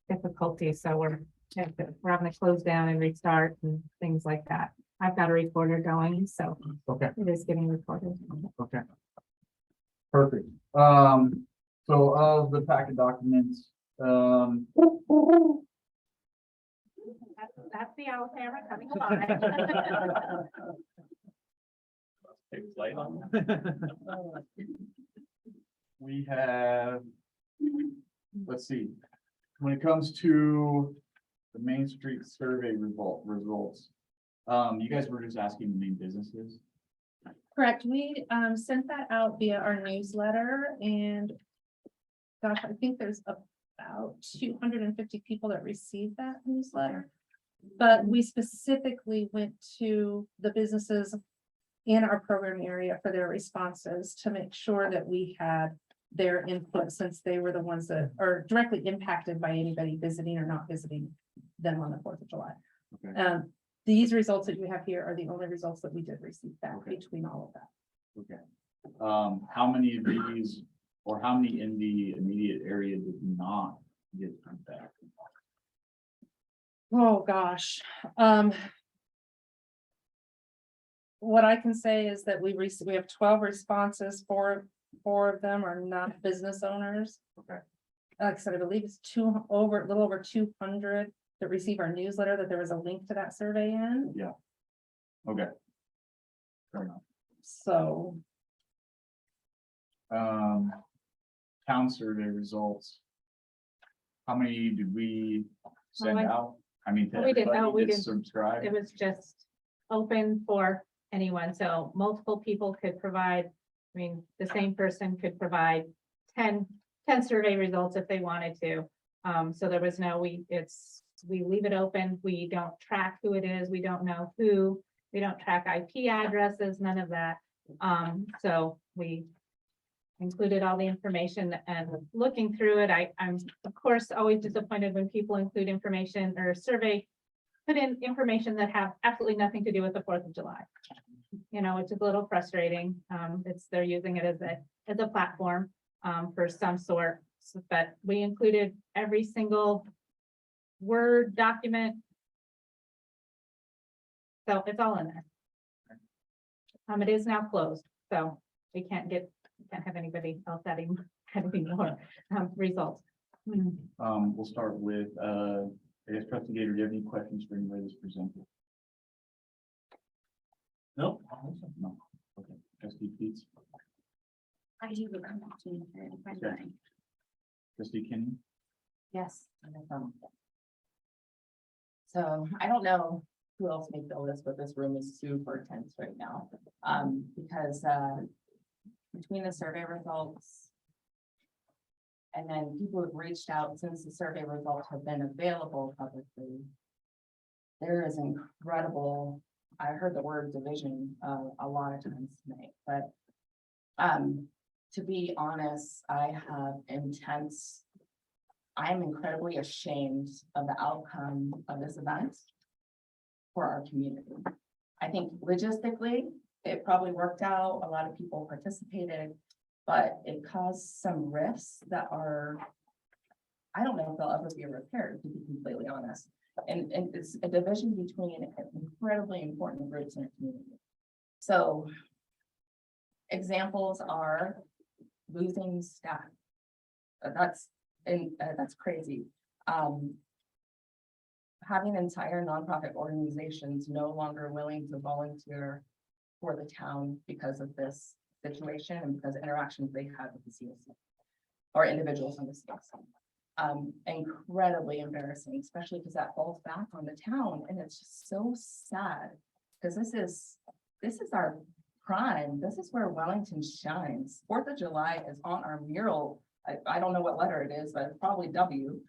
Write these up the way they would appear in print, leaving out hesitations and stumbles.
difficulty, so we're having to close down and restart and things like that. I've got a recorder going, so Okay, it is getting recorded. okay. Perfect. So of the packet documents, That's the owl camera coming by. we have, let's see, when it comes to the Main Street survey results, you guys were just asking the main businesses. Correct. We sent that out via our newsletter, and gosh, I think there's about 250 people that received that newsletter. But we specifically went to the businesses in our program area for their responses to make sure that we had their input, since they were the ones that are directly impacted by anybody visiting or not visiting them on the 4th of July. Okay. These results that you have here are the only results that we did receive back Okay. between all of that. Okay. How many of these, or how many in the immediate area did not get feedback? Oh, gosh. What I can say is that we have 12 responses. Four of them are not business owners. Okay. Like I said, I believe it's a little over 200 that receive our newsletter, that there was a link to that survey in. Yeah. Okay. Fair enough. So, Town survey results. How many did we send out? I mean, to We didn't know, everybody we that didn't. subscribed? It was just open for anyone, so multiple people could provide, I mean, the same person could provide 10 survey results if they wanted to. So there was no, we leave it open, we don't track who it is, we don't know who, we don't track IP addresses, none of that. So we included all the information, and looking through it, I'm of course always disappointed when people include information or survey, put in information that have absolutely nothing to do with the 4th of July. You know, which is a little frustrating. They're using it as a platform for some sort, but we included every single Word document. So it's all in there. It is now closed, so we can't have anybody else adding more results. We'll start with, I guess, Trustee Gator, do you have any questions for anybody that's presented? No? No. Okay. Trustee Peets? I do come back to you if I Okay. Trustee Kenny? Yes. So I don't know who else may feel this, but this room is super tense right now. Because between the survey results and then people who've reached out since the survey results have been available publicly, there is incredible, I heard the word division a lot of times tonight, but to be honest, I'm incredibly ashamed of the outcome of this event for our community. I think logistically, it probably worked out. A lot of people participated, but it caused some rifts that are, I don't know if they'll ever be repaired, to be completely honest. And it's a division between incredibly important groups in our community. So examples are losing staff. That's crazy. Having entire nonprofit organizations no longer willing to volunteer for the town because of this situation and because of interactions they had with the CSC or individuals on the CSC. Incredibly embarrassing, especially because that falls back on the town, and it's just so sad because this is our prime. This is where Wellington shines. 4th of July is on our mural. I don't know what letter it is, but it's probably W.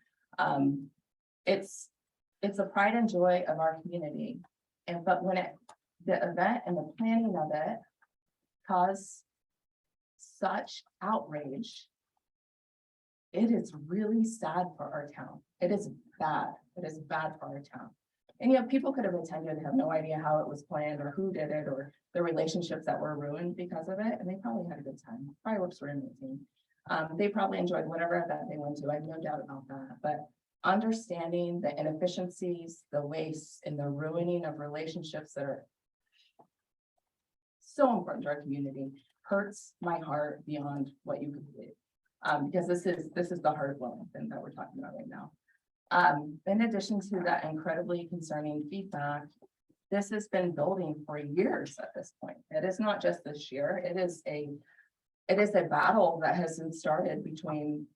It's the pride and joy of our community. But when the event and the planning of it caused such outrage, it is really sad for our town. It is bad. It is bad for our town. And you know, people could have attended and have no idea how it was planned or who did it or the relationships that were ruined because of it. And they probably had a good time. Fireworks were amazing. They probably enjoyed whatever event they went to. I have no doubt about that, but understanding the inefficiencies, the waste, and the ruining of relationships that are so important to our community hurts my heart beyond what you could believe. Because this is the heart of Wellington that we're talking about right now. In addition to that incredibly concerning feedback, this has been building for years at this point. It is not just this year. It is a battle that has been started between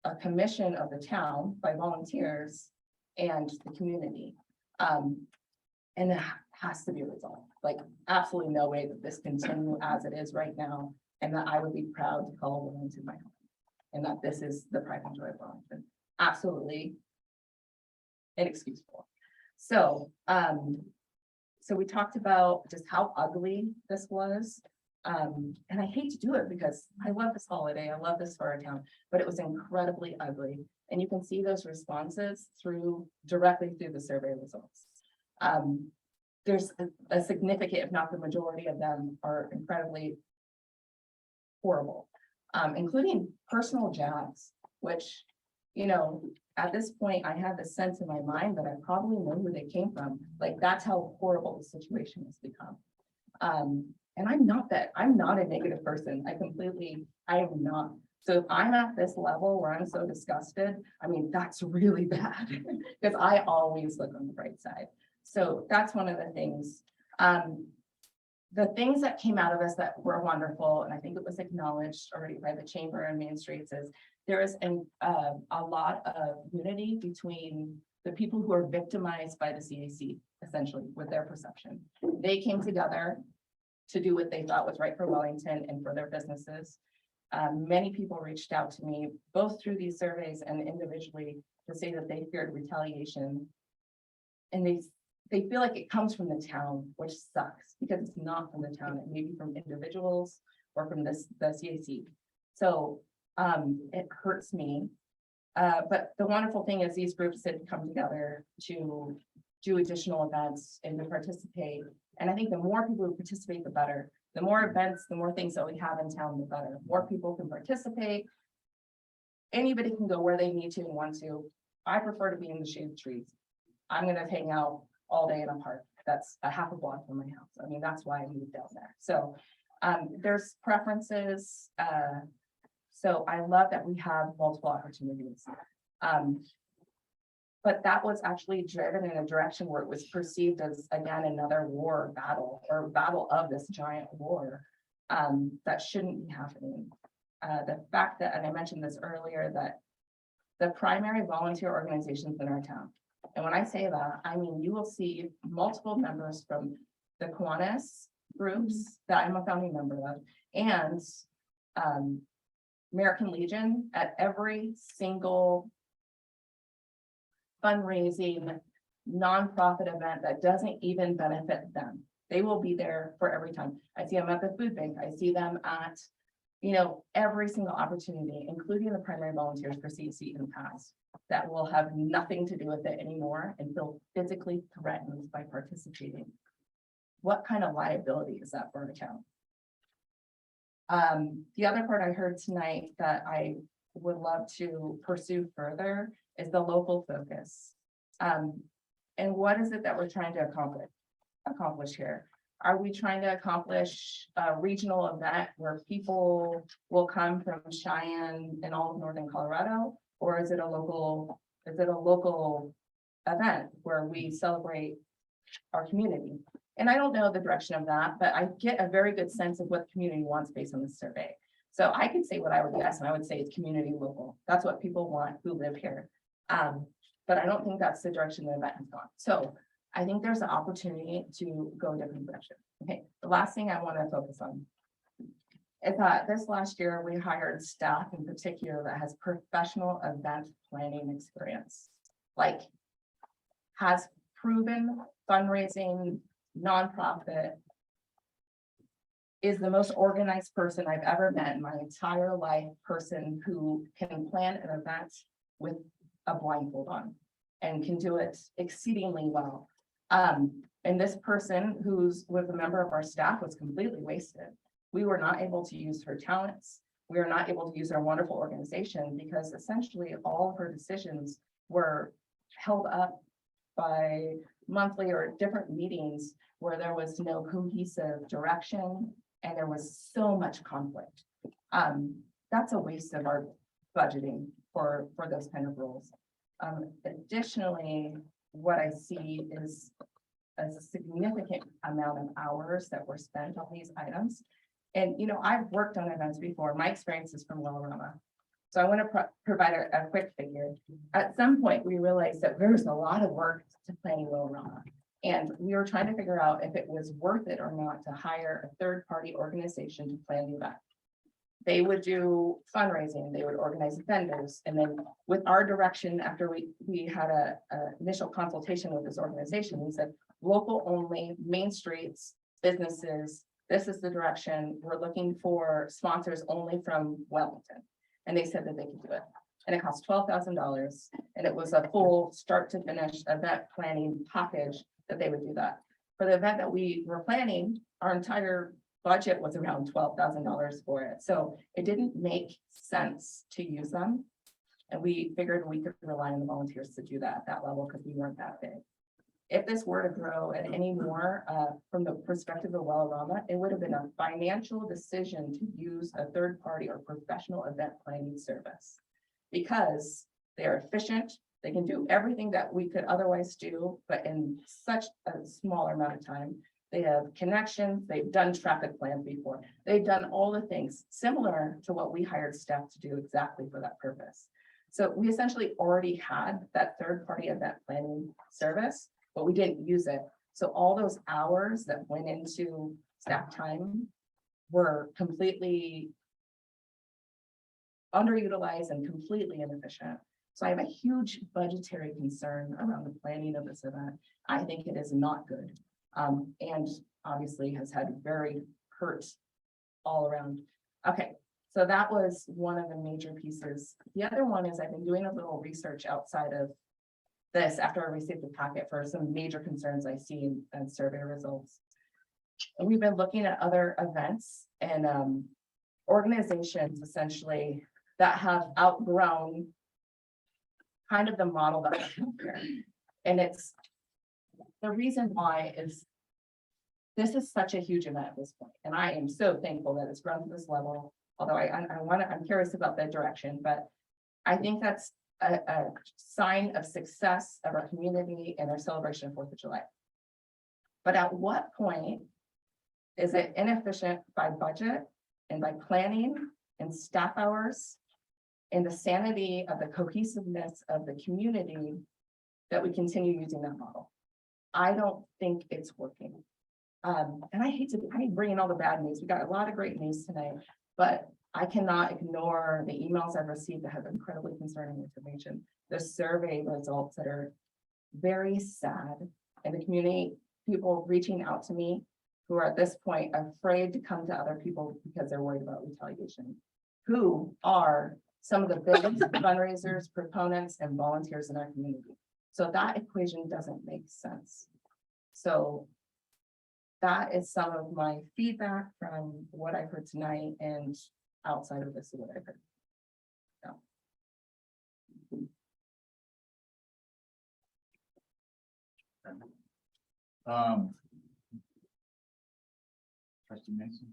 a commission of the town by volunteers and the community. And it has to be resolved. Like, absolutely no way that this continue as it is right now, and that I would be proud to call Wellington my home. And that this is the pride and joy of Wellington. Absolutely inexcusable. So, so we talked about just how ugly this was. And I hate to do it because I love this holiday. I love this for our town, but it was incredibly ugly. And you can see those responses directly through the survey results. There's a significant, if not the majority of them, are incredibly horrible, including personal jabs, which, you know, at this point, I have the sense in my mind that I probably know where they came from. Like, that's how horrible the situation has become. And I'm not a negative person. I am not. So if I'm at this level where I'm so disgusted, I mean, that's really bad because I always look on the bright side. So that's one of the things. The things that came out of this that were wonderful, and I think it was acknowledged already by the chamber and Main Streets, is there is a lot of unity between the people who are victimized by the CAC, essentially, with their perception. They came together to do what they thought was right for Wellington and for their businesses. Many people reached out to me, both through these surveys and individually, to say that they feared retaliation. And they feel like it comes from the town, which sucks because it's not from the town. It may be from individuals or from the CAC. So it hurts me. But the wonderful thing is these groups did come together to do additional events and to participate. And I think the more people who participate, the better. The more events, the more things that we have in town, the better. More people can participate. Anybody can go where they need to and want to. I prefer to be in the shade trees. I'm gonna hang out all day in a park. That's a half a block from my house. I mean, that's why I moved down there. So there's preferences. So I love that we have multiple opportunities. But that was actually driven in a direction where it was perceived as, again, another war battle or battle of this giant war that shouldn't be happening. The fact that, and I mentioned this earlier, that the primary volunteer organizations in our town, and when I say that, I mean, you will see multiple members from the Kiwanis groups that I'm a founding member of, and American Legion at every single fundraising nonprofit event that doesn't even benefit them. They will be there for every time. I see them at the food bank. I see them at, you know, every single opportunity, including the primary volunteers for CC in the past, that will have nothing to do with it anymore and feel physically threatened by participating. What kind of liability is that for an account? The other part I heard tonight that I would love to pursue further is the local focus. And what is it that we're trying to accomplish here? Are we trying to accomplish a regional event where people will come from Cheyenne and all of northern Colorado? Or is it a local event where we celebrate our community? And I don't know the direction of that, but I get a very good sense of what the community wants based on the survey. So I could say what I would guess, and I would say it's community local. That's what people want who live here. But I don't think that's the direction the event has gone. So I think there's an opportunity to go a different direction. Okay, the last thing I want to focus on is that this last year we hired staff in particular that has professional event planning experience, like has proven fundraising, nonprofit, is the most organized person I've ever met in my entire life, person who can plan an event with a blindfold on and can do it exceedingly well. And this person was a member of our staff was completely wasted. We were not able to use her talents. we were not able to use our wonderful organization because essentially all of her decisions were held up by monthly or different meetings where there was no cohesive direction and there was so much conflict. That's a waste of our budgeting for those kind of roles. Additionally, what I see is a significant amount of hours that were spent on these items. And, you know, I've worked on events before. My experience is from Wellarama. So I want to provide a quick figure. At some point, we realized that there's a lot of work to planning Wellarama. And we were trying to figure out if it was worth it or not to hire a third-party organization to plan the event. They would do fundraising, they would organize vendors, and then with our direction, after we had a initial consultation with this organization, we said, local only, main streets, businesses, this is the direction. We're looking for sponsors only from Wellington. And they said that they could do it. And it cost $12,000. And it was a full start to finish event planning package that they would do that. For the event that we were planning, our entire budget was around $12,000 for it. So it didn't make sense to use them. And we figured we could rely on the volunteers to do that at that level because we weren't that big. If this were to grow at any more from the perspective of Wellarama, it would have been a financial decision to use a third party or professional event planning service because they're efficient. They can do everything that we could otherwise do, but in such a smaller amount of time. They have connections. They've done traffic plans before. They've done all the things similar to what we hired staff to do exactly for that purpose. So we essentially already had that third party event planning service, but we didn't use it. So all those hours that went into staff time were completely underutilized and completely inefficient. So I have a huge budgetary concern around the planning of this event. I think it is not good. And obviously has had very hurt all around. Okay, so that was one of the major pieces. The other one is I've been doing a little research outside of this after I received the packet for some major concerns I see in survey results. And we've been looking at other events and organizations essentially that have outgrown kind of the model that we have here. And it's the reason why is this is such a huge event at this point, and I am so thankful that it's grown to this level. Although I'm curious about the direction, but I think that's a sign of success of our community and our celebration of 4th of July. But at what point is it inefficient by budget and by planning and staff hours and the sanity of the cohesiveness of the community that we continue using that model? I don't think it's working. And I hate bringing all the bad news. We got a lot of great news tonight, but I cannot ignore the emails I've received that have incredibly concerning information. The survey results that are very sad, and the community people reaching out to me who are at this point afraid to come to other people because they're worried about retaliation, who are some of the biggest fundraisers, proponents, and volunteers in our community. So that equation doesn't make sense. So that is some of my feedback from what I've heard tonight and outside of this, what I've heard. Trustee Mason.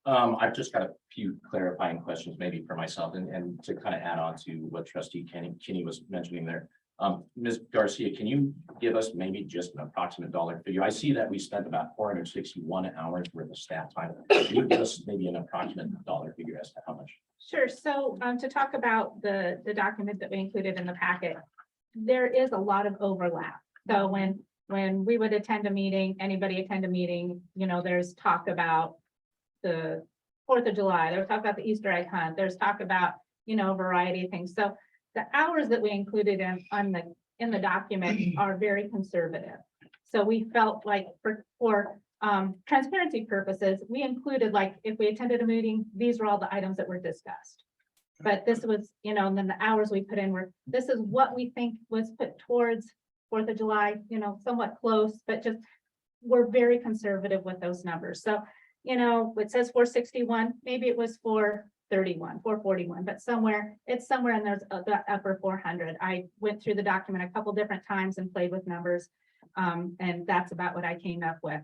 I've just got a few clarifying questions maybe for myself and to kind of add on to what Trustee Kinney was mentioning there. Ms. Garcia, can you give us maybe just an approximate dollar figure? I see that we spent about 461 hours worth of staff time. Can you give us maybe an approximate dollar figure as to how much? Sure. So to talk about the document that we included in the packet, there is a lot of overlap. So when we would attend a meeting, anybody attend a meeting, you know, there's talk about the 4th of July, there's talk about the Easter egg hunt, there's talk about, you know, a variety of things. So the hours that we included in the document are very conservative. So we felt like for transparency purposes, we included, like, if we attended a meeting, these were all the items that were discussed. But this was, you know, and then the hours we put in were, this is what we think was put towards 4th of July, you know, somewhat close, but just we're very conservative with those numbers. So, you know, it says 461, maybe it was 431, 441, but it's somewhere in there's the upper 400. I went through the document a couple different times and played with numbers. And that's about what I came up with.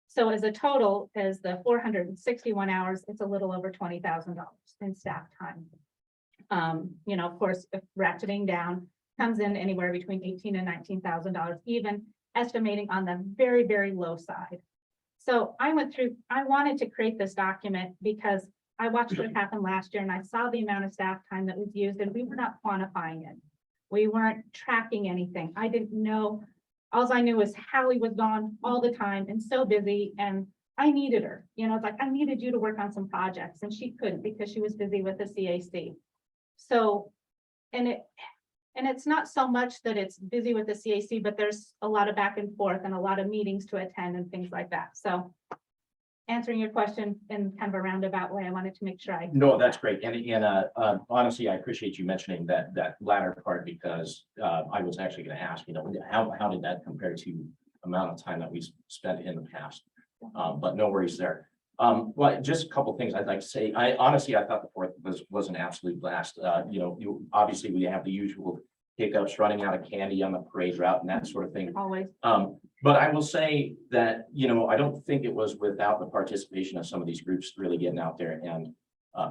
So as a total, as the 461 hours, it's a little over $20,000 in staff time. You know, of course, if ratcheting down comes in anywhere between $18,000 and $19,000, even estimating on the very, very low side. So I wanted to create this document because I watched what happened last year and I saw the amount of staff time that was used and we were not quantifying it. We weren't tracking anything. I didn't know. All I knew was Hallie was gone all the time and so busy and I needed her. You know, it's like I needed you to work on some projects and she couldn't because she was busy with the CAC. So, and it's not so much that it's busy with the CAC, but there's a lot of back and forth and a lot of meetings to attend and things like that. So answering your question in kind of a roundabout way, I wanted to make sure I. No, that's great. And honestly, I appreciate you mentioning that latter part because I was actually going to ask, you know, how did that compare to amount of time that we spent in the past? But no worries there. Well, just a couple things I'd like to say. I thought the 4th was an absolute blast. You know, obviously we have the usual hiccups, running out of candy on the parade route and that sort of thing. Always. But I will say that, you know, I don't think it was without the participation of some of these groups really getting out there and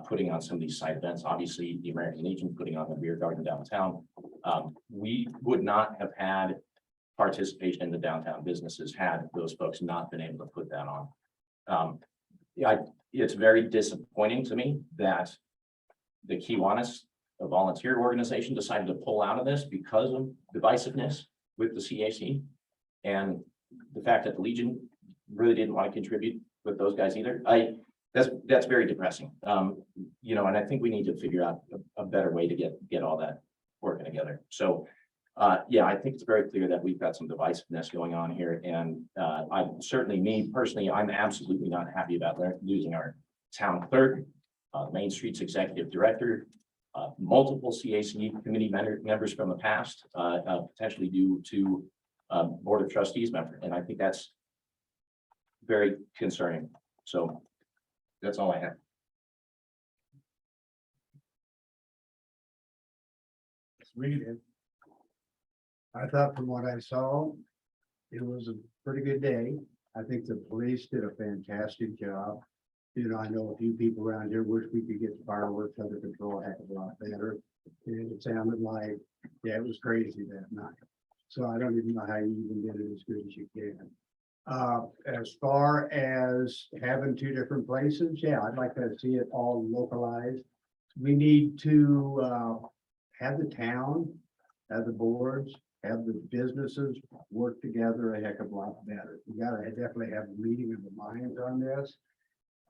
putting on some of these side events. Obviously, the American Legion putting on the beer garden downtown. We would not have had participation in the downtown businesses had those folks not been able to put that on. Yeah, it's very disappointing to me that the Kiwanis, a volunteer organization, decided to pull out of this because of divisiveness with the CAC. And the fact that the Legion really didn't want to contribute with those guys either. That's very depressing. You know, and I think we need to figure out a better way to get all that working together. So yeah, I think it's very clear that we've got some divisiveness going on here. And me personally, I'm absolutely not happy about losing our town clerk, Main Street's executive director, multiple CAC committee members from the past, potentially due to Board of Trustees member. And I think that's very concerning. So that's all I have. Sweet. I thought from what I saw, it was a pretty good day. I think the police did a fantastic job. You know, I know a few people around here wish we could get the fireworks under control a heck of a lot better. And it sounded like, yeah, it was crazy that night. So I don't even know how you even did it as good as you can. As far as having 2 different places, yeah, I'd like to see it all localized. We need to have the town, have the boards, have the businesses work together a heck of a lot better. We gotta definitely have a meeting of the minds on this.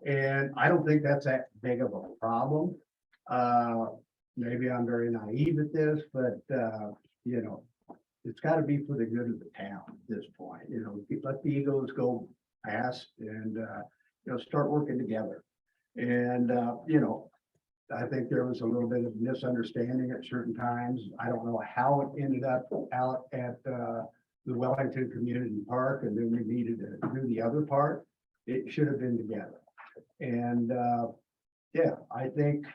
And I don't think that's that big of a problem. Maybe I'm very naive at this, but you know, it's got to be for the good of the town at this point. You know, let the egos go past and you know, start working together. And you know, I think there was a little bit of misunderstanding at certain times. I don't know how it ended up out at the Wellington Community Park, and then we needed to do the other part. It should have been together. And yeah, I think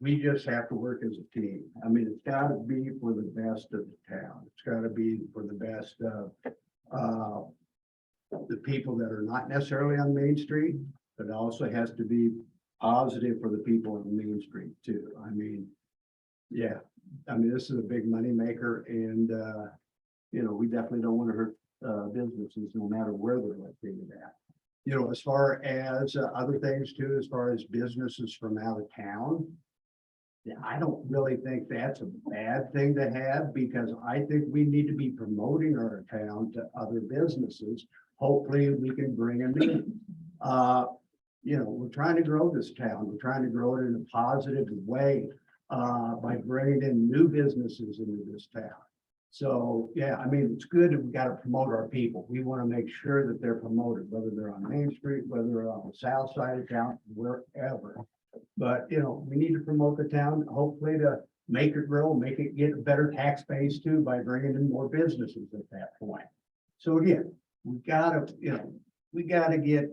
we just have to work as a team. I mean, it's got to be for the best of the town. It's got to be for the best of the people that are not necessarily on Main Street, but it also has to be positive for the people on Main Street too. I mean, yeah, I mean, this is a big money maker, and you know, we definitely don't want to hurt businesses no matter where they're located at. You know, as far as other things too, as far as businesses from out of town, yeah, I don't really think that's a bad thing to have, because I think we need to be promoting our town to other businesses. Hopefully we can bring them in. You know, we're trying to grow this town. We're trying to grow it in a positive way by bringing in new businesses into this town. So, yeah, I mean, it's good that we got to promote our people. We want to make sure that they're promoted, whether they're on Main Street, whether they're on the south side of town, wherever. But, you know, we need to promote the town, hopefully to make it grow, make it get a better tax base too, by bringing in more businesses at that point. So again, we gotta, you know, we gotta get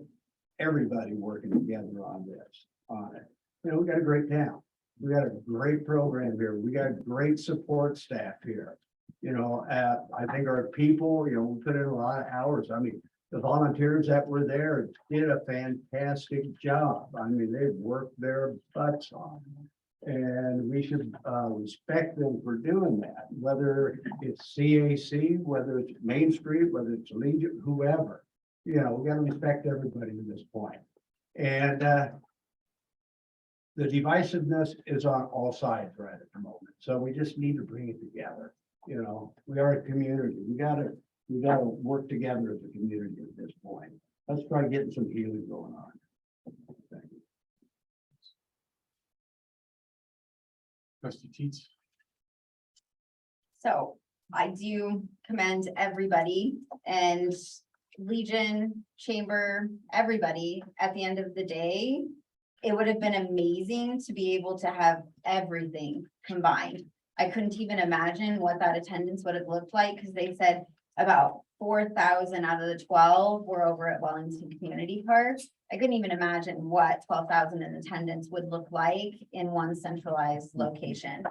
everybody working together on this, on it. You know, we got a great town. We got a great program here. We got great support staff here. You know, I think our people, you know, we put in a lot of hours. I mean, the volunteers that were there did a fantastic job. I mean, they worked their butts off. And we should respect them for doing that, whether it's CAC, whether it's Main Street, whether it's Legion, whoever. You know, we gotta respect everybody at this point. And the divisiveness is on all sides right at the moment, so we just need to bring it together. You know, we are a community. We gotta work together as a community at this point. Let's try getting some healing going on. Thank you. Trustee Teets. So I do commend everybody and Legion, Chamber, everybody. At the end of the day, it would have been amazing to be able to have everything combined. I couldn't even imagine what that attendance would have looked like because they said about 4,000 out of the 12 were over at Wellington Community Park. I couldn't even imagine what 12,000 in attendance would look like in one centralized location.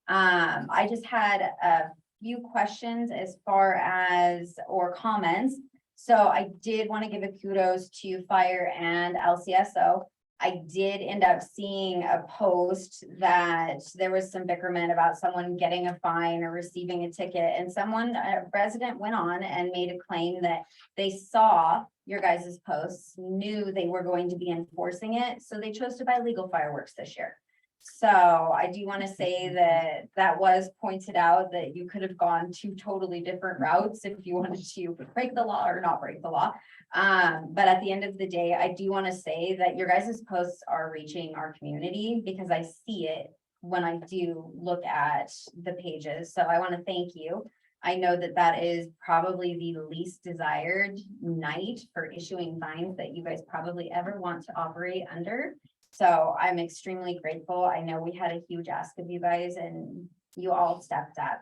I just had a few questions as far as, or comments. So I did want to give a kudos to Fire and LCSO. I did end up seeing a post that there was some bickerment about someone getting a fine or receiving a ticket, and a resident went on and made a claim that they saw your guys' posts, knew they were going to be enforcing it, so they chose to buy legal fireworks this year. So I do want to say that that was pointed out that you could have gone two totally different routes if you wanted to break the law or not break the law. But at the end of the day, I do want to say that your guys' posts are reaching our community because I see it when I do look at the pages. So I want to thank you. I know that that is probably the least desired night for issuing fines that you guys probably ever want to operate under. So I'm extremely grateful. I know we had a huge ask of you guys and you all stepped up.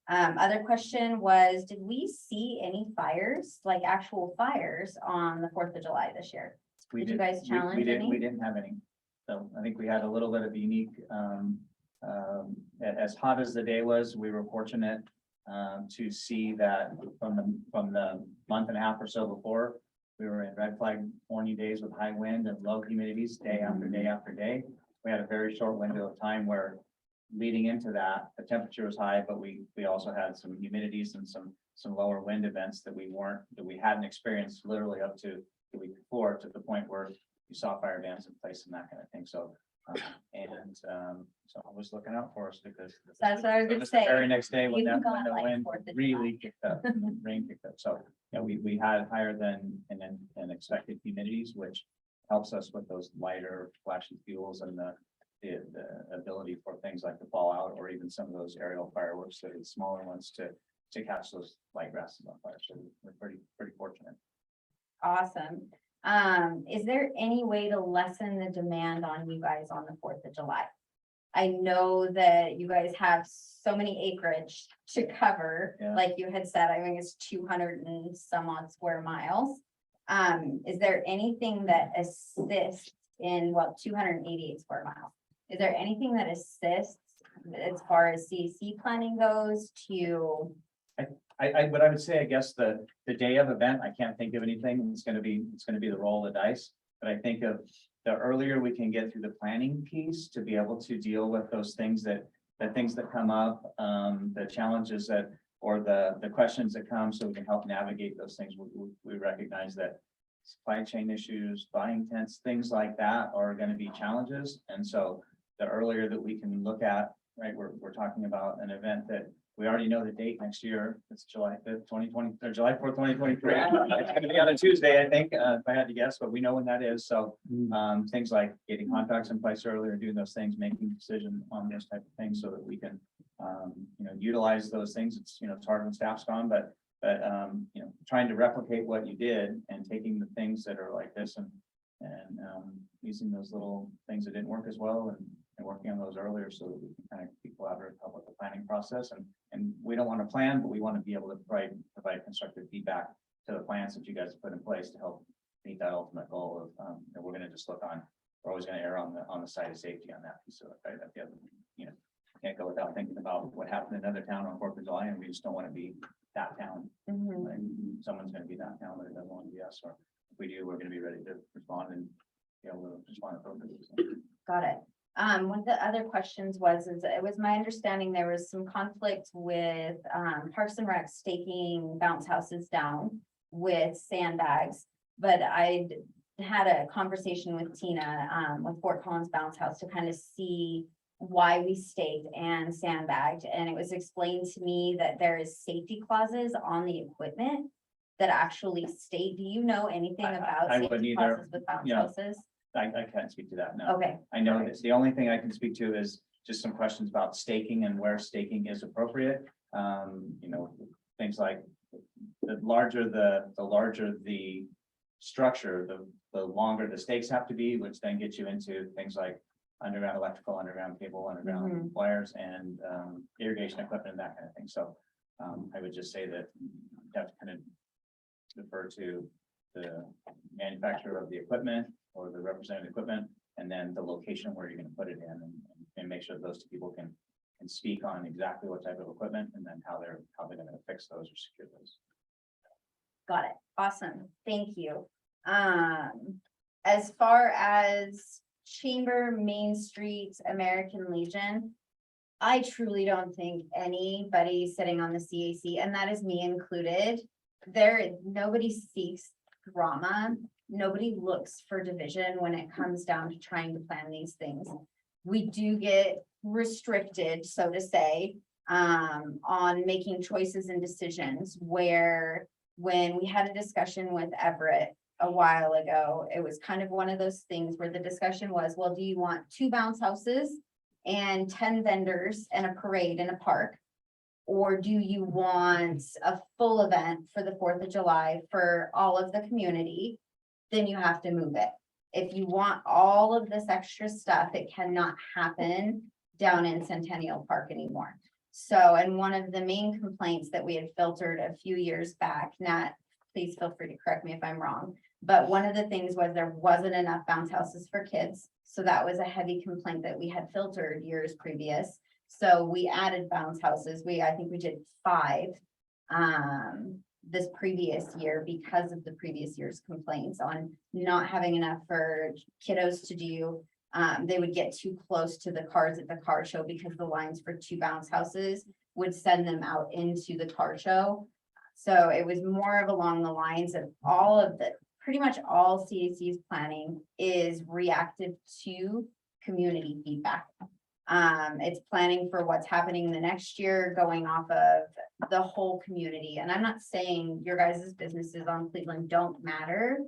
Other question was, did we see any fires, like actual fires on the 4th of July this year? Did you guys challenge any? We didn't have any. So I think we had a little bit of unique, as hot as the day was, we were fortunate to see that from the month and a half or so before, we were in red flag warning days with high wind and low humidities day after day after day. We had a very short window of time where leading into that, the temperature was high, but we also had some humidities and some lower wind events that we hadn't experienced literally up to the week before, to the point where you saw fire bans in place and that kind of thing. So so I was looking out for us because That's what I was it gonna was the say. very next day when You that got when the like wind 4th of really July. kicked up, rain kicked up. So, yeah, we had higher than expected humidities, which helps us with those lighter flashy fuels and the ability for things like the fallout or even some of those aerial fireworks, that is smaller ones to catch those light grasses on fire. So we're pretty fortunate. Awesome. Is there any way to lessen the demand on you guys on the 4th of July? I know that you guys have so many acreage to cover, Yeah. like you had said, I think it's 200 and some odd square miles. Is there anything that assists in, 288 square miles? Is there anything that assists as far as CAC planning goes to? But I would say, I guess the day of event, I can't think of anything. It's gonna be the roll of the dice. But I think of the earlier we can get through the planning piece to be able to deal with those things that come up, the challenges that, or the questions that come, so we can help navigate those things. We recognize that supply chain issues, buying tents, things like that are gonna be challenges. And so the earlier that we can look at, right, we're talking about an event that we already know the date next year. It's July 5th, 2020, or July 4th, 2023. It's gonna be on a Tuesday, I think, if I had to guess, but we know when that is. So things like getting contracts in place earlier, doing those things, making decisions on those type of things so that we can, utilize those things. It's hard when staff's gone, but trying to replicate what you did and taking the things that are like this and using those little things that didn't work as well and working on those earlier so that we can kind of be collaborative with the planning process. And we don't want to plan, but we want to be able to provide constructive feedback to the plans that you guys put in place to help meet that ultimate goal of, and we're gonna just look on, we're always gonna err on the side of safety on that piece of it, right? At the other, you know, can't go without thinking about what happened in another town on 4th of July, and we just don't want to be that town. Mhm. Like, someone's gonna be that town, but it doesn't want to be us, or if we do, we're gonna be ready to respond and, you know, we'll respond appropriately. So, Got it. One of the other questions was, it was my understanding there was some conflict with, Parks and Rec staking bounce houses down with sandbags. But I had a conversation with Tina, with Fort Collins Bounce House to kind of see why we staked and sandbagged. And it was explained to me that there is safety clauses on the equipment that actually state, do you know anything about I wouldn't safety either. clauses with bounce Yeah. houses? I can't speak to that now. Okay, I know that the only thing I can speak to is just some questions about staking and where staking is appropriate. You know, things like the larger the structure, the longer the stakes have to be, which then gets you into things like underground electrical, underground cable, underground wires, and irrigation equipment and that kind of thing. So I would just say that you have to kind of defer to the manufacturer of the equipment or the representative equipment, and then the location where you're gonna put it in, and make sure that those two people can speak on exactly what type of equipment, and then how they're gonna fix those or secure those. got it. Awesome. Thank you. As far as Chamber, Main Street, American Legion, I truly don't think anybody sitting on the CAC, and that is me included, nobody seeks drama. Nobody looks for division when it comes down to trying to plan these things. We do get restricted, so to say, on making choices and decisions where when we had a discussion with Everett a while ago, it was kind of one of those things where the discussion was, well, do you want 2 bounce houses and 10 vendors and a parade in a park? Or do you want a full event for the 4th of July for all of the community? Then you have to move it. If you want all of this extra stuff, it cannot happen down in Centennial Park anymore. So, and one of the main complaints that we had filtered a few years back, Nat, please feel free to correct me if I'm wrong, but one of the things was there wasn't enough bounce houses for kids. So that was a heavy complaint that we had filtered years previous. So we added bounce houses. I think we did 5 this previous year because of the previous year's complaints on not having enough for kiddos to do. They would get too close to the cars at the car show because the lines for 2 bounce houses would send them out into the car show. So it was more of along the lines of pretty much all CAC's planning is reactive to community feedback. It's planning for what's happening the next year, going off of the whole community. And I'm not saying your guys' businesses on Cleveland don't matter,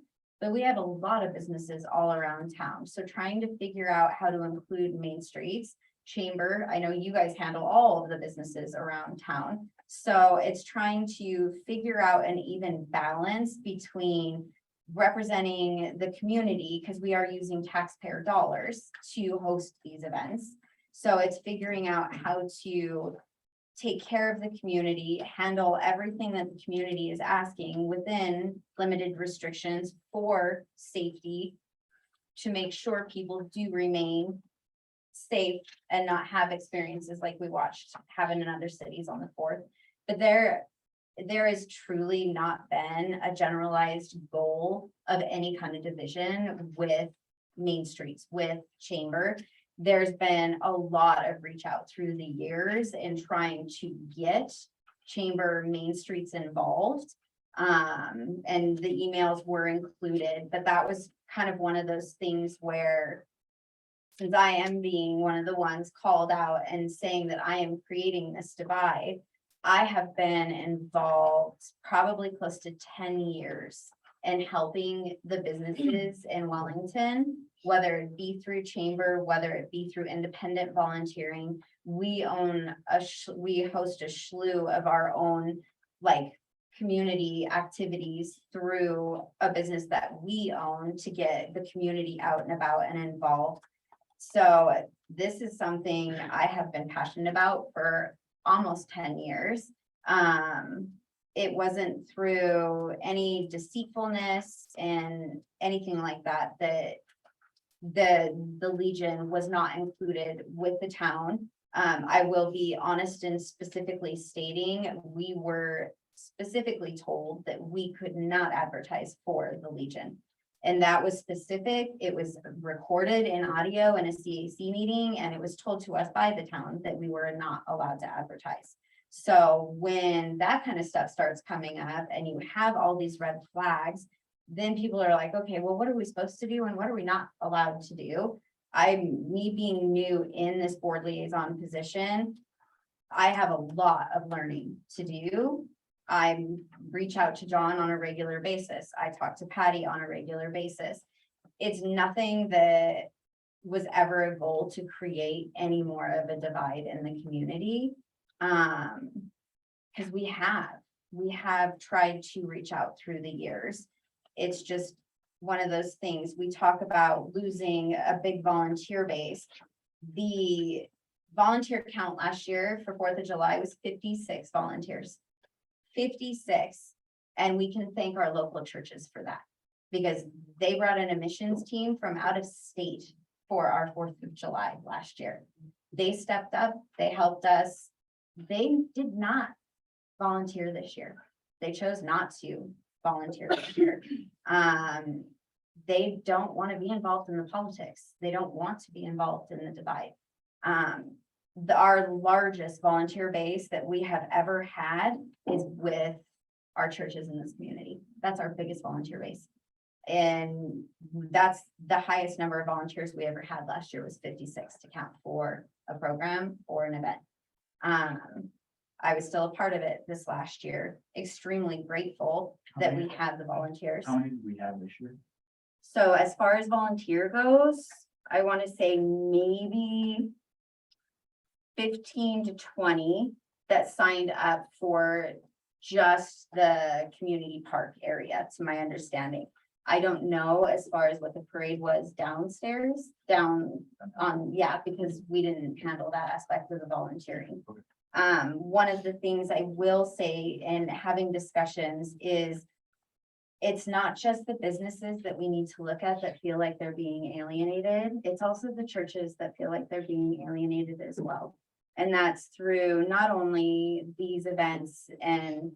but we have a lot of businesses all around town. So trying to figure out how to include Main Streets, Chamber, I know you guys handle all of the businesses around town. So it's trying to figure out an even balance between representing the community, because we are using taxpayer dollars to host these events. So it's figuring out how to take care of the community, handle everything that the community is asking within limited restrictions for safety, to make sure people do remain safe and not have experiences like we watched happen in other cities on the 4th. But there has truly not been a generalized goal of any kind of division with Main Streets, with Chamber. There's been a lot of reach out through the years in trying to get Chamber, Main Streets involved. And the emails were included, but that was kind of one of those things where, since I am being one of the ones called out and saying that I am creating this divide, I have been involved probably close to 10 years in helping the businesses in Wellington, whether it be through Chamber, whether it be through independent volunteering. We host a slew of our own community activities through a business that we own to get the community out and about and involved. So this is something I have been passionate about for almost 10 years. it wasn't through any deceitfulness and anything like that, that the Legion was not included with the town. I will be honest in specifically stating, we were specifically told that we could not advertise for the Legion. And that was specific, it was recorded in audio in a CAC meeting, and it was told to us by the town that we were not allowed to advertise. So when that kind of stuff starts coming up and you have all these red flags, then people are like, okay, well, what are we supposed to do and what are we not allowed to do? Me being new in this board liaison position, I have a lot of learning to do. I reach out to John on a regular basis. I talk to Patty on a regular basis. It's nothing that was ever a goal to create any more of a divide in the community. Because we have tried to reach out through the years. It's just one of those things. We talk about losing a big volunteer base. The volunteer count last year for 4th of July was 56 volunteers. 56. And we can thank our local churches for that, because they brought in a missions team from out of state for our 4th of July last year. They stepped up, they helped us. They did not volunteer this year. They chose not to volunteer this year. They don't want to be involved in the politics. They don't want to be involved in the divide. Our largest volunteer base that we have ever had is with our churches in this community. That's our biggest volunteer base. And that's the highest number of volunteers we ever had last year was 56 to count for a program or an event. I was still a part of it this last year. Extremely grateful that we had the volunteers. How many do we have this year? So as far as volunteer goes, I want to say maybe 15 to 20 that signed up for just the community park area, to my understanding. I don't know as far as what the parade was downstairs, because we didn't handle that aspect of the volunteering. Okay. One of the things I will say in having discussions is it's not just the businesses that we need to look at that feel like they're being alienated. It's also the churches that feel like they're being alienated as well. And that's through not only these events, and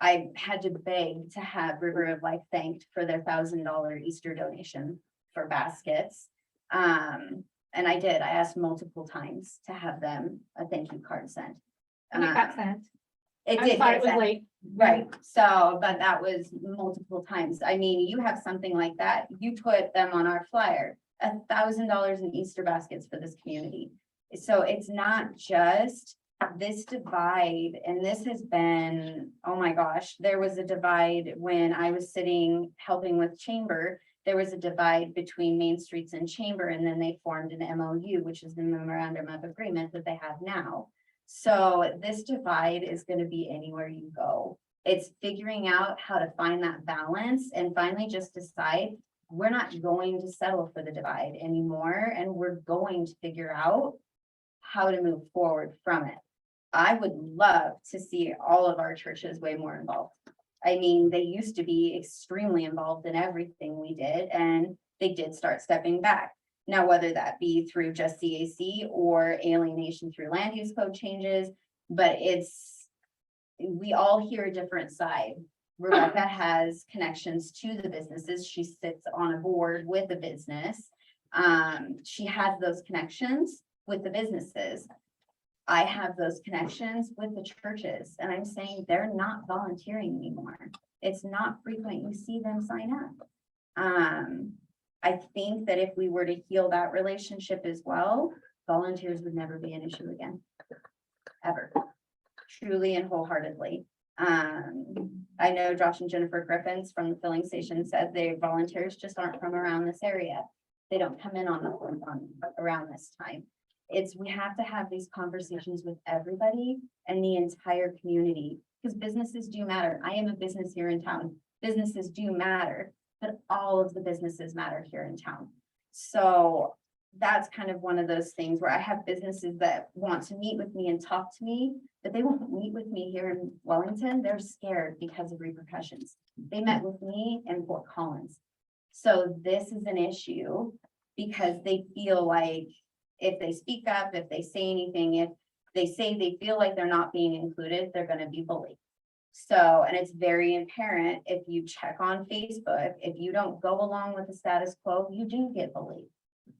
I had to beg to have River of Life thanked for their $1,000 Easter donation for baskets. And I did. I asked multiple times to have them a thank you card sent. And it got sent. It I'm did sorry get it was sent. late. Right, so, but that was multiple times. I mean, you have something like that, you put them on our flyer, $1,000 in Easter baskets for this community. So it's not just this divide, and this has been, oh my gosh, there was a divide when I was helping with Chamber. There was a divide between Main Streets and Chamber, and then they formed an MOU, which is the memorandum of agreement that they have now. So this divide is going to be anywhere you go. It's figuring out how to find that balance and finally just decide we're not going to settle for the divide anymore, and we're going to figure out how to move forward from it. I would love to see all of our churches way more involved. I mean, they used to be extremely involved in everything we did, and they did start stepping back. Now, whether that be through just CAC or alienation through land use code changes, but we all hear a different side. Rebecca has connections to the businesses. She sits on a board with a business. She has those connections with the businesses. I have those connections with the churches, and I'm saying they're not volunteering anymore. It's not frequent you see them sign up. I think that if we were to heal that relationship as well, volunteers would never be an issue again, ever, truly and wholeheartedly. I know Josh and Jennifer Griffins from the filling station said their volunteers just aren't from around this area. They don't come in around this time. We have to have these conversations with everybody and the entire community, because businesses do matter. I am a business here in town. Businesses do matter, but all of the businesses matter here in town. So that's kind of one of those things where I have businesses that want to meet with me and talk to me, but they won't meet with me here in Wellington. They're scared because of repercussions. They met with me in Fort Collins. So this is an issue because they feel like if they speak up, if they say anything, if they say they feel like they're not being included, they're gonna be bullied. So, and it's very apparent if you check on Facebook, if you don't go along with the status quo, you do get bullied.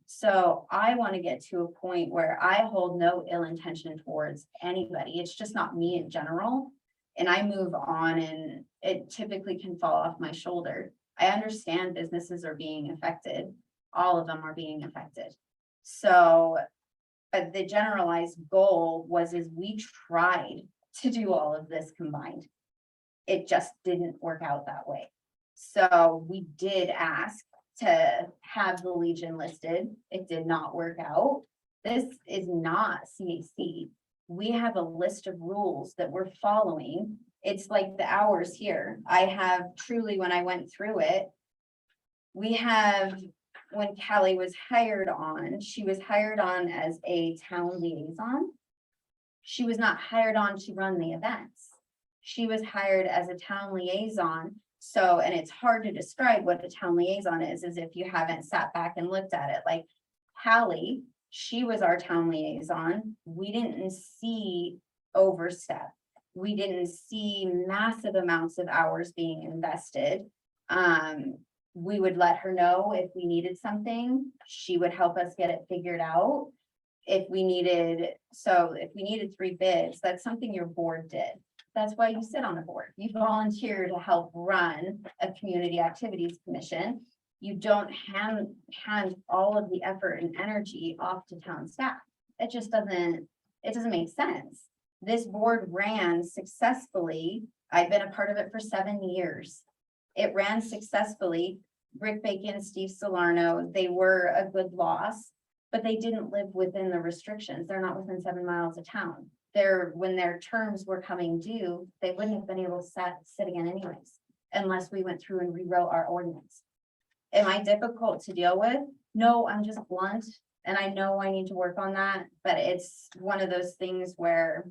So I want to get to a point where I hold no ill intention towards anybody. It's just not me in general. And I move on and it typically can fall off my shoulder. I understand businesses are being affected. All of them are being affected. So, but the generalized goal is we tried to do all of this combined. It just didn't work out that way. So we did ask to have the Legion listed. It did not work out. This is not CAC. We have a list of rules that we're following. It's like the hours here. I have truly, when I went through it, we have, when Callie was hired on, she was hired on as a town liaison. She was not hired on to run the events. She was hired as a town liaison. So, and it's hard to describe what a town liaison is if you haven't sat back and looked at it. Like Callie, she was our town liaison. We didn't see overstep. We didn't see massive amounts of hours being invested. We would let her know if we needed something. She would help us get it figured out. If we needed 3 bids, that's something your board did. That's why you sit on a board. You volunteer to help run a community activities commission. You don't hand all of the effort and energy off to town staff. It just doesn't make sense. This board ran successfully. I've been a part of it for 7 years. It ran successfully. Rick Bacon, Steve Salerno, they were a good loss, but they didn't live within the restrictions. They're not within 7 miles of town. When their terms were coming due, they wouldn't have been able to sit again anyways, unless we went through and rewrote our ordinance. Am I difficult to deal with? No, I'm just blunt, and I know I need to work on that, but it's one of those things where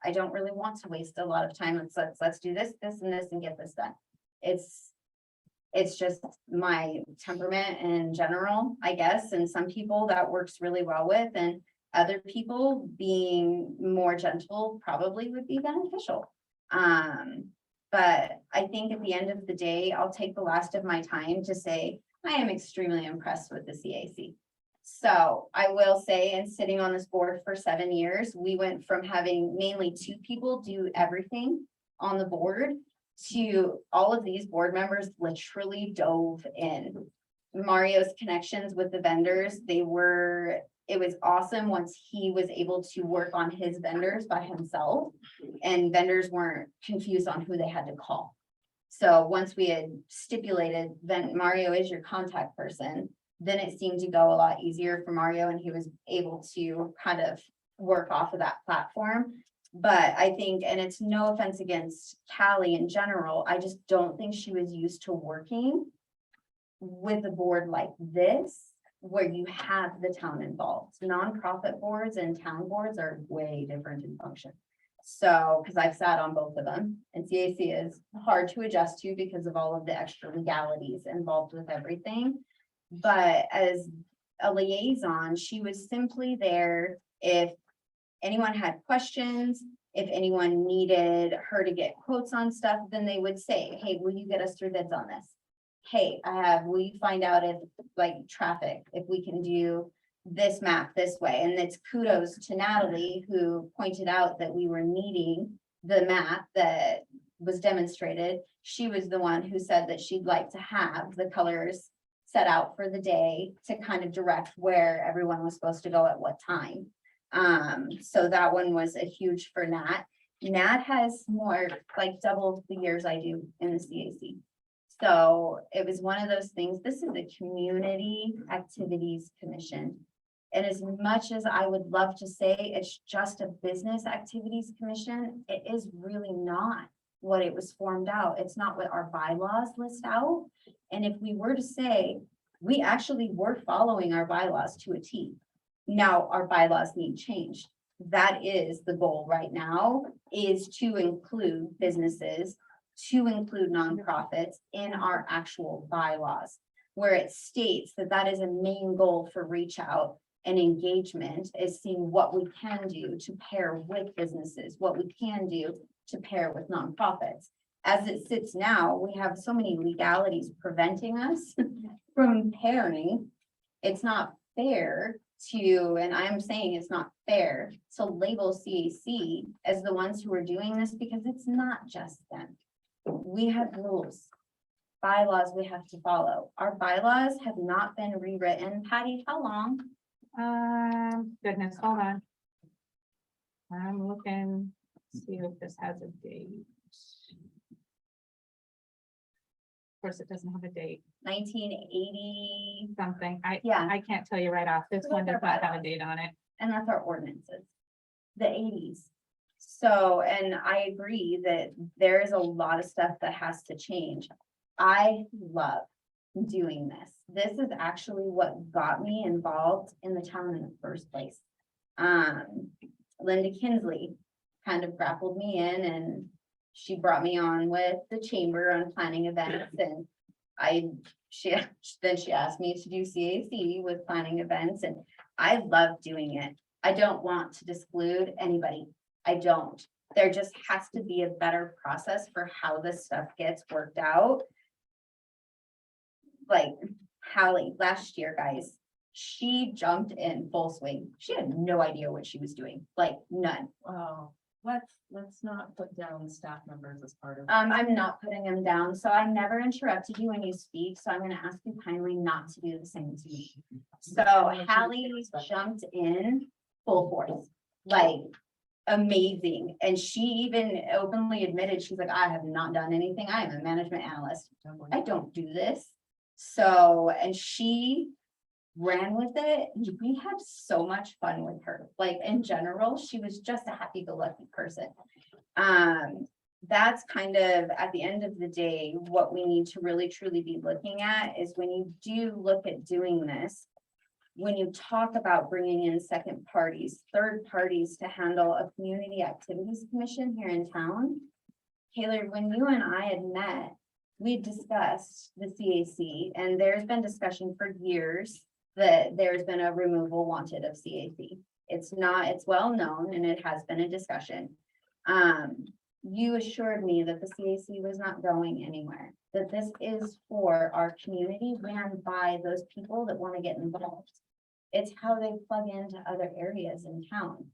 I don't really want to waste a lot of time. Let's do this, this, and this, and get this done. It's just my temperament in general, I guess, and some people that works really well with, and other people being more gentle probably would be beneficial. But I think at the end of the day, I'll take the last of my time to say, I am extremely impressed with the CAC. So I will say, and sitting on this board for 7 years, we went from having mainly 2 people do everything on the board to all of these board members literally dove in. Mario's connections with the vendors, it was awesome once he was able to work on his vendors by himself and vendors weren't confused on who they had to call. So once we had stipulated that Mario is your contact person, then it seemed to go a lot easier for Mario and he was able to kind of work off of that platform. But I think, and it's no offense against Callie in general, I just don't think she was used to working with a board like this, where you have the town involved. Nonprofit boards and town boards are way different in function. So, because I've sat on both of them, and CAC is hard to adjust to because of all of the extra legalities involved with everything. But as a liaison, she was simply there if anyone had questions, if anyone needed her to get quotes on stuff, then they would say, hey, will you get us 3 bids on this? Hey, will you find out if like traffic, if we can do this map this way? And it's kudos to Natalie who pointed out that we were needing the map that was demonstrated. She was the one who said that she'd like to have the colors set out for the day to kind of direct where everyone was supposed to go at what time. So that one was a huge for Nat. Nat has more like double the years I do in the CAC. So it was one of those things. This is a community activities commission. And as much as I would love to say it's just a business activities commission, it is really not what it was formed out. It's not what our bylaws list out. And if we were to say, we actually were following our bylaws to a T. Now, our bylaws need changed. That is the goal right now, is to include businesses, to include nonprofits in our actual bylaws, where it states that that is a main goal for reach out and engagement, is seeing what we can do to pair with businesses, what we can do to pair with nonprofits. As it sits now, we have so many legalities preventing us from pairing. It's not fair to, and I'm saying it's not fair to label CAC as the ones who are doing this, because it's not just them. We have rules, bylaws we have to follow. Our bylaws have not been rewritten. Patty, how long? Goodness, hold on. I'm looking, see if this has a date. Of course, it doesn't have a date, 1980, something. Yeah. I can't tell you right off. This one does not have a date on it. and that's our ordinances. The 80s. So, and I agree that there is a lot of stuff that has to change. I love doing this. This is actually what got me involved in the town in the first place. Linda Kinsley kind of grappled me in, and she brought me on with the chamber on planning events, and she asked me to do CAC with planning events, and I love doing it. I don't want to exclude anybody. I don't. There just has to be a better process for how this stuff gets worked out. Like Hallie last year, guys, she jumped in full swing. She had no idea what she was doing, like none. Oh, let's not put down staff members as part of. I'm not putting them down, so I never interrupted you when you speak, so I'm gonna ask you kindly not to do the same to me. So Hallie jumped in full force, like amazing, and she even openly admitted, she's like, I have not done anything, I am a management analyst, I don't do this. So, and she ran with it. We had so much fun with her. Like in general, she was just a happy-go-lucky person. That's kind of at the end of the day, what we need to really truly be looking at is when you do look at doing this, when you talk about bringing in second parties, third parties to handle a community activities commission here in town. Taylor, when you and I had met, we discussed the CAC, and there's been discussion for years that there's been a removal wanted of CAC. It's well known, and it has been a discussion. You assured me that the CAC was not going anywhere, that this is for our community, ran by those people that want to get involved. It's how they plug into other areas in town.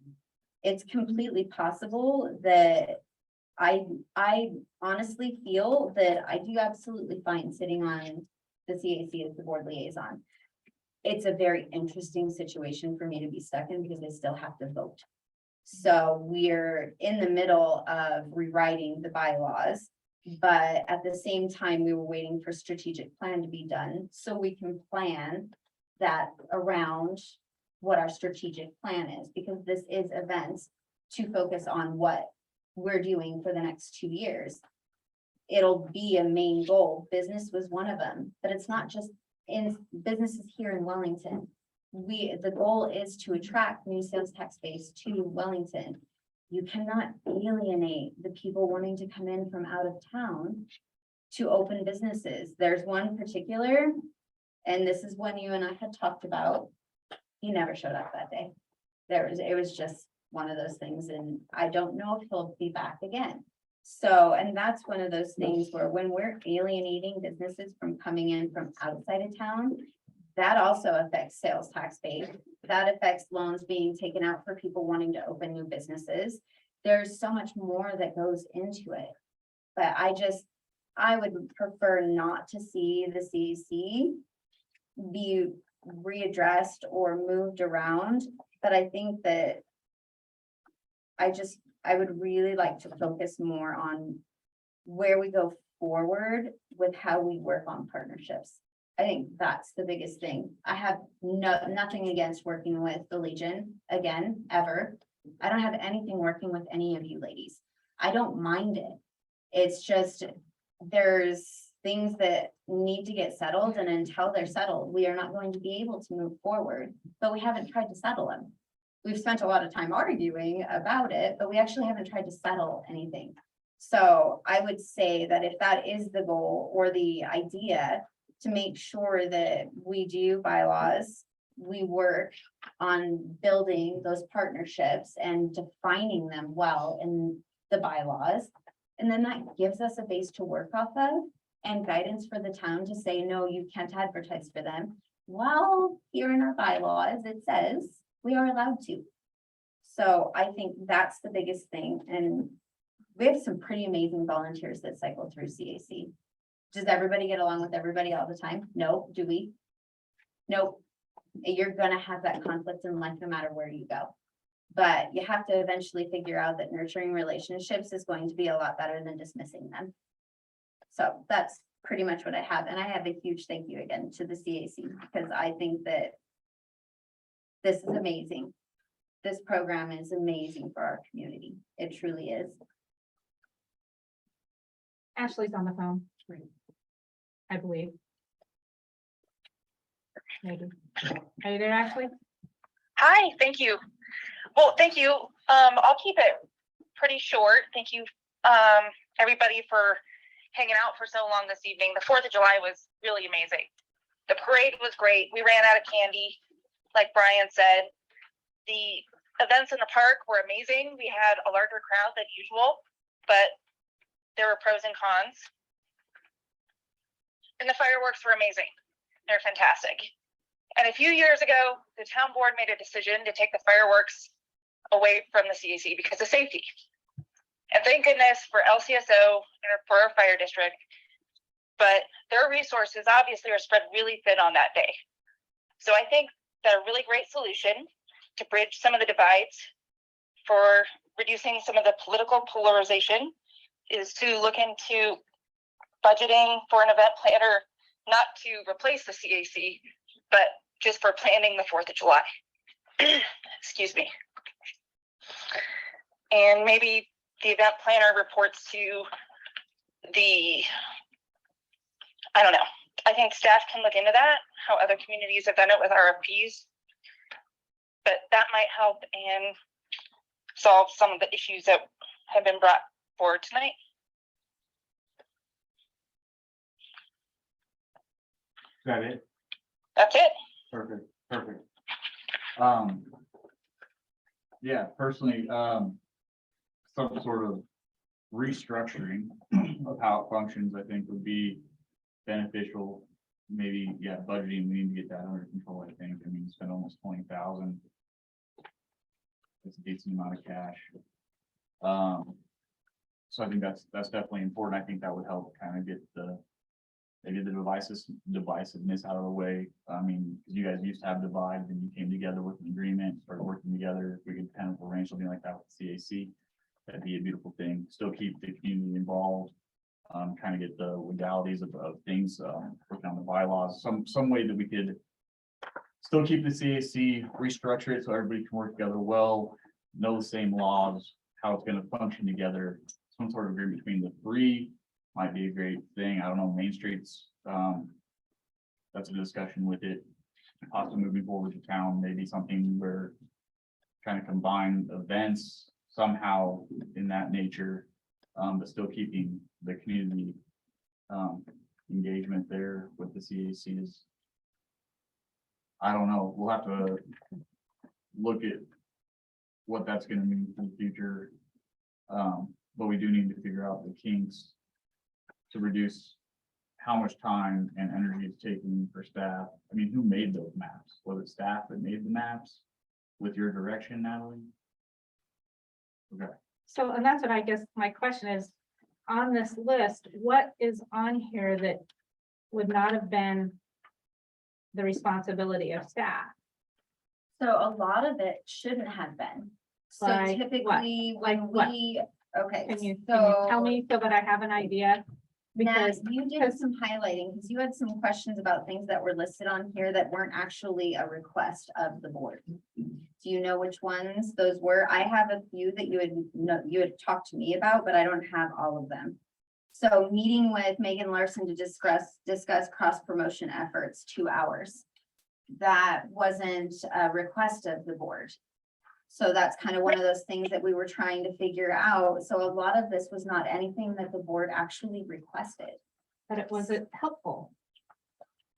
It's completely possible that I honestly feel that I do absolutely fine sitting on the CAC as the board liaison. It's a very interesting situation for me to be stuck in because I still have to vote. So we're in the middle of rewriting the bylaws, but at the same time, we were waiting for strategic plan to be done so we can plan that around what our strategic plan is, because this is events to focus on what we're doing for the next 2 years. It'll be a main goal. Business was one of them, but it's not just in businesses here in Wellington. The goal is to attract new sales tax base to Wellington. You cannot alienate the people wanting to come in from out of town to open businesses. There's one particular, and this is one you and I had talked about. He never showed up that day. It was just one of those things, and I don't know if he'll be back again. So, and that's one of those things where when we're alienating businesses from coming in from outside of town, that also affects sales tax base. That affects loans being taken out for people wanting to open new businesses. There's so much more that goes into it. But I would prefer not to see the CAC be readdressed or moved around. But I think that I would really like to focus more on where we go forward with how we work on partnerships. I think that's the biggest thing. I have nothing against working with the Legion again, ever. I don't have anything working with any of you ladies. I don't mind it. It's just, there's things that need to get settled, and until they're settled, we are not going to be able to move forward, but we haven't tried to settle them. We've spent a lot of time arguing about it, but we actually haven't tried to settle anything. So I would say that if that is the goal or the idea, to make sure that we do bylaws, we work on building those partnerships and defining them well in the bylaws. And then that gives us a base to work off of and guidance for the town to say, no, you can't advertise for them. Well, here in our bylaws, it says we are allowed to. So I think that's the biggest thing. And we have some pretty amazing volunteers that cycle through CAC. Does everybody get along with everybody all the time? No. Do we? Nope. You're gonna have that conflict in life no matter where you go. But you have to eventually figure out that nurturing relationships is going to be a lot better than dismissing them. So that's pretty much what I have. And I have a huge thank you again to the CAC, because I think that this is amazing. This program is amazing for our community. It truly is. Ashley's on the phone. I believe. Maybe. Are you there, Ashley? Hi, thank you. Well, thank you. I'll keep it pretty short. Thank you, everybody, for hanging out for so long this evening. The 4th of July was really amazing. The parade was great. We ran out of candy, like Brian said. The events in the park were amazing. We had a larger crowd than usual, but there were pros and cons. And the fireworks were amazing. They're fantastic. And a few years ago, the town board made a decision to take the fireworks away from the CAC because of safety. And thank goodness for LCSO and for our fire district, but their resources obviously are spread really thin on that day. So I think that a really great solution to bridge some of the divides for reducing some of the political polarization is to look into budgeting for an event planner, not to replace the CAC, but just for planning the 4th of July. Excuse me. And maybe the event planner reports to the, I don't know. I think staff can look into that, how other communities have done it with RFPs. But that might help and solve some of the issues that have been brought forward tonight. Is that it? That's it. Perfect, perfect. Yeah, personally, some sort of restructuring of how it functions, I think would be beneficial. Maybe, yeah, budgeting, we need to get that under control, I think. I mean, spend almost 20,000. It's a decent amount of cash. So I think that's definitely important. I think that would help kind of get maybe the divisiveness out of the way. I mean, you guys used to have divides and you came together with an agreement, started working together. If we could kind of arrange something like that with CAC, that'd be a beautiful thing. Still keep the community involved, kind of get the legalities of things, working on the bylaws, some way that we could still keep the CAC, restructure it so everybody can work together well, know the same laws, how it's going to function together. Some sort of agreement between the three might be a great thing. I don't know, Main Street's, that's a discussion with it. Possibly moving forward to town, maybe something where trying to combine events somehow in that nature, but still keeping the community engagement there with the CACs. I don't know, we'll have to look at what that's gonna mean for the future. But we do need to figure out the kinks to reduce how much time and energy it's taking for staff. I mean, who made those maps? Was it staff that made the maps with your direction, Natalie? Okay. So, and that's what I guess my question is, on this list, what is on here that would not have been the responsibility of staff? So a lot of it shouldn't have been. So Like what? typically Like when what? we, okay, Can you so. tell me so that I have an idea? Nat, Because you did some highlighting because you had some questions about things that were listed on here that weren't actually a request of the board. Do you know which ones those were? I have a few that you had talked to me about, but I don't have all of them. So meeting with Megan Larson to discuss cross promotion efforts, 2 hours. That wasn't a request of the board. So that's kind of one of those things that we were trying to figure out. So a lot of this was not anything that the board actually requested. But it wasn't helpful.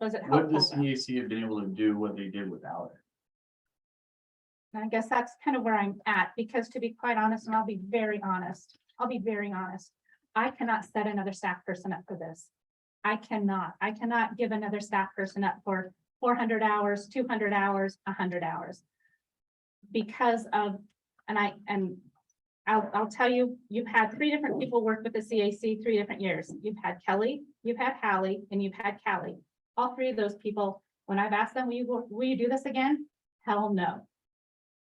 Was it Would the helpful? though? CAC have been able to do what they did without it? And I guess that's kind of where I'm at, because to be quite honest, and I'll be very honest, I cannot set another staff person up for this. I cannot give another staff person up for 400 hours, 200 hours, 100 hours. Because of, I'll tell you, you've had 3 different people work with the CAC 3 different years. You've had Kelly, you've had Hallie, and you've had Callie. All 3 of those people, when I've asked them, will you do this again? Hell no.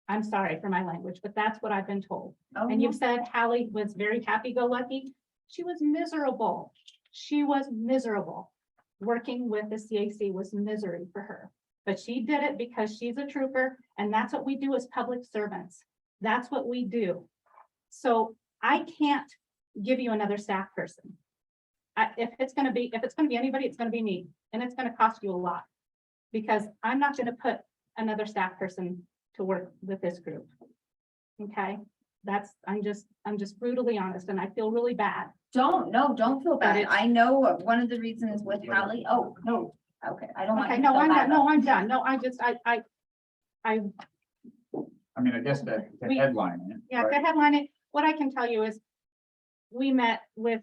I'm sorry for my language, but that's what I've been told. Oh, And you've said Hallie was very happy-go-lucky. She was miserable. She was miserable. Working with the CAC was misery for her. But she did it because she's a trooper, and that's what we do as public servants. That's what we do. So I can't give you another staff person. If it's gonna be anybody, it's gonna be me, and it's gonna cost you a lot. Because I'm not gonna put another staff person to work with this group. Okay, I'm just brutally honest, and I feel really bad. don't feel bad. it's- I know one of the reasons with Hallie. Oh, no. Okay, I don't want Okay, you to no, feel I'm bad not, about no, I'm done. No, I mean, I guess that to We- headline it. yeah, right? to headline it, what I can tell you is we met with,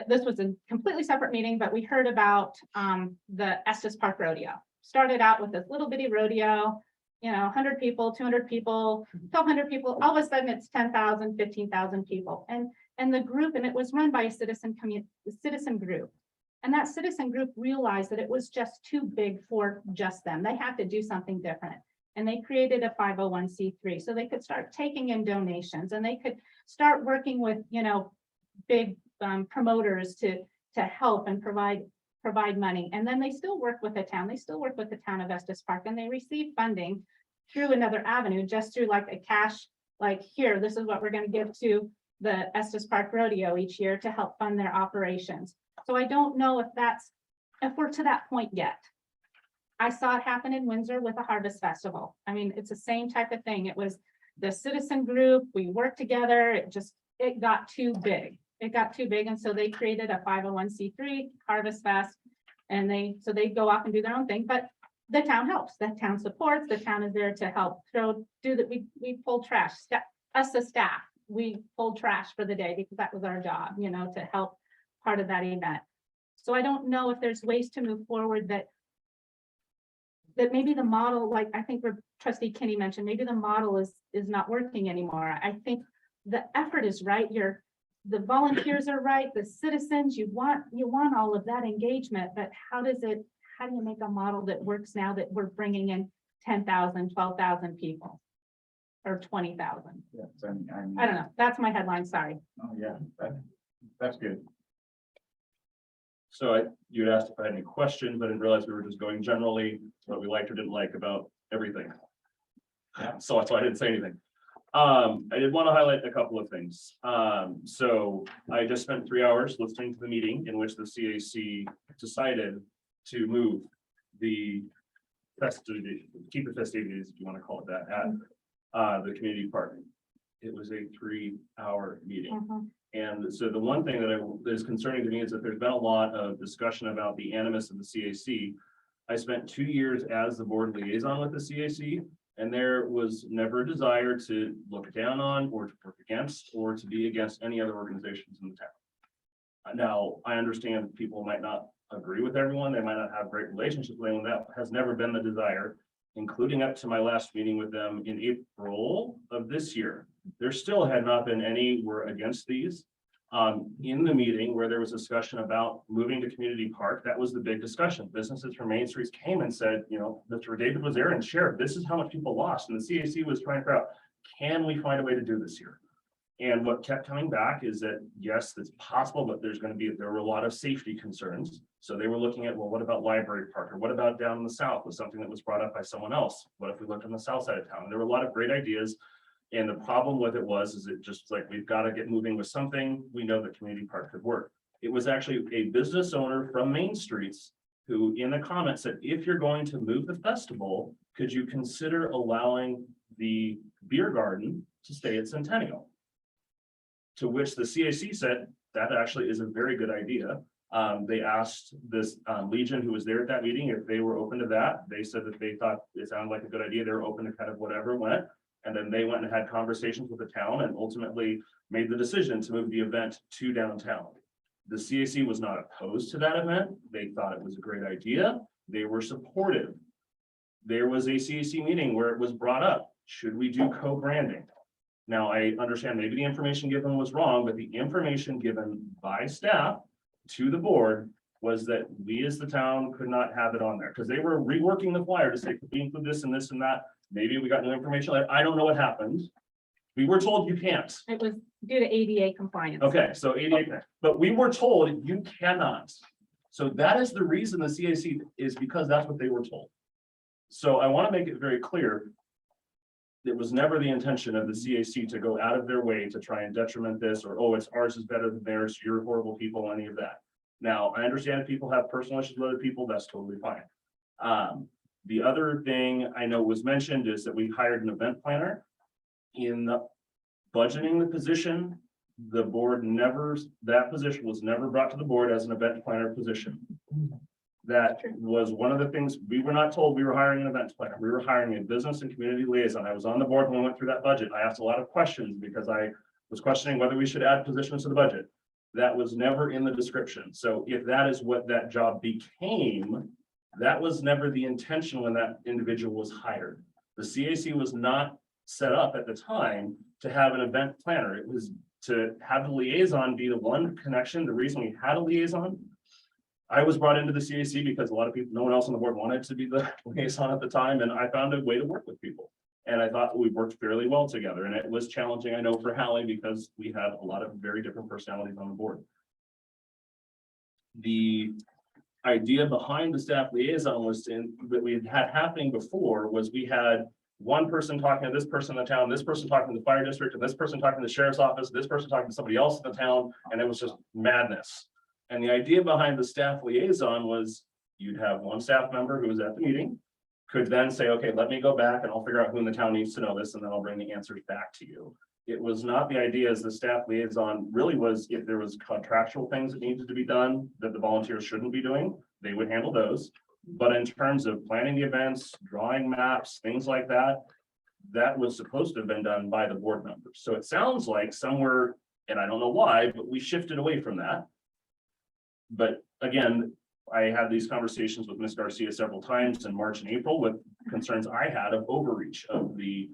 this was a completely separate meeting, but we heard about, the Estes Park Rodeo. Started out with this little bitty rodeo, 100 people, 200 people, 1,200 people. All of a sudden it's 10,000, 15,000 people. And the group, and it was run by a citizen group. And that citizen group realized that it was just too big for just them. They had to do something different. And they created a 501c3 so they could start taking in donations, and they could start working with, big promoters to help and provide money. And then they still work with the town. They still work with the town of Estes Park, and they receive funding through another avenue, just through like a cash, like here, this is what we're going to give to the Estes Park Rodeo each year to help fund their operations. So I don't know if we're to that point yet. I saw it happen in Windsor with a harvest festival. I mean, it's the same type of thing. It was the citizen group, we worked together, it got too big. It got too big, and so they created a 501c3 Harvest Fest, and they go off and do their own thing, but the town helps, the town supports, the town is there to help we pull trash, us as staff, we pulled trash for the day because that was our job, to help part of that event. So I don't know if there's ways to move forward that maybe the model, like I think Trustee Kinney mentioned, maybe the model is not working anymore. I think the effort is right. The volunteers are right, the citizens, you want all of that engagement, but how do you make a model that works now that we're bringing in 10,000, 12,000 people? Or 20,000? Yes, I mean, I don't know. That's my headline, sorry. Oh, yeah, that's good. So you had asked if I had any questions, I didn't realize we were just going generally, what we liked or didn't like about everything. So that's why I didn't say anything. I did want to highlight a couple of things. So I just spent 3 hours listening to the meeting in which the CAC decided to move the festivities, keep the festivities, if you want to call it that, at the community park. It was a 3-hour meeting. Mhm. And so the one thing that is concerning to me is that there's been a lot of discussion about the animus of the CAC. I spent 2 years as the board liaison with the CAC, and there was never a desire to look down on or to work against or to be against any other organizations in the town. Now, I understand people might not agree with everyone. They might not have great relationships with anyone. That has never been the desire, including up to my last meeting with them in April of this year. There still had not been any were against these. In the meeting where there was discussion about moving to community park, that was the big discussion. Businesses from Main Streets came and said, Mr. David was there and shared, this is how much people lost. And the CAC was trying to figure out, can we find a way to do this here? And what kept coming back is that, yes, it's possible, but there were a lot of safety concerns. So they were looking at, well, what about Library Park? Or what about down in the south was something that was brought up by someone else? What if we looked on the south side of town? And there were a lot of great ideas. And the problem with it is it just like, we've got to get moving with something. We know that community park could work. It was actually a business owner from Main Streets who in the comments said, if you're going to move the festival, could you consider allowing the beer garden to stay at Centennial? To which the CAC said, that actually is a very good idea. They asked this Legion who was there at that meeting if they were open to that. They said that they thought it sounded like a good idea. They were open to kind of whatever went. And then they went and had conversations with the town and ultimately made the decision to move the event to downtown. The CAC was not opposed to that event. They thought it was a great idea. They were supportive. There was a CAC meeting where it was brought up, should we do co-branding? Now, I understand maybe the information given was wrong, but the information given by staff to the board was that we as the town could not have it on there because they were reworking the flyer to say, could we include this and this and that? Maybe we got new information. I don't know what happened. We were told you can't. It was due to ADA compliance. Okay, so 88, but we were told you cannot. So that is the reason the CAC is because that's what they were told. So I want to make it very clear. It was never the intention of the CAC to go out of their way to try and detriment this or, oh, it's ours is better than theirs. You're horrible people, any of that. Now, I understand if people have personal issues with other people, that's totally fine. The other thing I know was mentioned is that we hired an event planner. In the budgeting the position, the board that position was never brought to the board as an event planner position. That was one of the things, we were not told we were hiring an event planner. We were hiring a business and community liaison. I was on the board when we went through that budget. I asked a lot of questions because I was questioning whether we should add positions to the budget. That was never in the description. So if that is what that job became, that was never the intention when that individual was hired. The CAC was not set up at the time to have an event planner. It was to have the liaison be the one connection. The reason we had a liaison, I was brought into the CAC because a lot of people, no one else on the board wanted to be the liaison at the time, and I found a way to work with people. And I thought we worked fairly well together, and it was challenging, I know, for Hallie because we had a lot of very different personalities on the board. The idea behind the staff liaison was that we had happening before was we had one person talking to this person in the town, this person talking to the fire district, and this person talking to the sheriff's office, this person talking to somebody else in the town, and it was just madness. And the idea behind the staff liaison was you'd have one staff member who was at the meeting, could then say, okay, let me go back and I'll figure out who in the town needs to know this, and then I'll bring the answers back to you. It was not the idea as the staff liaison really was if there was contractual things that needed to be done that the volunteers shouldn't be doing, they would handle those. But in terms of planning the events, drawing maps, things like that, that was supposed to have been done by the board members. So it sounds like somewhere, and I don't know why, but we shifted away from that. But again, I had these conversations with Ms. Garcia several times in March and April with concerns I had of overreach of the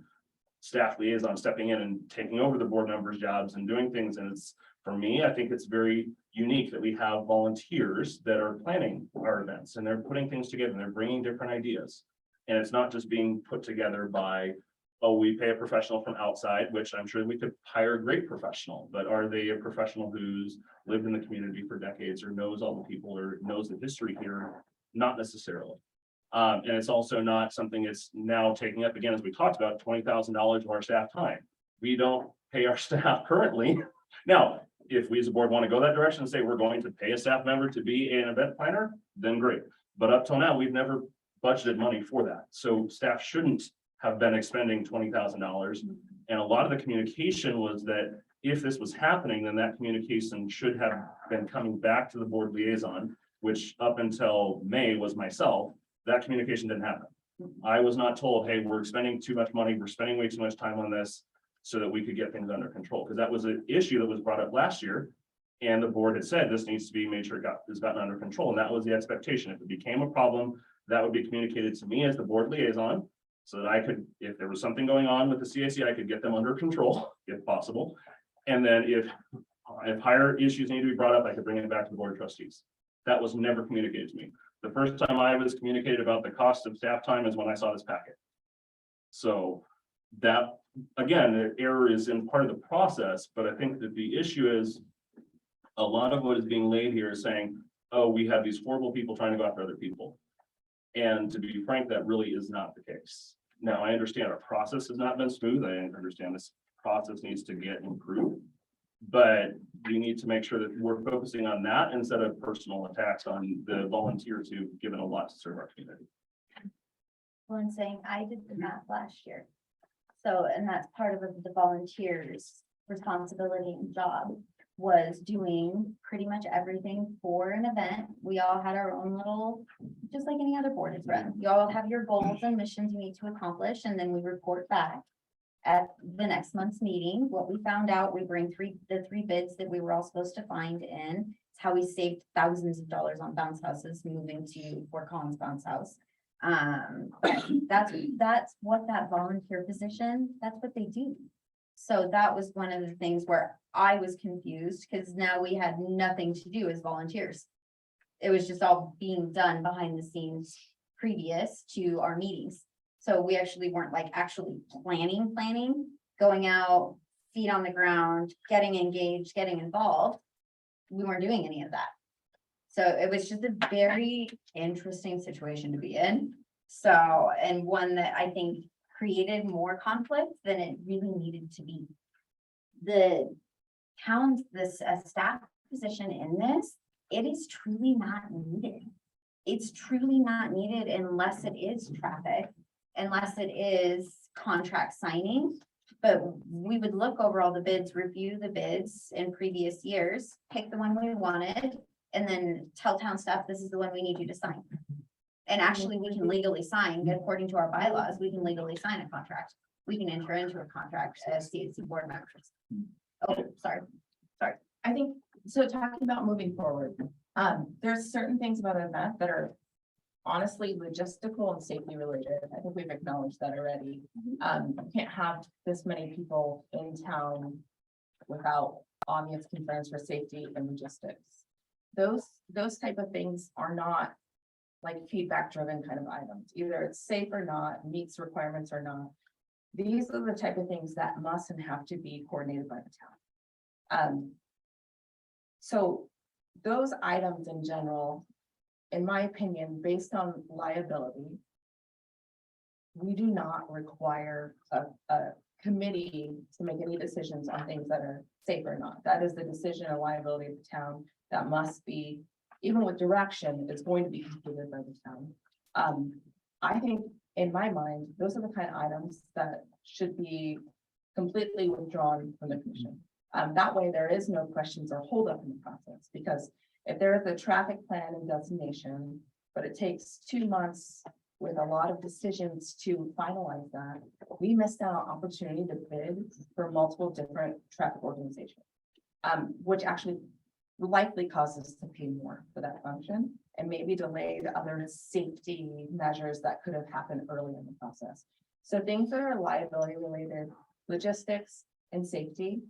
staff liaison stepping in and taking over the board members' jobs and doing things. And it's, for me, I think it's very unique that we have volunteers that are planning our events and they're putting things together and they're bringing different ideas. And it's not just being put together by, oh, we pay a professional from outside, which I'm sure we could hire a great professional, but are they a professional who's lived in the community for decades or knows all the people or knows the history here? Not necessarily. And it's also not something that's now taking up, again, as we talked about, $20,000 of our staff time. We don't pay our staff currently. Now, if we as a board want to go that direction and say we're going to pay a staff member to be an event planner, then great. But up till now, we've never budgeted money for that. So staff shouldn't have been expending $20,000. And a lot of the communication was that if this was happening, then that communication should have been coming back to the board liaison, which up until May was myself. That communication didn't happen. I was not told, hey, we're spending too much money, we're spending way too much time on this so that we could get things under control. Because that was an issue that was brought up last year. And the board had said this needs to be made sure it's gotten under control. And that was the expectation. If it became a problem, that would be communicated to me as the board liaison so that I could, if there was something going on with the CAC, I could get them under control if possible. And then if higher issues need to be brought up, I could bring it back to the board of trustees. That was never communicated to me. The first time I was communicated about the cost of staff time is when I saw this packet. So that, again, the error is in part of the process, but I think that the issue is a lot of what is being laid here is saying, oh, we have these horrible people trying to go after other people. And to be frank, that really is not the case. Now, I understand our process has not been smooth. I understand this process needs to get improved. But we need to make sure that we're focusing on that instead of personal attacks on the volunteers who've given a lot to serve our community. Well, I'm saying I did the math last year. So, and that's part of the volunteers' responsibility and job was doing pretty much everything for an event. We all had our own little, just like any other board is run. You all have your goals and missions you need to accomplish, and then we report back at the next month's meeting. What we found out, we bring the three bids that we were all supposed to find in. It's how we saved thousands of dollars on bounce houses moving to Fort Collins bounce house. That's what that volunteer position, that's what they do. So that was one of the things where I was confused, because now we had nothing to do as volunteers. It was just all being done behind the scenes previous to our meetings. So we actually weren't like actually planning, going out, feet on the ground, getting engaged, getting involved. We weren't doing any of that. So it was just a very interesting situation to be in. So, and one that I think created more conflict than it really needed to be. The town's, staff position in this, it is truly not needed. It's truly not needed unless it is traffic, unless it is contract signing. But we would look over all the bids, review the bids in previous years, pick the one we wanted, and then tell town staff, this is the one we need you to sign. And actually, we can legally sign, according to our bylaws, we can legally sign a contract. We can enter into a contract as CAC board members. Oh, sorry. I think, so talking about moving forward, there's certain things about an event that are honestly logistical and safety related. I think we've acknowledged that already. You can't have this many people in town without obvious concerns for safety and logistics. Those type of things are not like feedback driven kind of items. Either it's safe or not, meets requirements or not. These are the type of things that must and have to be coordinated by the town. So those items in general, in my opinion, based on liability, we do not require a committee to make any decisions on things that are safe or not. That is the decision and liability of the town that must be, even with direction, it's going to be completed by the town. I think in my mind, those are the kind of items that should be completely withdrawn from the commission. That way there is no questions or holdup in the process, because if there is a traffic plan and designation, but it takes 2 months with a lot of decisions to finalize that, we missed out on opportunity to bid for multiple different traffic organizations, which actually likely causes us to pay more for that function and maybe delayed other safety measures that could have happened early in the process. So things that are liability related, logistics and safety,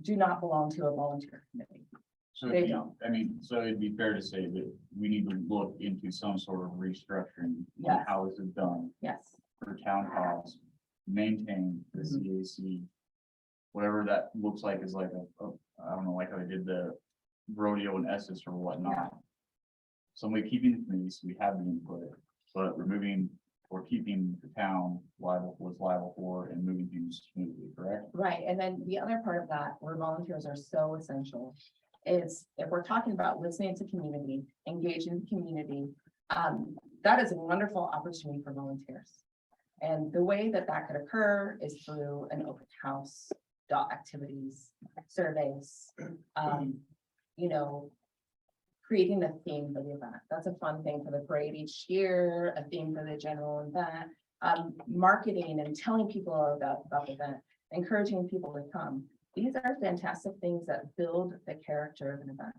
do not belong to a volunteer committee. So They if you- don't. I mean, so it'd be fair to say that we need to look into some sort of restructuring. on Yes. How is it done Yes, for town costs, maintain the Mhm. CAC? Whatever that looks like is like I don't know, like how they did the rodeo and Essex or whatnot. Some way keeping the committees, we have the input, but removing or keeping the town liable for and moving things smoothly, correct? right. And then the other part of that, where volunteers are so essential, is if we're talking about listening to community, engaging the community, that is a wonderful opportunity for volunteers. And the way that that could occur is through an open house, activities, surveys, you know, creating a theme for the event. That's a fun thing for the parade each year, a theme for the general event, marketing and telling people about the event, encouraging people to come. These are fantastic things that build the character of an event.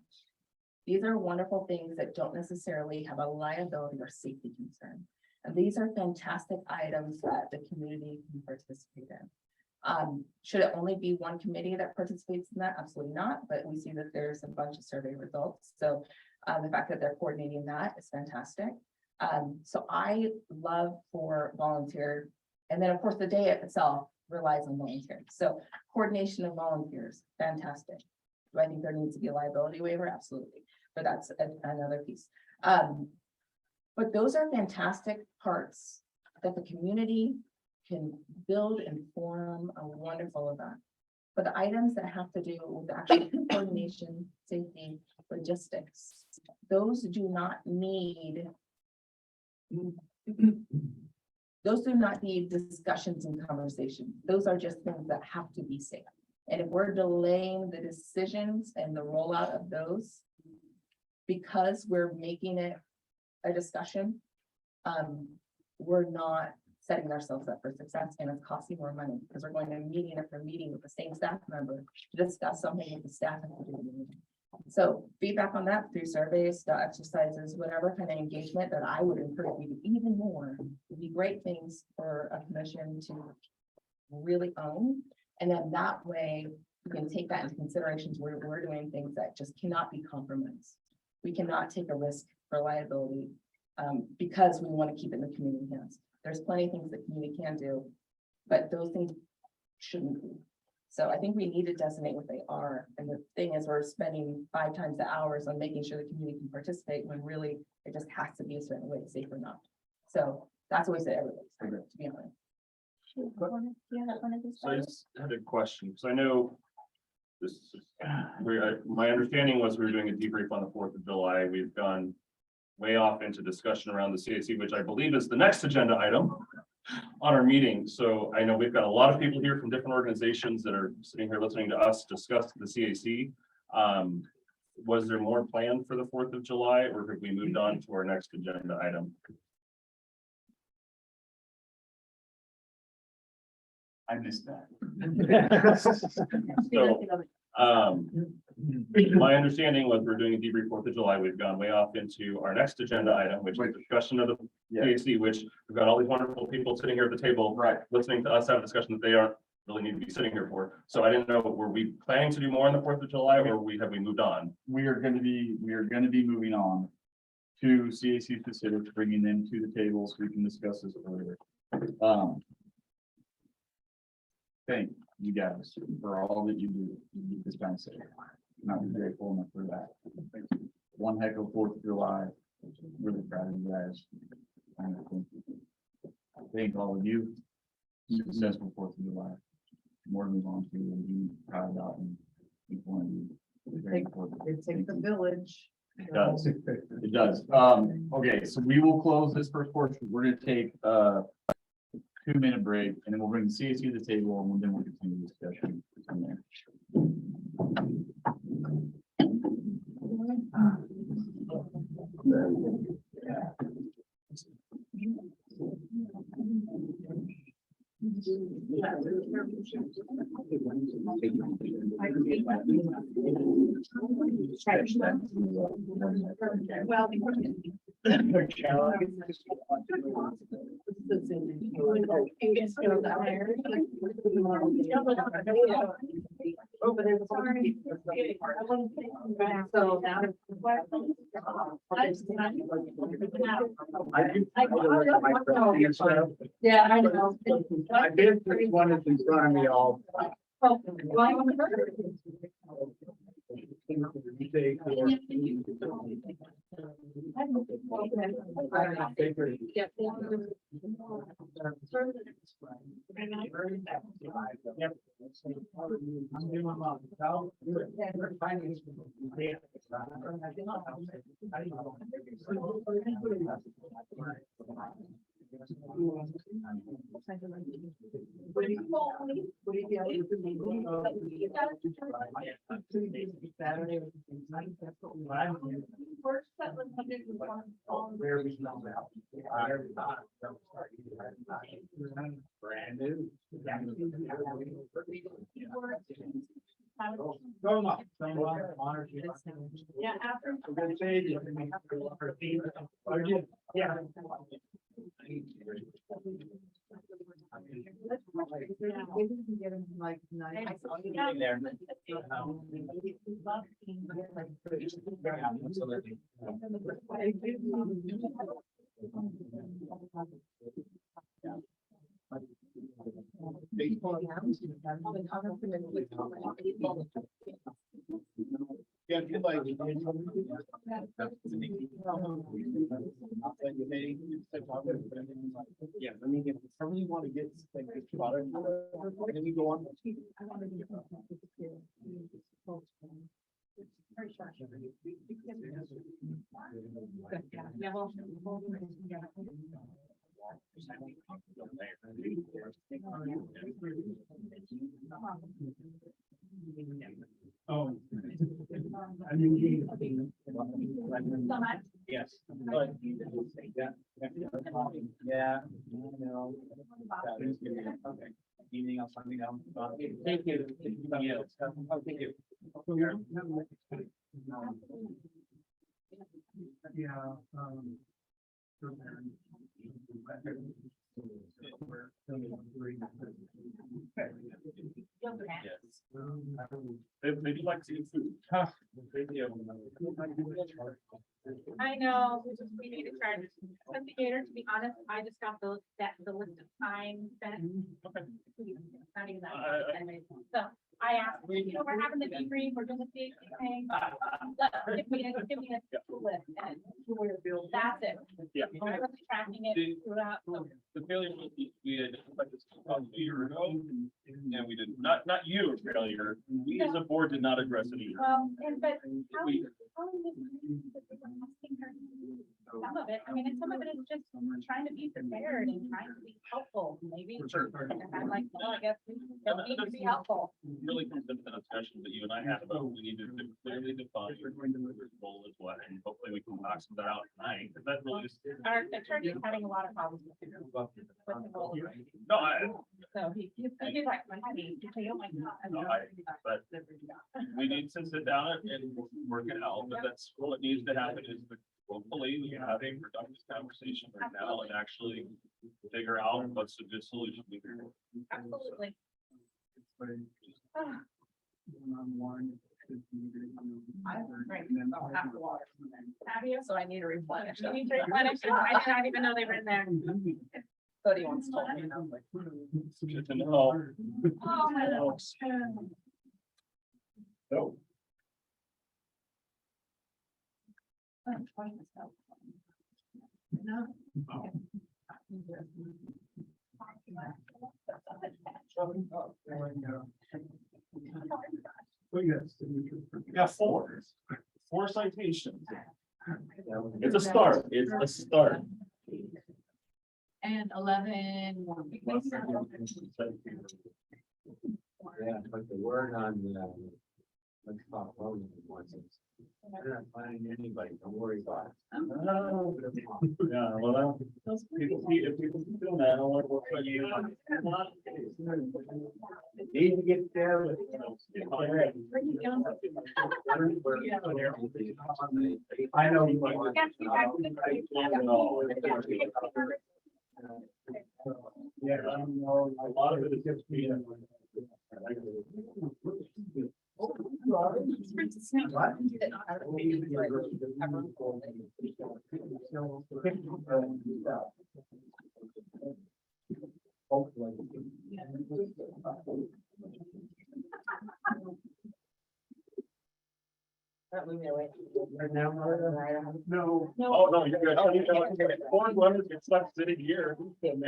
These are wonderful things that don't necessarily have a liability or safety concern. And these are fantastic items that the community can participate in. Should it only be one committee that participates in that? Absolutely not, but we see that there's a bunch of survey results. So the fact that they're coordinating that is fantastic. So I love for volunteer, and then of course the day itself relies on volunteers. So coordination of volunteers, fantastic. Do I think there needs to be a liability waiver? Absolutely, but that's another piece. But those are fantastic parts that the community can build and form a wonderful event. But the items that have to do with actual coordination, safety, logistics, those do not need. Those do not need discussions and conversation. Those are just things that have to be safe. And if we're delaying the decisions and the rollout of those, because we're making it a discussion, we're not setting ourselves up for success, and it's costing more money because we're going to meeting after meeting with the same staff member to discuss something with the staff. So feedback on that through surveys, exercises, whatever kind of engagement that I would encourage you to even more would be great things for a commission to really own. And then that way you can take that into considerations where we're doing things that just cannot be compromised. We cannot take a risk for liability because we want to keep it in the community hands. There's plenty of things the community can do, but those things shouldn't be. So I think we need to designate what they are. And the thing is, we're spending 5 times the hours on making sure the community can participate when really it just has to be a certain way, safe or not. So that's always at everybody's, to be honest. So I just had a question, because I know this is, my understanding was we were doing a debrief on the 4th of July. We've gone way off into discussion around the CAC, which I believe is the next agenda item on our meeting. So I know we've got a lot of people here from different organizations that are sitting here listening to us discuss the CAC. Was there more planned for the 4th of July, or have we moved on to our next agenda item? I missed that. So, my understanding was we're doing a debrief 4th of July. We've gone way off into our next agenda item, which is discussion of the CAC, which we've got all these wonderful people sitting here at the table, Right. listening to us have a discussion that they aren't really need to be sitting here for. So I didn't know, were we planning to do more on the 4th of July, or have we moved on? We are going to be moving on to CAC specifics, bringing them to the table so we can discuss this further. Thank you guys for all that you do to keep this kind of safe. I'm grateful enough for that. One heck of a 4th of July. Really proud of you guys. And thank all of you. Successful 4th of July. More to move on to and be proud about, and each one of you. Very important. It takes a village. It does. It does. Okay, so we will close this first portion. We're gonna take a 2-minute break, and then we'll bring the CAC to the table, and then we'll continue the discussion from there. Well, over there. So now. Yeah, I know. I did put one that's in front of me all. Brand new. Yeah, after. Yeah. Like nice. Yeah. Yeah, I mean, if I really want to get like this product, then we go on. Yeah, well. Oh. I mean. So much. Yes. Yeah. Yeah. No. Okay. Evening, I'll find out. Thank you. Yeah. Oh, thank you. Maybe like to eat food. I know, we need to charge investigator, to be honest, I just got the list of time that. Not even that. So I asked, we're having the debrief, we're doing the CAC thing. Give me a list, and that's it. Yeah. I was tracking it throughout. The failure was we had like this probably a year ago, and we did not you failure. We as a board did not address it either. Well, and but how We- how is it that they were asking her to do some of it, I mean, and some of it is just trying to be prepared and trying to be helpful, maybe. Sure. And I'm like, well, I guess we don't need to be helpful. Really comes into the discussion that you and I had about, we need to clearly define your role as what, and hopefully we can knock some of that out tonight, because that really just. Our attorney is having a lot of problems with the role. No, I, So he's like, honey, you say, oh my God. No, but we need to sit down and work it out, but that's what needs to happen is the, hopefully we can have a productive conversation right now and actually figure out what's a good solution. Absolutely. Have you? So I need a replenish. You need to replenish it. I did not even know they were in there. But he wants told me, and I'm like. Good to know. Oh, my Lord. So, yeah, four citations. It's a start, it's a start. And 11. Yeah, but the word on let's talk about it once. We're not finding anybody, don't worry about it. Yeah, well, if people keep doing that, I don't want to work for you. Need to get there. I know. Yeah, I know, a lot of it is just being. No. Oh, no, you're good. Four letters get stuck sitting here and,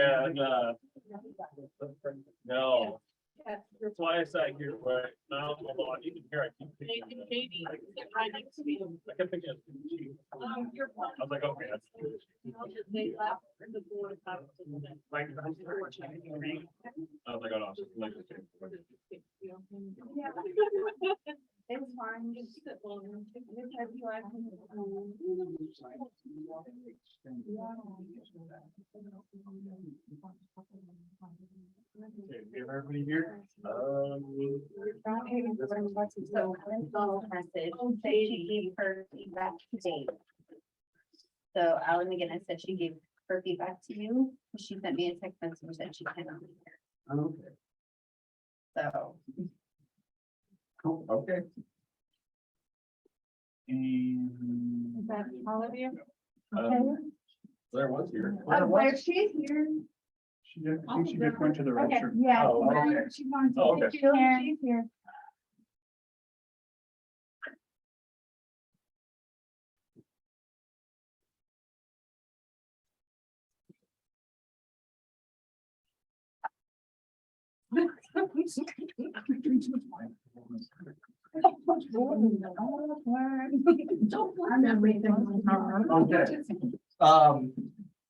no. That's why I sat here, but now, although I even here, I keep thinking. I kept thinking. I was like, okay, that's. Like, I was like, oh no. It's like, okay. It's fine. Just sit alone. Okay, we have everybody here? So, Lynn's message, said she gave her feedback today. So Alan McGinnis said she gave her feedback to you. She sent me a text message that she cannot be here. Okay. So, Cool, okay. And. Is that all of you? There was here. she's here. She did, I think she did went to the restroom. Yeah. Oh, okay. She's on. Oh, okay. She's here. Okay.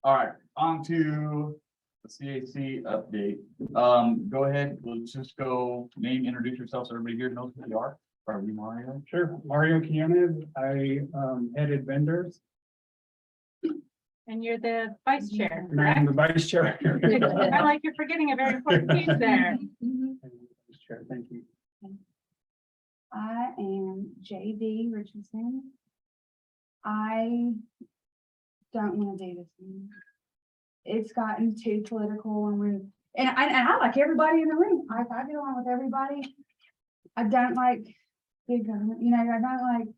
All right, on to the CAC update. Go ahead, let's just go name, introduce yourself so everybody here knows who you are. Are you Mario? Sure, Mario Quinones, I headed vendors, And you're the vice chair. and I'm the vice chair. I like you're forgetting a very important piece there. Vice Chair, thank you. I am JD Richardson. I don't want to do this anymore. It's gotten too political and I like everybody in the room. I get along with everybody. I don't like big government, I don't like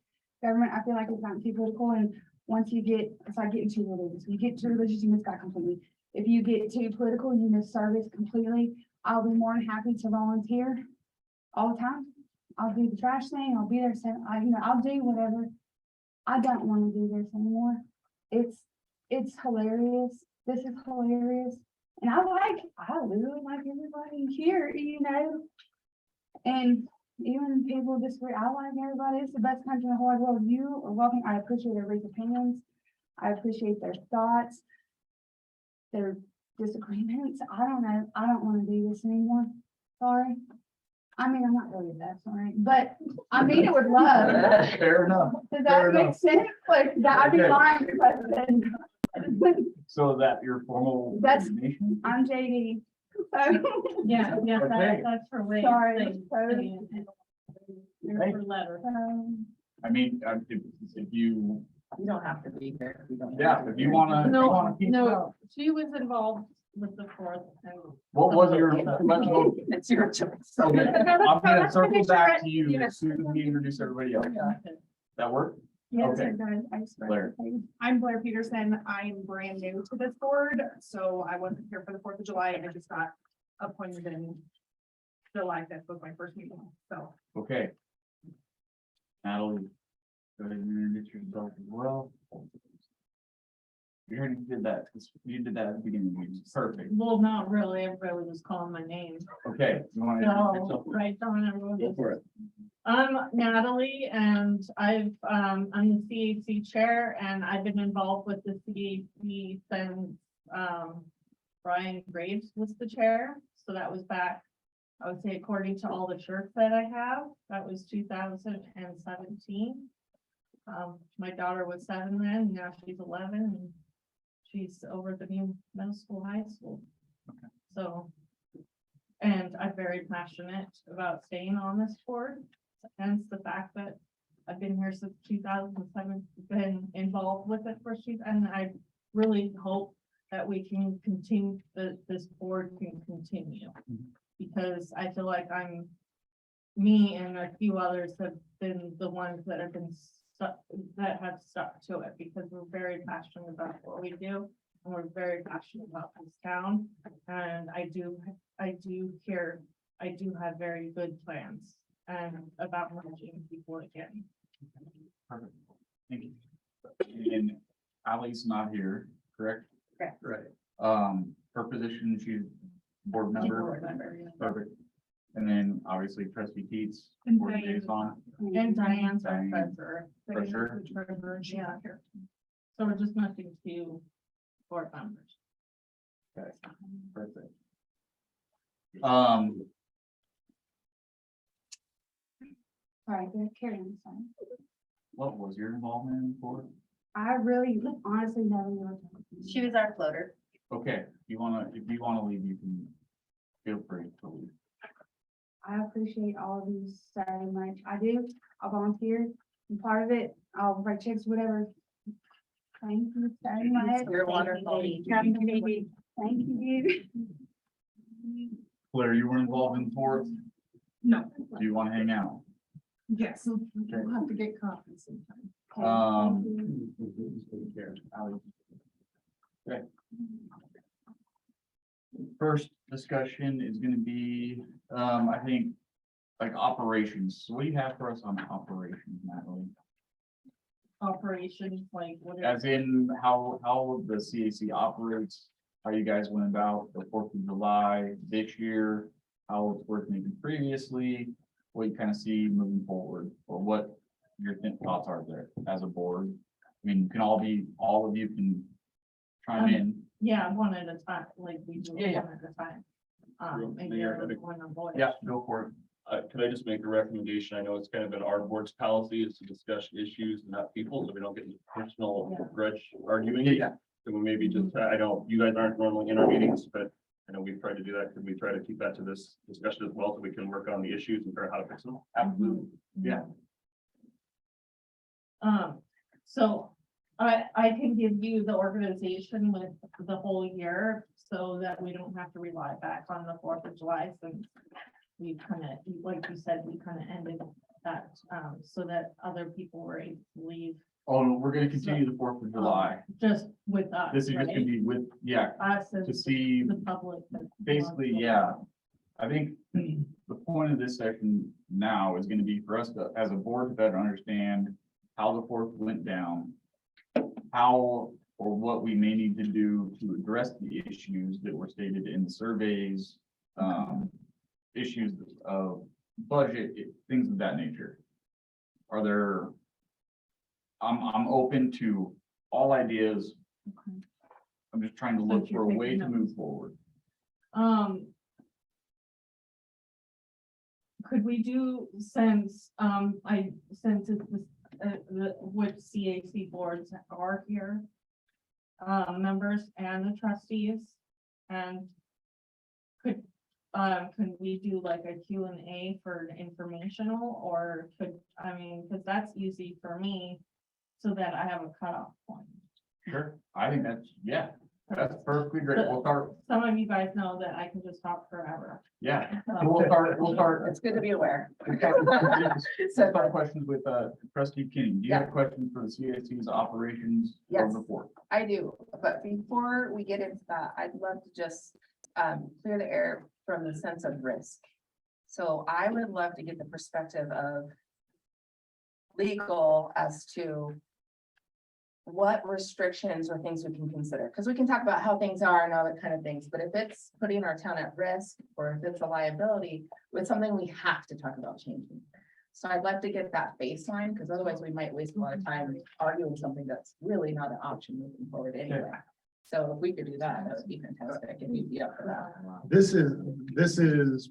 government. I feel like it's gotten too political and once you get, it's like getting too religious. You get too religious, you miss God completely. If you get too political, you miss service completely. I'll be more than happy to volunteer all the time. I'll do the trash thing, I'll be there, I'll do whatever. I don't want to do this anymore. It's hilarious. This is hilarious. And I literally like everybody here, and even people disagree. I like everybody. It's the best country in the whole wide world. You are welcome. I appreciate everybody's opinions. I appreciate their thoughts, their disagreements. I don't know. I don't want to do this anymore. Sorry. I mean, I'm not really that sorry, but I mean it with love. Fair enough. Does Fair that make enough. sense? Like, that I'd be Okay. lying if I said. So is that your formal That's- designation? I'm JD. So, Yeah, Okay. that's her way. Sorry. Your letter. I mean, if you, You don't have to be here. You don't. yeah, if you wanna, keep it No, up. she was involved with the fourth. What was your professional? It's your choice. Okay, I'm gonna circle Finish back it. to you Yeah. as soon as we introduce everybody else. That work? yes, Okay. it does. I swear. Blair. I'm Blair Peterson. I'm brand new to this board, so I wasn't here for the 4th of July and I just got appointed in July. That was my first meeting, so. Okay. Natalie, go ahead and introduce yourself as well. You already did that, 'cause you did that at the beginning of the meeting. Perfect. Well, not really. Everybody was calling my name. Okay, you wanna No, introduce yourself? right, Dawn, everyone Go was- for it. I'm Natalie and I'm the CAC chair and I've been involved with the CAC since, Brian Graves was the chair. So that was back, I would say according to all the shirts that I have, that was 2017. My daughter was 7 then, now she's 11 and she's over at the new middle school, high school. So, and I'm very passionate about staying on this board. Hence the fact that I've been here since 2007, been involved with it for and I really hope that we can continue, this board can continue. Because I feel like me and a few others have been the ones that have been stuck, that have stuck to it, because we're very passionate about what we do. And we're very passionate about this town, and I do have very good plans and about merging people again. Perfect. Thank you. And Ali's not here, correct? Right. Her position, she's board member. Perfect. And then obviously trustee Keats, And board Diane. liaison. And Diane's our Diane. treasurer. Treasurer. Treasurer, yeah. So we're just missing 2 board members. Okay, perfect. Sorry, carry on, sorry. What was your involvement in the board? I really honestly never knew. She was our floater. Okay, if you wanna leave, you can feel free to leave. I appreciate all of you so much. I do. I'll volunteer. I'm part of it. I'll write checks, whatever. Thank you so much. You're wonderful. Thank you. Claire, you were involved in the board. No. Do you wanna hang out? Yes, we'll have to get coffee sometime. Ali. Okay. First discussion is gonna be, I think, like operations. So what do you have for us on operations, Natalie? Operations, like what is? As in how the CAC operates, how you guys went about the 4th of July this year, how it's worked maybe previously, what you kind of see moving forward, or what your thoughts are there as a board. I mean, you can all of you can chime in. Yeah, one at a time, like we do Yeah, yeah. one at a time. Maybe Mayor, I think- everyone avoid. Yeah, go for it. Could I just make a recommendation? I know it's kind of been our board's policy is to discuss issues and not people, so we don't get into personal Yeah. grudge arguing. Yeah. So we maybe just, I know you guys aren't normally in our meetings, but I know we've tried to do that. Could we try to keep that to this discussion as well, so we can work on the issues and figure out how to fix them? Absolutely. Yeah. So I can give you the organization with the whole year so that we don't have to rely back on the 4th of July since we kind of, like you said, we kind of ended that, so that other people were able to leave. Oh, no, we're gonna continue the 4th of July. Just with us, This is just gonna right? be with, yeah, Us to as see, the public. that basically, wants to- yeah. I think the point of this session now is gonna be for us to, as a board, to better understand how the 4th went down. How or what we may need to do to address the issues that were stated in the surveys. Issues of budget, things of that nature. Are there? I'm open to all ideas. Okay. I'm just trying to look Since you're for a way taking to notes. move forward. Could we do, since since it's which CAC boards are here? Members and the trustees, and could we do like a Q&A for informational, or because that's easy for me, so that I have a cutoff point. Sure. I think that's perfectly great. We'll start, Some of you guys know that I can just talk forever. yeah. So we'll start. It's good to be aware. Set our questions with trustee Kenny. Do you have Yeah. questions for the CAC's operations? Yes. Or before? I do, but before we get into that, I'd love to just clear the air from the sense of risk. So I would love to get the perspective of legal as to what restrictions or things we can consider, because we can talk about how things are and all that kind of things, but if it's putting our town at risk, or if it's a liability, it's something we have to talk about changing. So I'd like to get that baseline, because otherwise we might waste a lot of time arguing something that's really not an option moving forward anyway. So if we could do that, that would be fantastic, if you'd be up for that. This is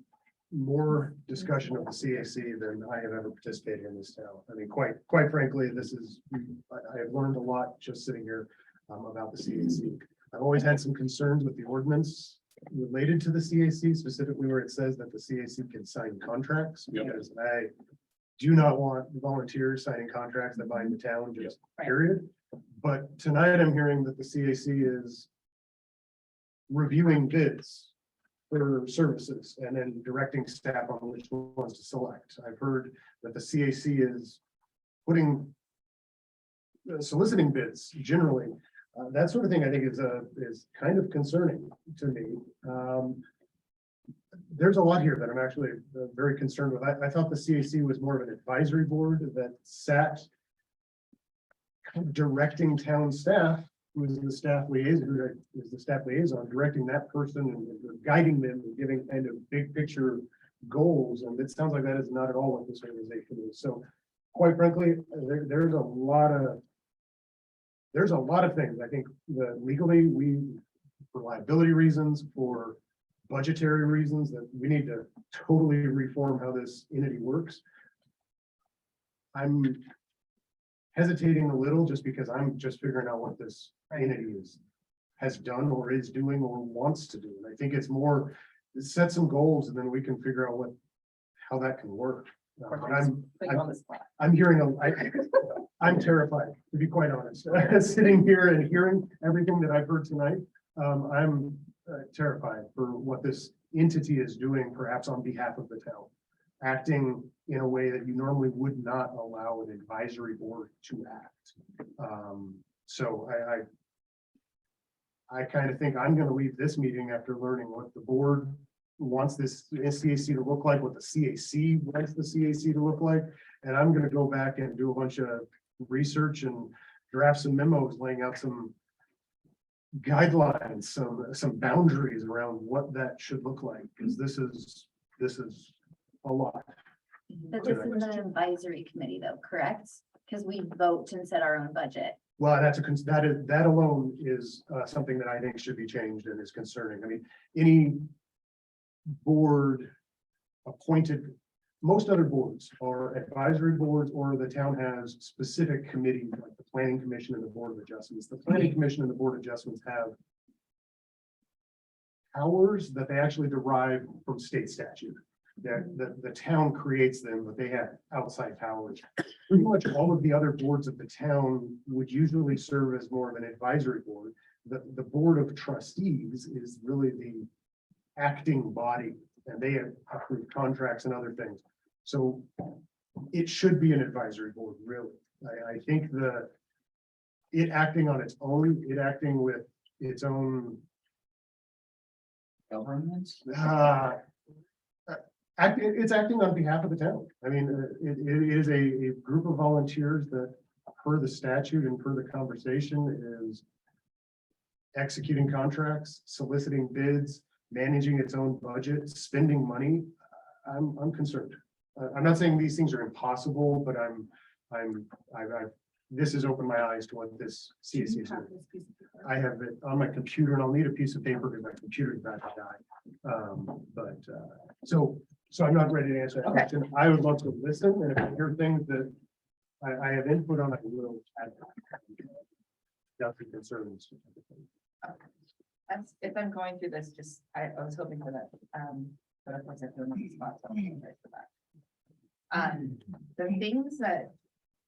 more discussion of the CAC than I have ever participated in this town. I mean, quite frankly, I have learned a lot just sitting here about the CAC. I've always had some concerns with the ordinance related to the CAC, specifically where it says that the CAC can sign contracts, Yep. because I do not want volunteers signing contracts that bind the town, just Right. period. But tonight I'm hearing that the CAC is reviewing bids for services and then directing staff on which ones to select. I've heard that the CAC is soliciting bids generally. That sort of thing I think is kind of concerning to me. There's a lot here that I'm actually very concerned with. I thought the CAC was more of an advisory board that sat directing town staff, who is the staff liaison, directing that person and guiding them and giving kind of big picture goals. And it sounds like that is not at all what this organization is. So quite frankly, there's a lot of things. I think that legally for liability reasons, for budgetary reasons, that we need to totally reform how this entity works. I'm hesitating a little just because I'm just figuring out what this entity has done or is doing or wants to do. And I think it's more, set some goals and then we can figure out how that can work. But Put you on the spot. I'm hearing, I'm terrified, to be quite honest. Sitting here and hearing everything that I've heard tonight, I'm terrified for what this entity is doing, perhaps on behalf of the town, acting in a way that you normally would not allow an advisory board to act. So I kind of think I'm going to leave this meeting after learning what the board wants this CAC to look like, what the CAC wants the CAC to look like. And I'm going to go back and do a bunch of research and draft some memos laying out some guidelines, some boundaries around what that should look like. Because this is this is a lot. But this is an advisory committee though, correct? Because we vote and set our own budget. Well, that alone is something that I think should be changed and is concerning. I mean, any board appointed, most other boards are advisory boards, or the town has specific committees like the planning commission and the board of adjustments. The planning commission and the board of adjustments have powers that they actually derive from state statute. That the town creates them, but they have outside powers. Pretty much all of the other boards of the town would usually serve as more of an advisory board. The board of trustees is really the acting body, and they approve contracts and other things. So it should be an advisory board, really. I think it acting on its own, it acting with its own Governments? It's acting on behalf of the town. I mean, it is a group of volunteers that, per the statute and per the conversation, is executing contracts, soliciting bids, managing its own budget, spending money. I'm concerned. I'm not saying these things are impossible, but this has opened my eyes to what this CAC is doing. I have it on my computer, and I'll need a piece of paper because my computer is about to die. So I'm not ready to answer that question. I would love to listen, and if I hear things that I have input on, I will add. Definitely concerns. If I'm going through this, just, I was hoping for that, but of course I feel on the spot, so I'm sorry for that. The things that,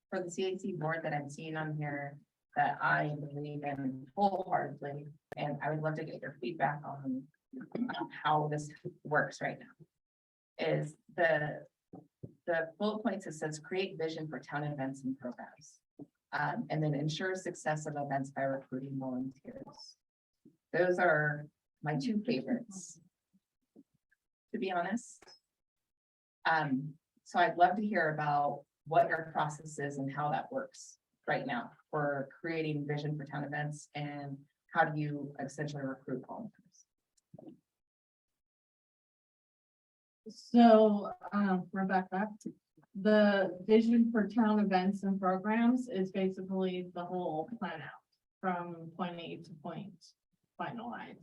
for the CAC board that I'm seeing on here, that I believe in wholeheartedly, and I would love to get your feedback on how this works right now, is the bullet points that says create vision for town events and programs. And then ensure success of events by recruiting volunteers. Those are my two favorites, to be honest. So I'd love to hear about what your process is and how that works right now for creating vision for town events, and how do you essentially recruit volunteers? So, Rebecca, the vision for town events and programs is basically the whole plan out from point A to point finalized.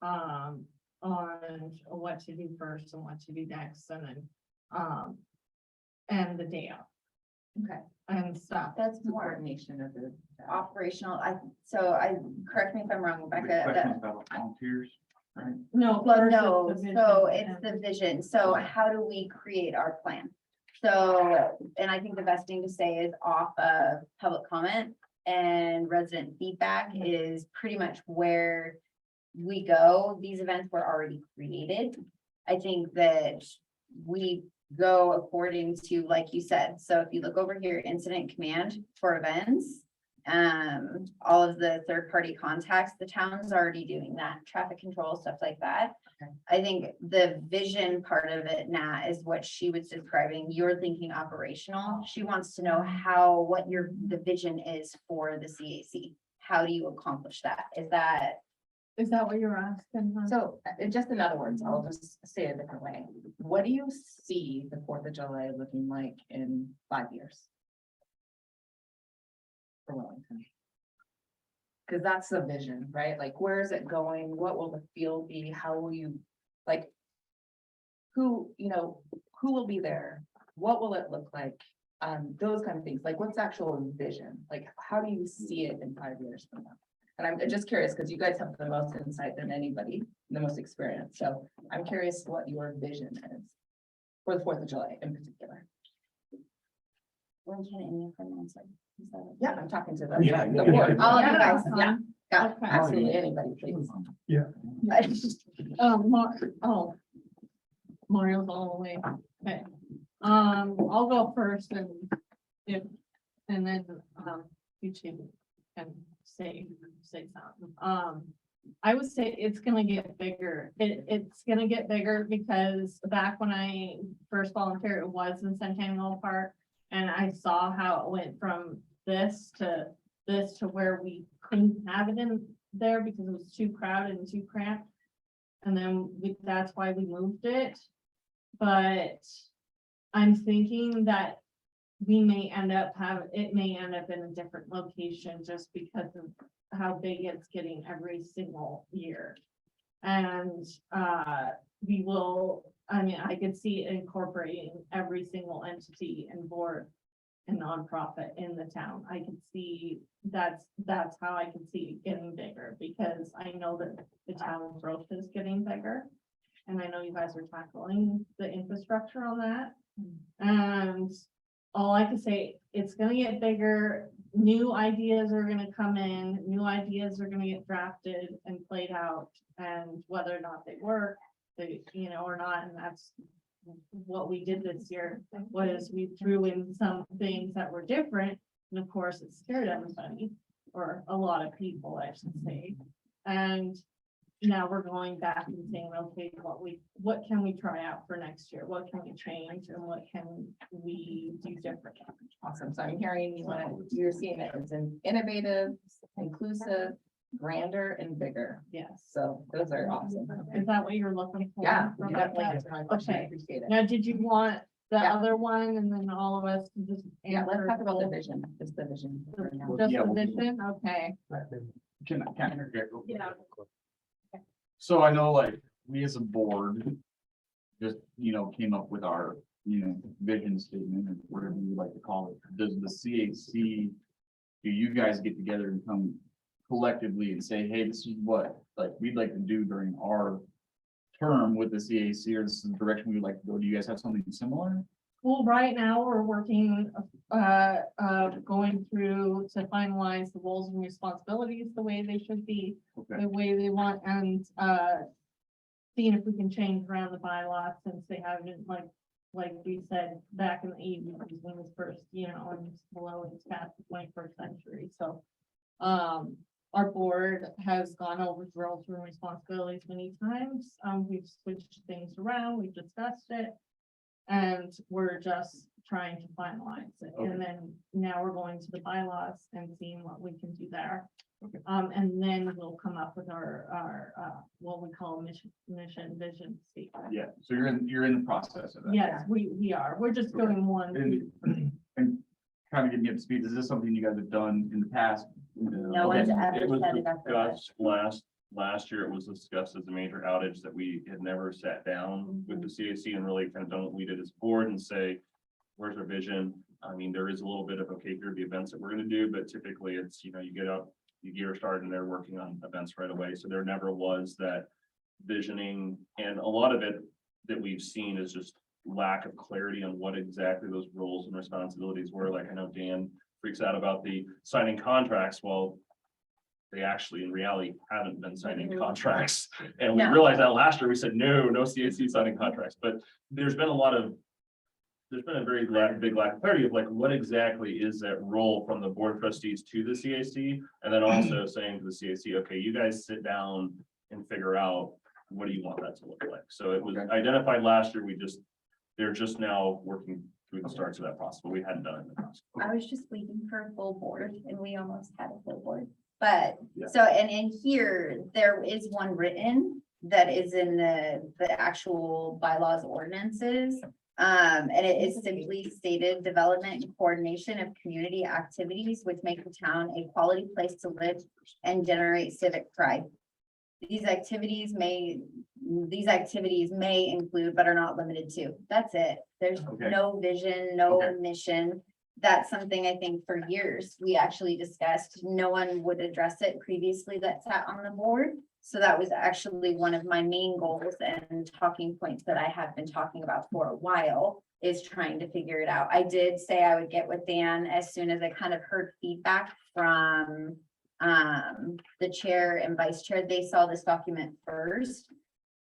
On what to do first and what to do next, and then, and the day out Okay, and stuff. That's the more coordination of the. operational. Correct me if I'm wrong, Rebecca. Questions about volunteers, right? No. Well, first no, it's the vision so it's and- the vision. So how do we create our plan? So, and I think the best thing to say is off of public comment and resident feedback is pretty much where we go. These events were already created. I think that we go according to, like you said, so if you look over here, incident command for events, all of the third-party contacts, the town's already doing that, traffic control, stuff like that. Okay. I think the vision part of it, Nat, is what she was describing. You're thinking operational. She wants to know what the vision is for the CAC. How do you accomplish that? Is that what you're asking? huh? So, just in other words, I'll just say it a different way. What do you see the 4th of July looking like in 5 years? For Wellington. Because that's the vision, right? Like, where is it going? What will the field be? How will you, like, who will be there? What will it look like? Those kind of things, like what's actual vision? Like, how do you see it in 5 years from now? And I'm just curious, because you guys have the most insight than anybody, the most experience. So I'm curious what your vision is for the 4th of July in particular. When can any of them answer? Is that okay? Yeah, I'm talking to the. Yeah, the yeah, board. yeah. All of you guys, Yeah, yeah, Okay. absolutely, anybody, please. Mario's all the way. Okay. I'll go first and then, you two can say something. I would say it's gonna get bigger. It's gonna get bigger because back when I first volunteered, it was in Centennial Park. And I saw how it went from this to where we couldn't have it in there because it was too crowded and too cramped. And then that's why we moved it. But I'm thinking that we may end up it may end up in a different location just because of how big it's getting every single year. And, we will, I mean, I could see incorporating every single entity and board and nonprofit in the town. I can see that's how I can see it getting bigger, because I know that the town growth is getting bigger. And I know you guys are tackling the infrastructure on that. And all I can say, it's gonna get bigger. New ideas are gonna come in, new ideas are gonna get drafted and played out. And whether or not they work, or not, and that's what we did this year, was we threw in some things that were different. And of course, it scared everybody, or a lot of people, I should say. And now we're going back and saying, okay, what can we try out for next year? What can we change and what can we do different? Awesome. So I'm hearing you're seeing it as an innovative, inclusive, grander and bigger. Yes. So those are awesome. Is that what you're looking for? Yeah, from you that? definitely answered my question. I Okay. appreciate it. Now, did you want the Yeah. other one and then all of us to just? Yeah, let's answer talk about the both? vision, just the vision. for now. Just Yeah, the we'll- vision, okay. Can I? Yeah. So I know like we as a board just, came up with our, vision statement or whatever you like to call it. Does the CAC, do you guys get together and come collectively and say, hey, this is what, like, we'd like to do during our term with the CAC, or this is the direction we'd like to go? Do you guys have something similar? Well, right now, we're working, going through to finalize the roles and responsibilities the way they should be, Okay, the way they want, and, seeing if we can change around the bylaws since they haven't, like we said, back in the 80s, when it was first, and below it's past the 21st century, so. Our board has gone over roles and responsibilities many times. We've switched things around, we've discussed it. And we're just trying to finalize it. Okay. And then now we're going to the bylaws and seeing what we can do there. Okay. And then we'll come up with our, what we call a mission, vision statement. yeah, so you're in the process of that. Yes, we are. We're just Okay. doing one. And kind of getting up to speed, is this something you guys have done in the past? No one's ever It was set it up. for us. discussed last year, it was discussed as a major outage that we had never sat down with the CAC and really kind of done what we did as a board and say, where's our vision? I mean, there is a little bit of, okay, here are the events that we're gonna do, but typically it's, you get up, you get her started and they're working on events right away. So there never was that visioning, and a lot of it that we've seen is just lack of clarity on what exactly those roles and responsibilities were. Like, I know Dan freaks out about the signing contracts. Well, they actually in reality haven't been signing contracts. And we No. realized that last year. We said, no CAC signing contracts, but there's been a very big lack of clarity of like, what exactly is that role from the board of trustees to the CAC? And then also saying to the CAC, okay, you guys sit down and figure out, what do you want that to look like? So it was identified last year. They're just now working through the starts of that process, but we hadn't done it in the past. I was just waiting for a full board and we almost had a full board. But, Yeah. so, and in here, there is one written that is in the actual bylaws ordinances. And it is simply stated, development and coordination of community activities which make the town a quality place to live and generate civic pride. These activities may include, but are not limited to. That's it. There's Okay. no vision, no Okay. mission. That's something I think for years we actually discussed. No one would address it previously that sat on the board. So that was actually one of my main goals and talking points that I have been talking about for a while, is trying to figure it out. I did say I would get with Dan as soon as I kind of heard feedback from the chair and vice chair. They saw this document first.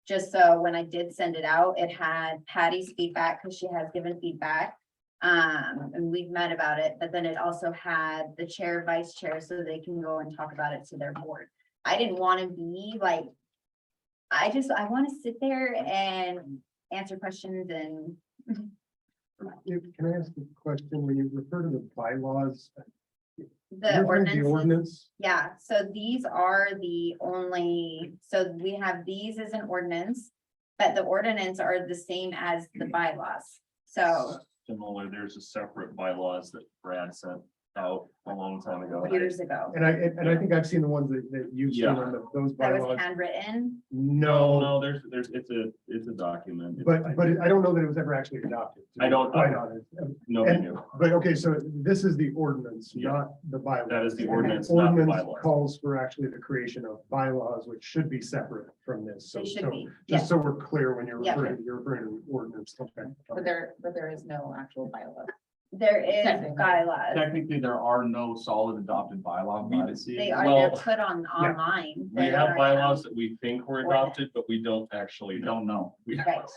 Just so when I did send it out, it had Patty's feedback because she has given feedback. And we've met about it, but then it also had the chair, vice chair, so they can go and talk about it to their board. I didn't want to be like, I want to sit there and answer questions and Can I ask a question? When you refer to the bylaws, the the ordinance. ordinance, Yeah, so these are the only, so we have these as an ordinance. but the ordinance are the same as the bylaws. So Similar, there's a separate bylaws that Brad sent out a long time ago. years ago, And I think I've seen the ones that you've seen Yeah. on those that was bylaws. handwritten. No, No, there's, it's a document. but I don't know that it was ever actually adopted. to be I don't- Quite honest. Nobody and- knew. But okay, so this is the ordinance, Yeah. not the bylaws. That is the And ordinance, not the ordinance bylaws. calls for actually the creation of bylaws, which should be separate from this. So, They should so be, just yes. so we're clear when you're Yeah. referring to ordinance. Okay. But there is no actual bylaw. There is Technically. bylaws. Technically, there are no solid adopted bylaws by the They CAC. are, Well, they're put on online. We They're have on our bylaws town. that we think were Ordinance. adopted, but we don't actually We know. don't know. Right,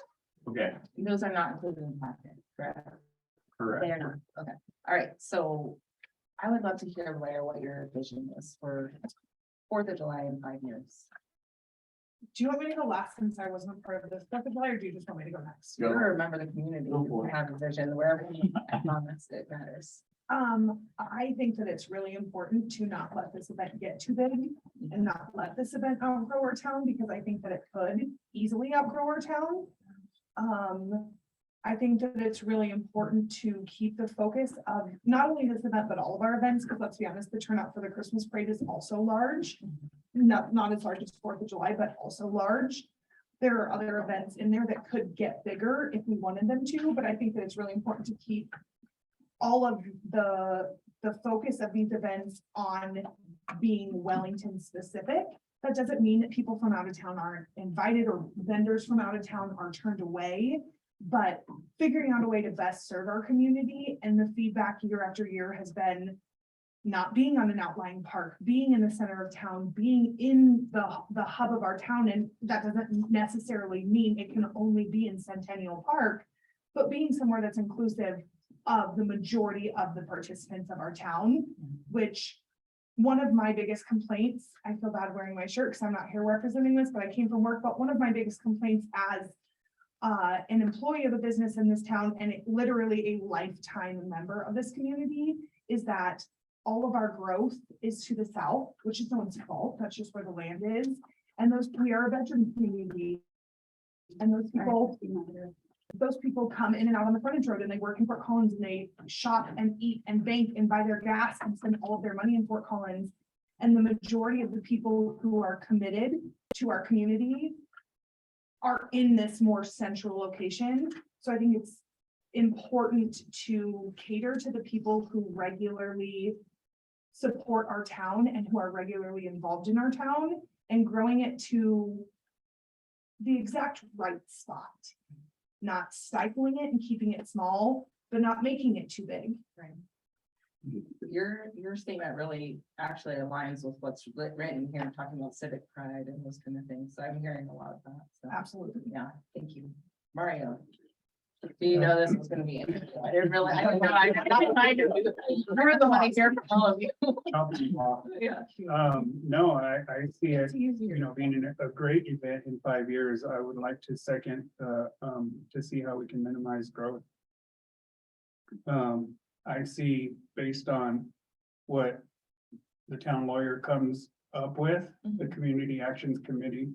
Okay, Those are not included in the packet, correct? Correct. they are not. All right, so I would love to hear, Blair, what your vision is for 4th of July in 5 years. Do you want me to go last since I wasn't part of this, Dr. Blair, or do you just want me to go next? You're a member of the community, Go you for it. have a vision, wherever you promise it matters. I think that it's really important to not let this event get too big and not let this event outgrow our town, because I think that it could easily outgrow our town. I think that it's really important to keep the focus of not only this event, but all of our events, because let's be honest, the turnout for the Christmas parade is also large. Not as large as 4th of July, but also large. There are other events in there that could get bigger if we wanted them to, but I think that it's really important to keep all of the focus of these events on being Wellington specific. That doesn't mean that people from out of town aren't invited or vendors from out of town are turned away. But figuring out a way to best serve our community, and the feedback year after year has been not being on an outlying park, being in the center of town, being in the hub of our town. And that doesn't necessarily mean it can only be in Centennial Park, but being somewhere that's inclusive of the majority of the participants of our town, which one of my biggest complaints, I feel bad wearing my shirt because I'm not here representing this, but I came from work, but one of my biggest complaints as an employee of a business in this town, and literally a lifetime member of this community, is that all of our growth is to the south, which is no one's fault. That's just where the land is. And we are a veteran community. And those people come in and out on the frontage road, and they work in Fort Collins, and they shop and eat and bank and buy their gas and spend all of their money in Fort Collins. And the majority of the people who are committed to our community are in this more central location. So I think it's important to cater to the people who regularly support our town and who are regularly involved in our town, and growing it to the exact right spot. Not stifling it and keeping it small, but not making it too big. Right. Your statement really actually aligns with what's written here, talking about civic pride and those kind of things. So I'm hearing a lot of that. So, Absolutely. yeah, thank you. Mario. Do you know this was gonna be? I didn't really, I don't know. I'm not trying to. You're the one here for all of you. Yeah. No, I see it, It's easier. being a great event in 5 years. I would like to second, to see how we can minimize growth. I see, based on what the town lawyer comes up with, the Community Actions Committee,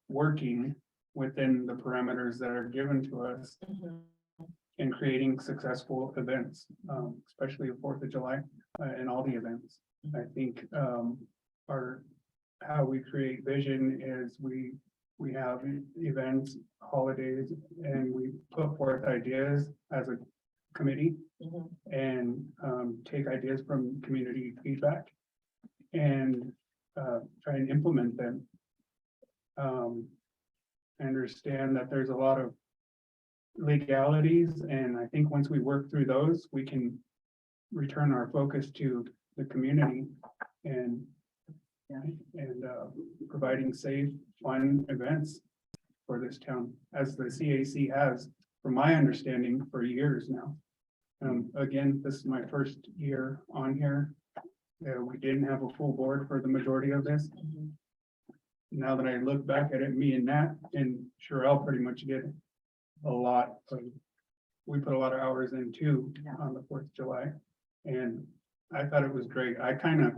working within the parameters that are given to us in creating successful events, especially the 4th of July, and all the events. I think, how we create vision is we have events, holidays, and we put forth ideas as a committee and take ideas from community feedback and try and implement them. I understand that there's a lot of legalities, and I think once we work through those, we can return our focus to the community and providing safe, fun events for this town, as the CAC has, from my understanding, for years now. Again, this is my first year on here. We didn't have a full board for the majority of this. Now that I look back at it, me and Nat and Sherelle pretty much did a lot of, we put a lot of hours in too on the 4th of July. And I thought it was great. I kind of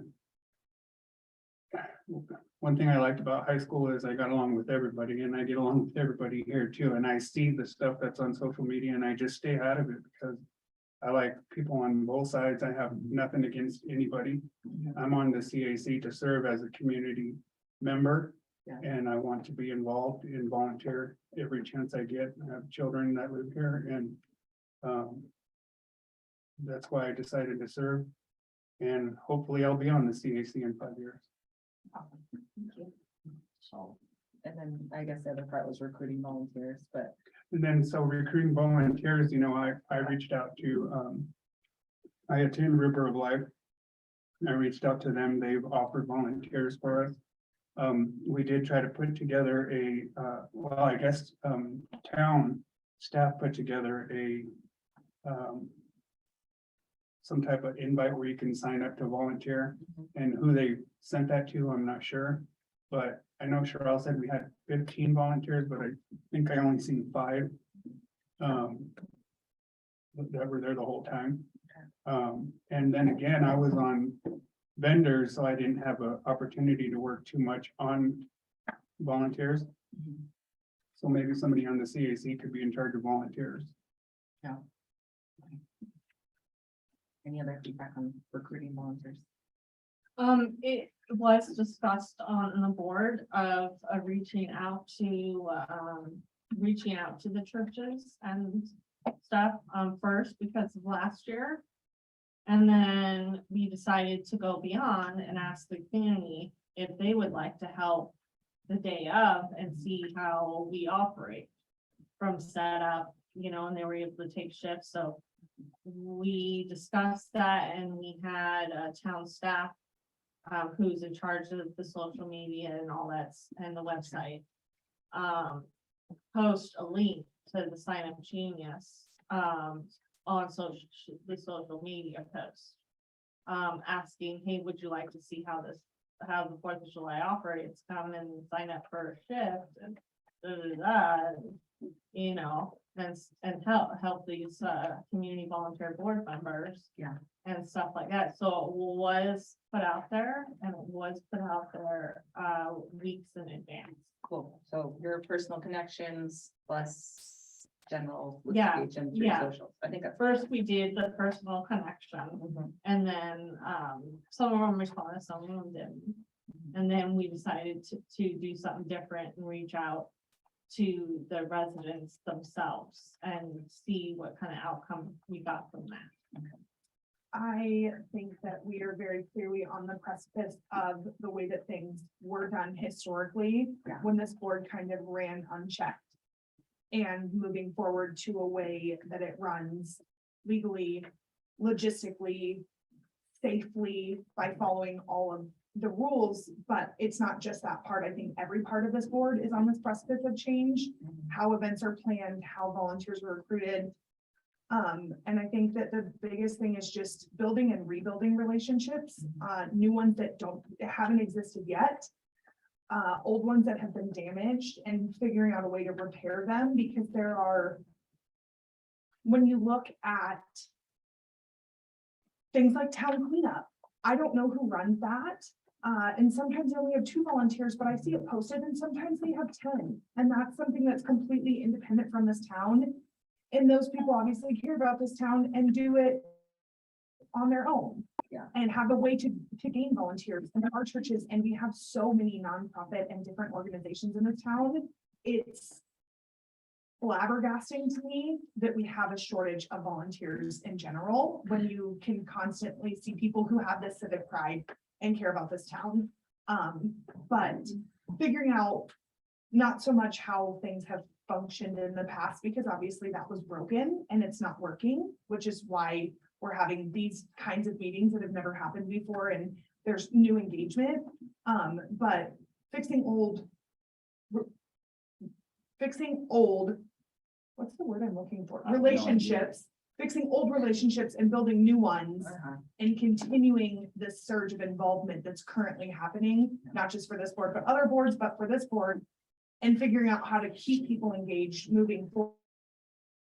one thing I liked about high school is I got along with everybody, and I get along with everybody here too, and I see the stuff that's on social media, and I just stay out of it because I like people on both sides. I have nothing against anybody. I'm on the CAC to serve as a community member. Yeah. And I want to be involved and volunteer every chance I get. I have children that live here, and that's why I decided to serve. And hopefully I'll be on the CAC in 5 years. Thank you. So, and then I guess the other part was recruiting volunteers, but And then, so recruiting volunteers, I reached out to, I attend River of Life. I reached out to them. They've offered volunteers for us. We did try to put together town staff put together some type of invite where you can sign up to volunteer, and who they sent that to, I'm not sure. But I know Cheryl said we had 15 volunteers, but I think I only seen 5. That were there the whole time. And then again, I was on vendors, so I didn't have an opportunity to work too much on volunteers. So maybe somebody on the CAC could be in charge of volunteers. any other feedback on recruiting volunteers? It was discussed on the board of reaching out to the churches and stuff, first because of last year. And then we decided to go beyond and ask the community if they would like to help the day of and see how we operate from setup, and they were able to take shifts. So we discussed that, and we had a town staff who's in charge of the social media and all that, and the website, post a link to the Sign Up Genius on the social media post, asking, hey, would you like to see how the 4th of July operates? Come and sign up for a shift and and help these community volunteer board members. Yeah. And stuff like that. So it was put out there, and it was put out there weeks in advance. Cool. So your personal connections plus general. Yeah, solicitation through yeah. socials. I think that's. First, we did the personal connection, Mhm. and then some of them responded, some of them didn't. And then we decided to do something different and reach out to the residents themselves and see what kind of outcome we got from that. I think that we are very clearly on the precipice of the way that things were done historically, Yeah. when this board kind of ran unchecked. And moving forward to a way that it runs legally, logistically, safely by following all of the rules, but it's not just that part. I think every part of this board is on this precipice of change, how events are planned, how volunteers are recruited. And I think that the biggest thing is just building and rebuilding relationships, new ones that haven't existed yet. Old ones that have been damaged, and figuring out a way to repair them, because when you look at things like town cleanup, I don't know who runs that. And sometimes they only have 2 volunteers, but I see it posted, and sometimes they have 10. And that's something that's completely independent from this town. And those people obviously care about this town and do it on their own. Yeah. And have a way to gain volunteers in our churches. And we have so many nonprofit and different organizations in this town. It's flabbergasting to me that we have a shortage of volunteers in general, when you can constantly see people who have this civic pride and care about this town. But figuring out not so much how things have functioned in the past, because obviously that was broken and it's not working, which is why we're having these kinds of meetings that have never happened before, and there's new engagement. But fixing old, what's the word I'm looking for? Relationships, fixing old relationships and building new ones, and continuing this surge of involvement that's currently happening, not just for this board, but other boards, but for this board, and figuring out how to keep people engaged moving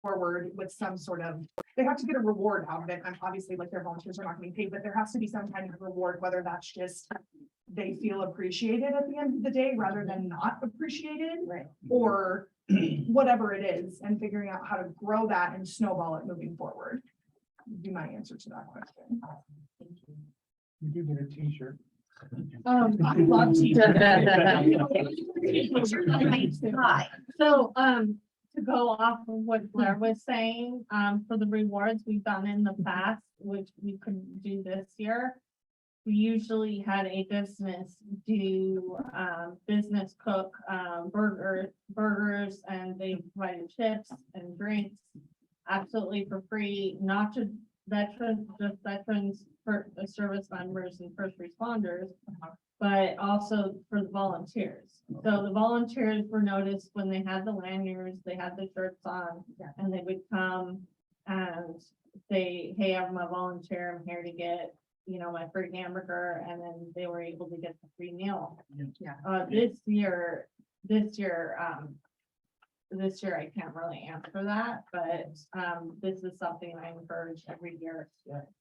forward with some sort of, they have to get a reward out of it. And obviously, like, their volunteers are not getting paid, but there has to be some kind of reward, whether that's just they feel appreciated at the end of the day rather than not appreciated. Right. Or whatever it is, and figuring out how to grow that and snowball it moving forward. Would be my answer to that question. You do get a t-shirt. I love teachers. Hi. So, to go off of what Blair was saying, for the rewards we've done in the past, which we couldn't do this year. We usually had a business do, business cook, burgers, and they provided chips and drinks. Absolutely for free, not to veterans, just veterans, for service members and first responders. But also for the volunteers. So the volunteers were noticed when they had the lanyards, they had the shirts on, and they would come and say, hey, I'm a volunteer, I'm here to get, you know, my free hamburger, and then they were able to get the free meal. Yeah. This year, I can't really answer that, but, this is something I encourage every year.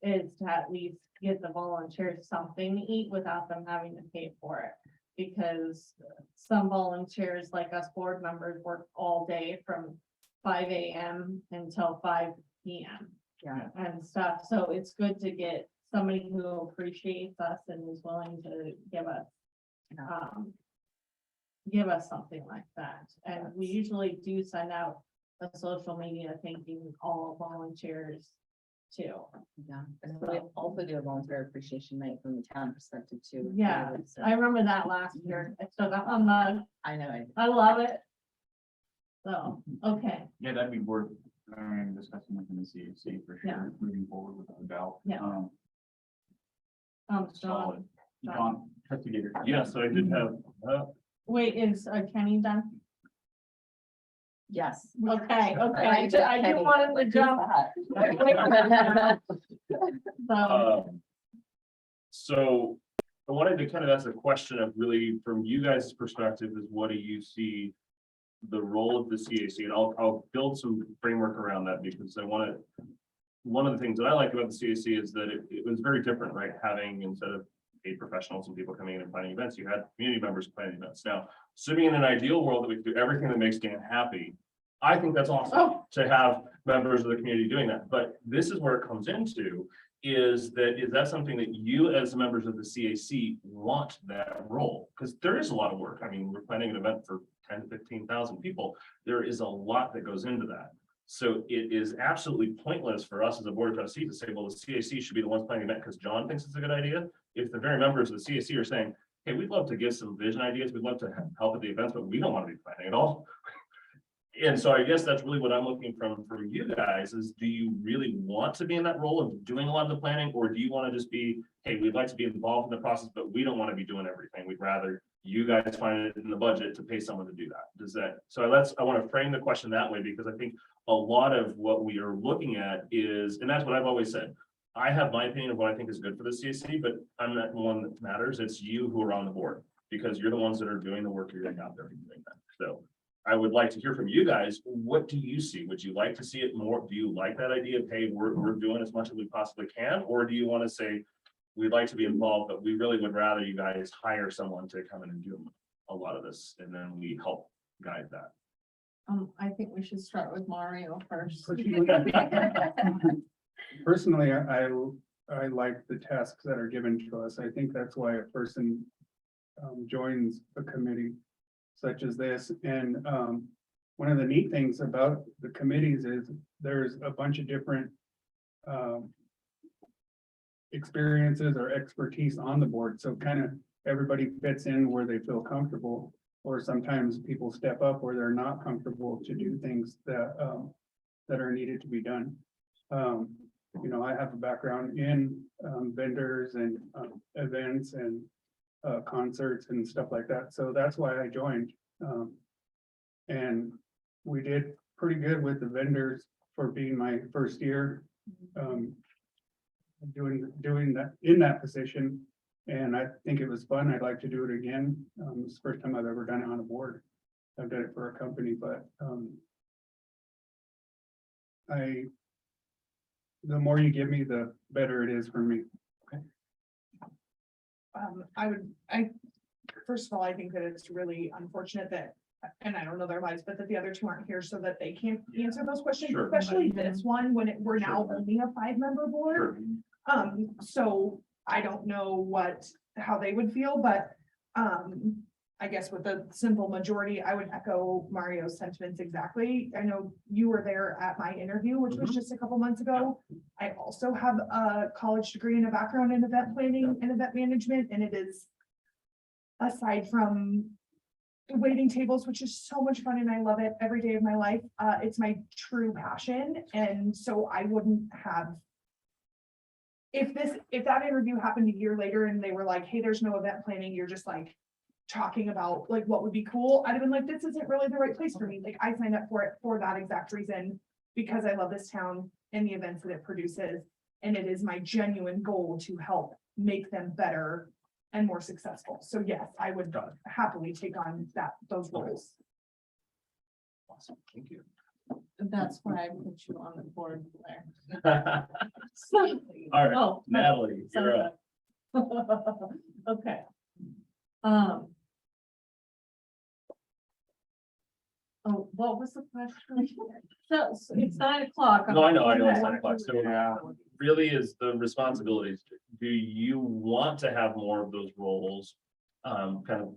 Is to at least get the volunteers something to eat without them having to pay for it. Because some volunteers, like us board members, work all day from 5 a.m. until 5 p.m. Yeah. And stuff, so it's good to get somebody who appreciates us and is willing to give us something like that. And we usually do send out a social media thanking all volunteers too. Yeah, and we also do a volunteer appreciation night from the town perspective too. Yeah, So, I remember that last year. I still got my mug. I know, I love it. So, okay, Yeah, that'd be worth discussing within the CAC for Yeah. sure, moving forward without a doubt. Yeah. Solid. John, John, trustee Gator. Yeah, so I did have, wait, is Kenny done? yes. Okay, okay, I I do want him to jump. So, so I wanted to kind of ask a question of really, from you guys' perspective, is what do you see the role of the CAC? And I'll build some framework around that because I want to, one of the things that I like about the CAC is that it was very different, right? Having, instead of paid professionals and people coming in and planning events, you had community members planning events. Now, assuming in an ideal world that we could do everything that makes Dan happy, I think that's awesome to have members of the community doing that. But this is where it comes into, is that something that you as members of the CAC want that role? Because there is a lot of work. I mean, we're planning an event for 10 to 15,000 people. There is a lot that goes into that. So it is absolutely pointless for us as a board of trustees to say, well, the CAC should be the ones planning the event because John thinks it's a good idea. If the very members of the CAC are saying, hey, we'd love to give some vision ideas, we'd love to help at the events, but we don't want to be planning at all. And so I guess that's really what I'm looking from you guys is, do you really want to be in that role of doing a lot of the planning? Or do you want to just be, hey, we'd like to be involved in the process, but we don't want to be doing everything. We'd rather you guys find it in the budget to pay someone to do that. Does that, so I want to frame the question that way, because I think a lot of what we are looking at is, and that's what I've always said, I have my opinion of what I think is good for the CAC, but I'm not the one that matters. It's you who are on the board, because you're the ones that are doing the work, you're getting out there and doing that. So I would like to hear from you guys. What do you see? Would you like to see it more? Do you like that idea of, hey, we're doing as much as we possibly can? Or do you want to say, we'd like to be involved, but we really would rather you guys hire someone to come in and do a lot of this, and then we help guide that? I think we should start with Mario first. Personally, I like the tasks that are given to us. I think that's why a person joins a committee such as this. And one of the neat things about the committees is there's a bunch of different experiences or expertise on the board. So kind of everybody fits in where they feel comfortable, or sometimes people step up where they're not comfortable to do things that that are needed to be done. You know, I have a background in vendors and events and concerts and stuff like that. So that's why I joined. And we did pretty good with the vendors for being my first year. Doing that in that position. And I think it was fun. I'd like to do it again. It's the first time I've ever done it on a board. I've done it for a company, but the more you give me, the better it is for me. First of all, I think that it's really unfortunate that, and I don't know their lives, but that the other two aren't here so that they can't answer those questions, Sure. especially this one, when we're now Sure. only a 5-member board. Sure. So I don't know how they would feel, but, I guess with the simple majority, I would echo Mario's sentiments exactly. I know you were there at my interview, which was just a couple months ago. I also have a college degree and a background in event planning and event management, and it is, aside from waiting tables, which is so much fun and I love it every day of my life, it's my true passion. And so I wouldn't have, if that interview happened a year later and they were like, hey, there's no event planning, you're just like talking about like what would be cool, I'd have been like, this isn't really the right place for me. Like, I signed up for it for that exact reason, because I love this town and the events that it produces. And it is my genuine goal to help make them better and more successful. So yes, I would happily take on those roles. Awesome, thank you. That's why I put you on the board there. All right, Oh, Natalie, you're up. Okay. Oh, what was the question? So it's 9 o'clock. No, I know it's Okay. 9 o'clock, so really is the responsibilities, do you want to have more of those roles? Kind of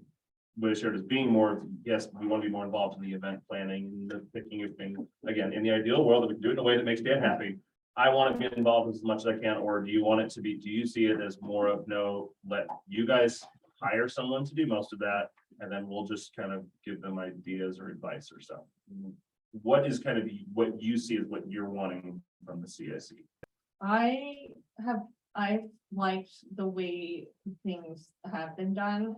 what is shared as being more, yes, we want to be more involved in the event planning, and the picking of things. Again, in the ideal world, we can do it in a way that makes Dan happy. I want to get involved as much as I can, or do you want it to be, do you see it as more of no, let you guys hire someone to do most of that, and then we'll just kind of give them ideas or advice or stuff? What is kind of what you see as what you're wanting from the CSE? I've liked the way things have been done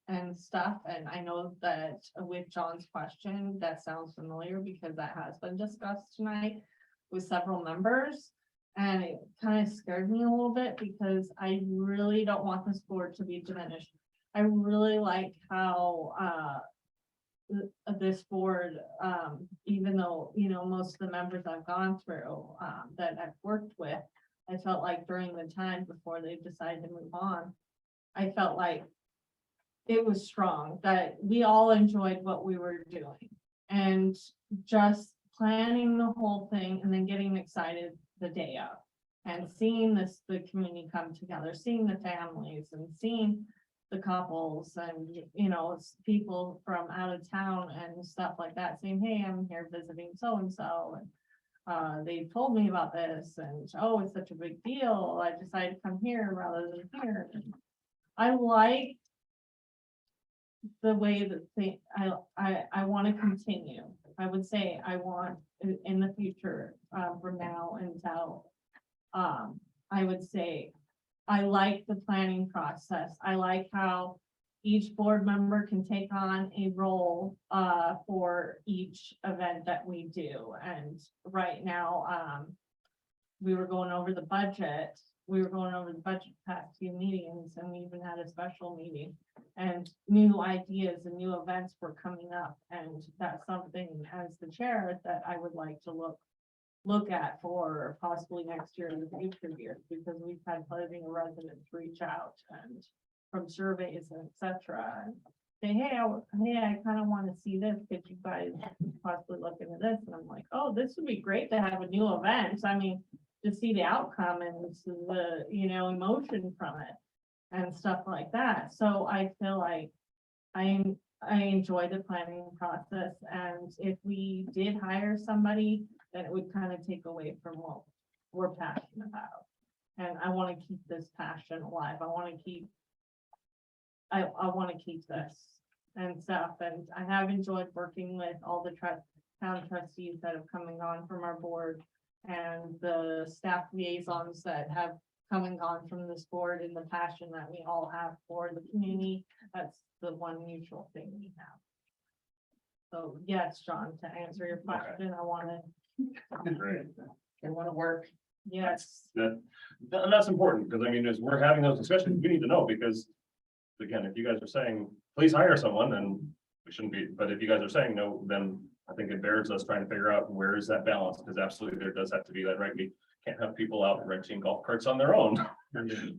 and stuff, and I know that with John's question, that sounds familiar because that has been discussed tonight with several members. And it kind of scared me a little bit because I really don't want this board to be diminished. I really like how this board, even though, you know, most of the members I've gone through, that I've worked with, I felt like during the time before they decided to move on, I felt like it was strong, that we all enjoyed what we were doing. And just planning the whole thing and then getting excited the day of and seeing the community come together, seeing the families and seeing the couples and, you know, people from out of town and stuff like that, saying, hey, I'm here visiting so-and-so. And they told me about this and, oh, it's such a big deal. I decided to come here rather than here. And I like the way that I want to continue. I would say I want in the future, from now until, I would say, I like the planning process. I like how each board member can take on a role, for each event that we do. And right now, we were going over the budget. Past few meetings, and we even had a special meeting, and new ideas and new events were coming up. And that's something as the chair that I would like to look at for possibly next year and the future years, because we've had plenty of residents reach out and from surveys and etc. And say, hey, I kind of want to see this. Could you guys possibly look into this? And I'm like, oh, this would be great to have a new event. I mean, to see the outcome and the, you know, emotion from it and stuff like that. So I feel like I enjoy the planning process, and if we did hire somebody, then it would kind of take away from what we're passionate about. And I want to keep this passion alive. I want to keep this and stuff. And I have enjoyed working with all the town trustees that have coming on from our board, and the staff liaisons that have come and gone from this board, and the passion that we all have for the community. That's the one mutual thing we have. So yes, John, to answer your question, I want to, Great. They want to work. yes, That's important, because I mean, as we're having those discussions, we need to know, because again, if you guys are saying, please hire someone, then we shouldn't be, but if you guys are saying no, then I think it bears us trying to figure out where is that balance, because absolutely there does have to be that, right? We can't have people out renting golf carts on their own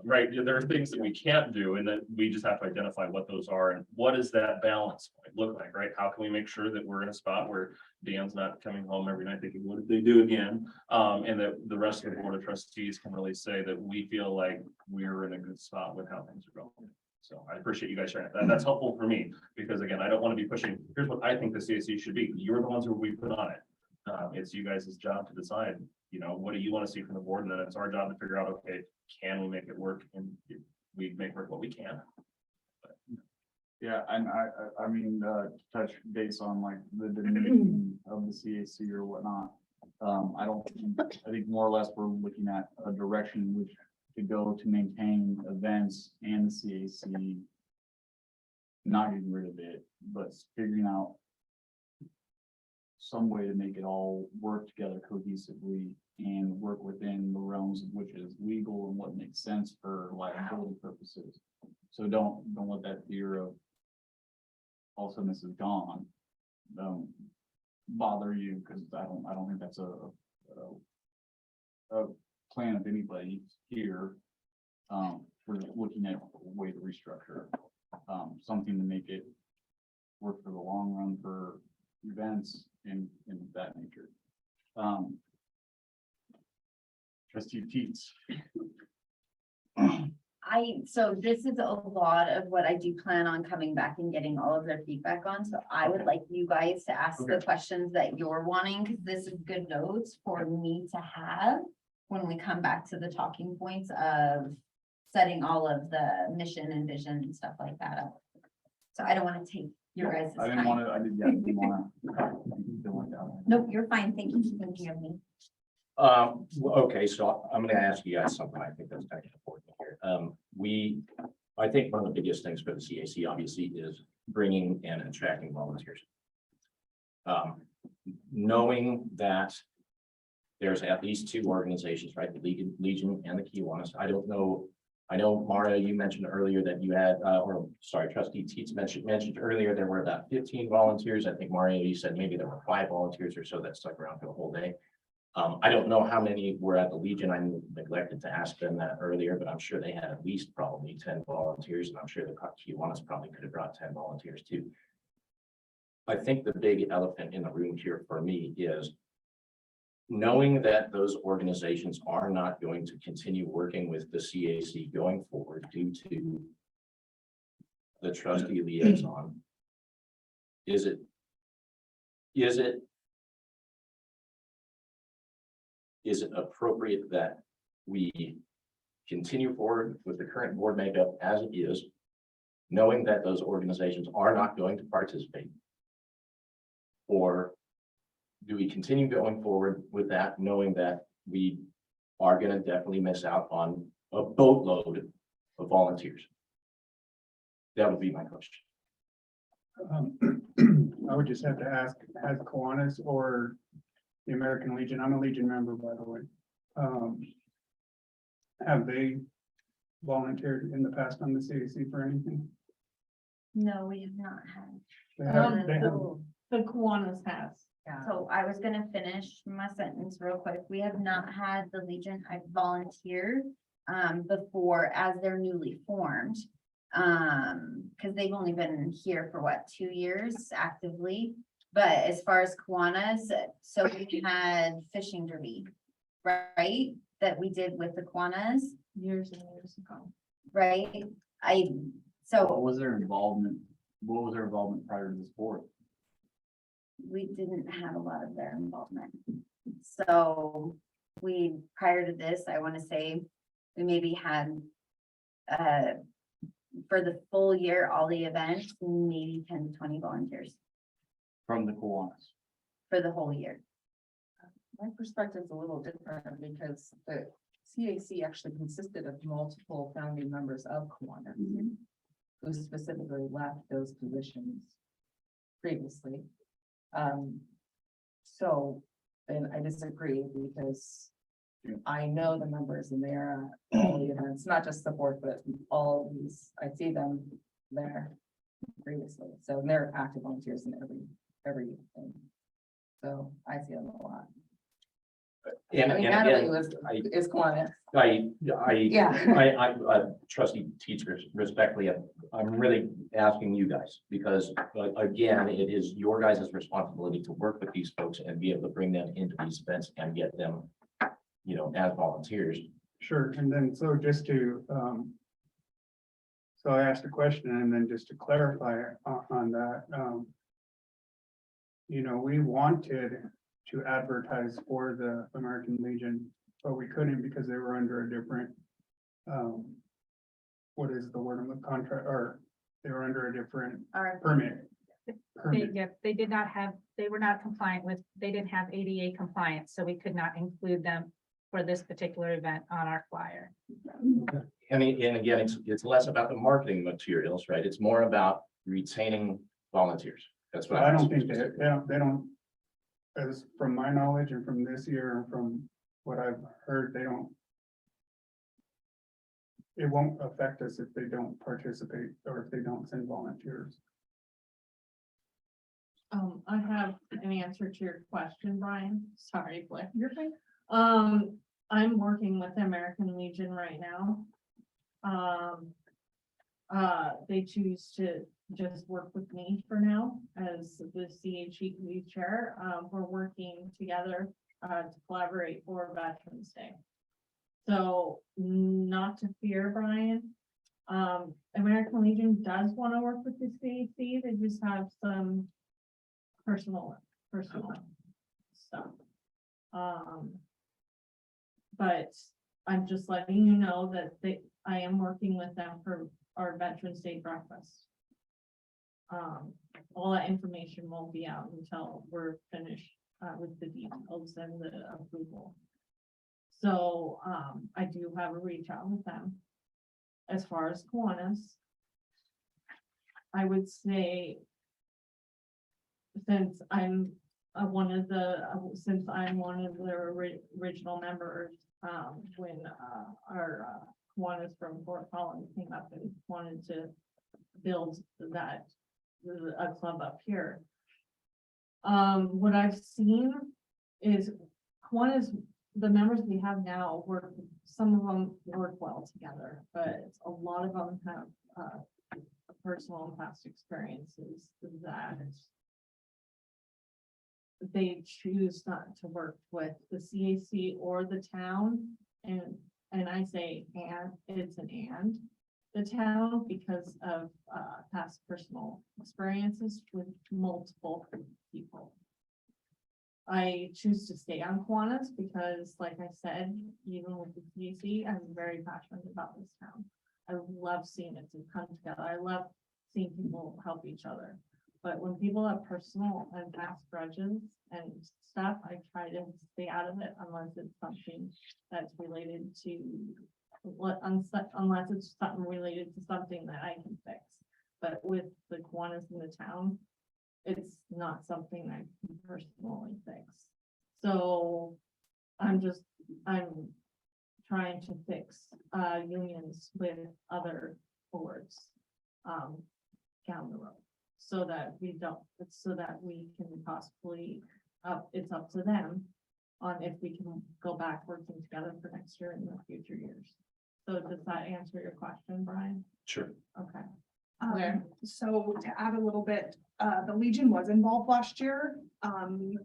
Right, there are things that we can't do and that we just have to identify what those are and what does that balance point look like, right? How can we make sure that we're in a spot where Dan's not coming home every night thinking, what did they do again? And that the rest of the board of trustees can really say that we feel like we're in a good spot with how things are going. So I appreciate you guys sharing that. That's helpful for me because again, I don't want to be pushing, here's what I think the CAC should be. You're the ones who we put on it. It's you guys' job to decide, you know, what do you want to see from the board? And then it's our job to figure out, okay, can we make it work? And we make work what we can. Yeah, and I mean, touch base on like the dimension of the CAC or whatnot. I think more or less we're looking at a direction which to go to maintain events and the CAC. Not getting rid of it, but figuring out some way to make it all work together cohesively and work within the realms of which is legal and what makes sense for liability purposes. So don't let that fear of all of a sudden this is gone, bother you, because I don't think that's a plan of anybody here. We're looking at a way to restructure, something to make it work for the long run for events and that nature. Trustee Teets. So this is a lot of what I do plan on coming back and getting all of their feedback on, so I would like you guys to ask the questions that you're wanting, because this is good notes for me to have when we come back to the talking points of setting all of the mission and vision and stuff like that up. So I don't want to take your guys' I didn't time. want to, I didn't want to. Nope, you're fine. Thank you for thinking of me. Okay, so I'm gonna ask you guys something. I think that's kind of important here. I think one of the biggest things for the CAC obviously is bringing and attracting volunteers. Knowing that there's at least two organizations, right? The Legion and the Kiwanis. I don't know. I know, Mara, you mentioned earlier that you had, Trustee Teets mentioned earlier there were about 15 volunteers. I think, Mario, you said maybe there were 5 volunteers or so that stuck around for the whole day. I don't know how many were at the Legion. I neglected to ask them that earlier, but I'm sure they had at least probably 10 volunteers, and I'm sure the Kiwanis probably could have brought 10 volunteers too. I think the big elephant in the room here for me is knowing that those organizations are not going to continue working with the CAC going forward due to the trustee liaison. Is it appropriate that we continue forward with the current board makeup as it is, knowing that those organizations are not going to participate? Or do we continue going forward with that, knowing that we are going to definitely miss out on a boatload of volunteers? That would be my question. I would just have to ask, has Kiwanis or the American Legion, I'm a Legion member, by the way. Have they volunteered in the past on the CAC for anything? No, we have not had. They have, they have, The Kiwanis has. So I was gonna finish my sentence real quick. We have not had the Legion. I've volunteered before as they're newly formed. Because they've only been here for what, 2 years actively. But as far as Kiwanis, so we had fishing derby, right? That we did with the Kiwanis, Years and years ago. right? What was their involvement? What was their involvement prior to this board? We didn't have a lot of their involvement. So prior to this, I want to say, we maybe had, for the full year, all the events, maybe 10 to 20 volunteers From the Kiwanis. for the whole year. My perspective is a little different because the CAC actually consisted of multiple founding members of Kiwanis who specifically left those positions previously. So, and I disagree because I know the members and they're at all the events, not just the board, but all of these, I see them there previously. So they're active volunteers in every thing. So I see them a lot. And, I mean, and Natalie again, is Kiwanis. I, trustee teachers, respectfully, I'm really asking you guys, because again, it is your guys' responsibility to work with these folks and be able to bring them into these events and get them, you know, as volunteers. Sure, and then, so just to, so I asked a question, and then just to clarify on that, you know, we wanted to advertise for the American Legion, but we couldn't because they were under a different, what is the word of the contract, or they were under a different permit. They did not have, they were not compliant with, they didn't have ADA compliance, so we could not include them for this particular event on our flyer. And again, it's less about the marketing materials, right? It's more about retaining volunteers. That's what I I'm don't asking think they don't, as from my knowledge and from this year, and from what I've heard, they don't. It won't affect us if they don't participate or if they don't send volunteers. I have an answer to your question, Brian. Sorry, Blair. You're fine. I'm working with the American Legion right now. They choose to just work with me for now as the CHE chair. We're working together to collaborate for Veterans Day. So not to fear, Brian. American Legion does want to work with the CAC. They just have some personal stuff. But I'm just letting you know that I am working with them for our Veterans Day breakfast. All that information won't be out until we're finished with the details and the approval. So I do have a reach out with them. As far as Kiwanis, I would say, since I'm one of the original members, when our Kiwanis from Fort Collins came up and wanted to build a club up here. What I've seen is Kiwanis, the members we have now some of them work well together, but a lot of them have personal and past experiences that they choose not to work with the CAC or the town. And I say, and it's an and the town because of past personal experiences with multiple people. I choose to stay on Kiwanis because, like I said, even with the CAC, I'm very passionate about this town. I love seeing it come together. I love seeing people help each other. But when people have personal and past grudges and stuff, I try to stay out of it unless it's something that's related to, unless it's something related to something that I can fix. But with the Kiwanis in the town, it's not something I can personally fix. So I'm trying to fix unions with other boards down the road. So that we can possibly, it's up to them on if we can go back working together for next year and the future years. So does that answer your question, Brian? Sure. Okay. So to add a little bit, the Legion was involved last year,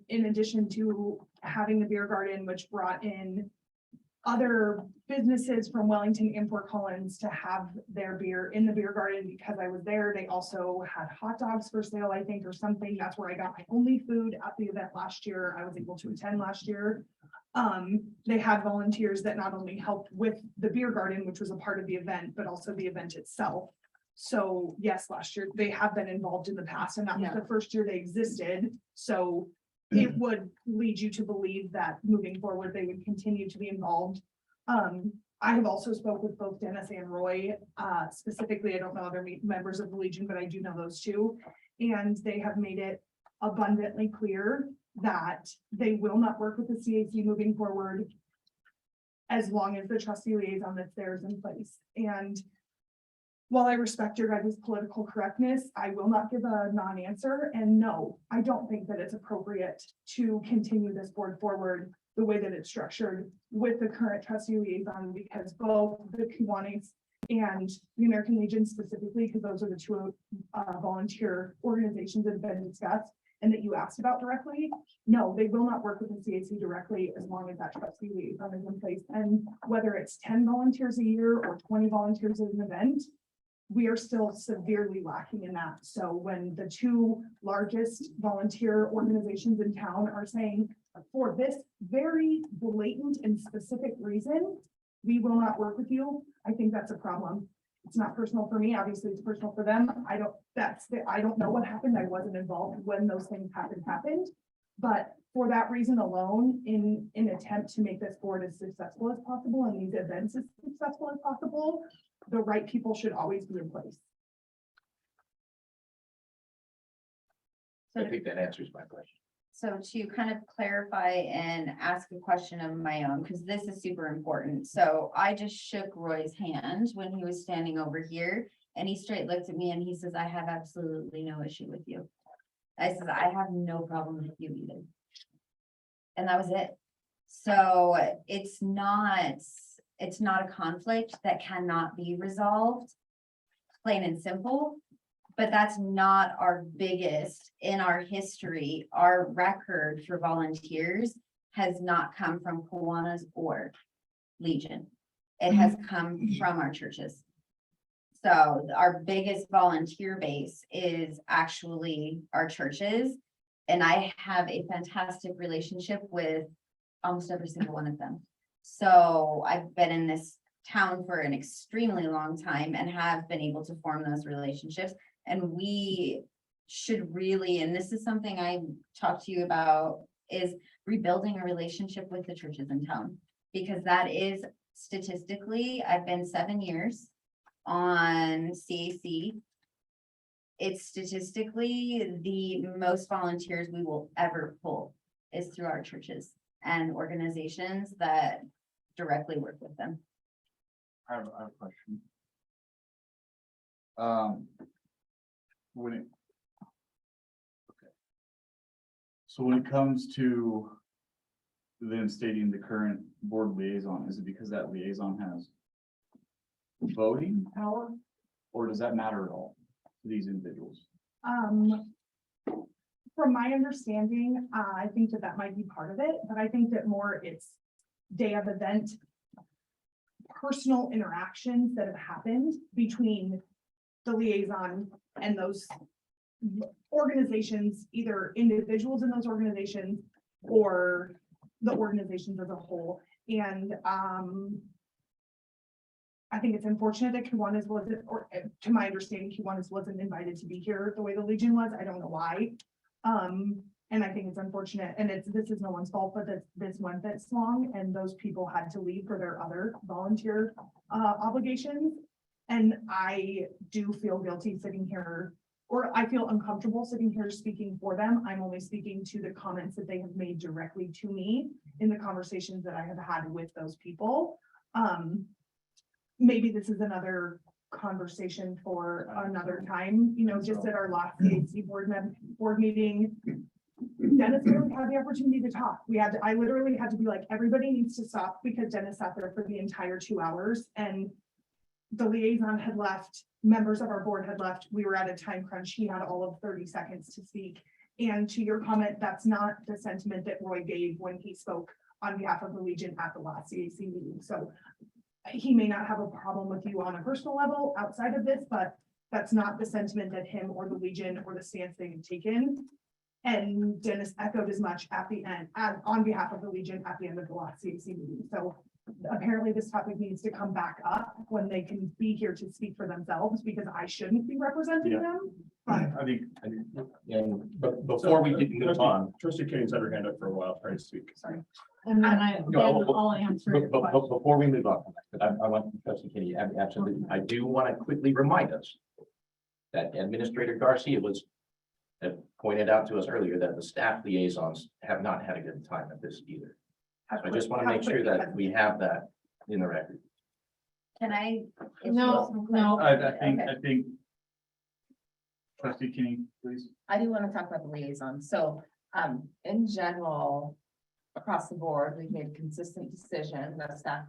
in addition to having the beer garden, which brought in other businesses from Wellington and Fort Collins to have their beer in the beer garden. Because I was there, they also had hot dogs for sale, I think, or something. That's where I got my only food at the event last year. I was able to attend last year. They had volunteers that not only helped with the beer garden, which was a part of the event, but also the event itself. So yes, last year they have been involved in the past, and that was the first year they existed. So it would lead you to believe that moving forward, they would continue to be involved. I have also spoke with both Dennis and Roy, specifically. I don't know other members of the Legion, but I do know those two. And they have made it abundantly clear that they will not work with the CAC moving forward as long as the trustee liaison that's there is in place. And while I respect your guys' political correctness, I will not give a non-answer. And no, I don't think that it's appropriate to continue this board forward the way that it's structured with the current trustee liaison, because both the Kiwanis and the American Legion specifically, because those are the two volunteer organizations that have been discussed and that you asked about directly. No, they will not work with the CAC directly as long as that trustee liaison is in place. And whether it's 10 volunteers a year or 20 volunteers at an event, we are still severely lacking in that. So when the two largest volunteer organizations in town are saying, for this very blatant and specific reason, we will not work with you, I think that's a problem. It's not personal for me, obviously it's personal for them. I don't know what happened. I wasn't involved when those things happened. But for that reason alone, in an attempt to make this board as successful as possible and these events as successful as possible, the right people should always be in place. I think that answers my question. So to kind of clarify and ask a question of my own, because this is super important. So I just shook Roy's hand when he was standing over here and he straight looked at me and he says, I have absolutely no issue with you. I said, I have no problem with you either. And that was it. So it's not a conflict that cannot be resolved, plain and simple. But that's not our biggest in our history. Our record for volunteers has not come from Kiwanis or Legion. It has come from our churches. So our biggest volunteer base is actually our churches. And I have a fantastic relationship with almost every single one of them. So I've been in this town for an extremely long time and have been able to form those relationships. And we should really, and this is something I talked to you about, is rebuilding a relationship with the churches in town. Because that is statistically, I've been 7 years on CAC. It's statistically the most volunteers we will ever pull is through our churches and organizations that directly work with them. I have a question. So when it comes to them stating the current board liaison, is it because that liaison has voting power? Or does that matter at all to these individuals? From my understanding, I think that might be part of it, but I think that more it's day of event, personal interactions that have happened between the liaison and those organizations, either individuals in those organizations or the organizations as a whole. And I think it's unfortunate that Kiwanis wasn't, or to my understanding, Kiwanis wasn't invited to be here the way the Legion was. I don't know why. And I think it's unfortunate, and this is no one's fault, but this went this long and those people had to leave for their other volunteer obligations. And I do feel guilty sitting here, or I feel uncomfortable sitting here speaking for them. I'm only speaking to the comments that they have made directly to me in the conversations that I have had with those people. Maybe this is another conversation for another time, you know, just at our last CAC board meeting. Dennis really had the opportunity to talk. I literally had to be like, everybody needs to stop because Dennis sat there for the entire 2 hours and the liaison had left, members of our board had left. We were at a time crunch. He had all of 30 seconds to speak. And to your comment, that's not the sentiment that Roy gave when he spoke on behalf of the Legion at the last CAC meeting. So he may not have a problem with you on a personal level outside of this, but that's not the sentiment that him or the Legion or the stance they have taken. And Dennis echoed as much at the end, on behalf of the Legion at the end of the last CAC meeting. So apparently this topic needs to come back up when they can be here to speak for themselves, because I shouldn't be representing them. But I think, But before we move on, Trustee Kenny's had her hand up for a while, trying to speak. sorry. And then No, I'll answer your but question. before we move on, but I want Trustee Kenny, absolutely, I do want to quickly remind us that Administrator Garcia pointed out to us earlier that the staff liaisons have not had a good time at this either. So I just want to make sure that we have that in the record. Can I? No. I think. Trustee Kenny, please. I do want to talk about the liaison. So, in general, across the board, we've made consistent decision that staff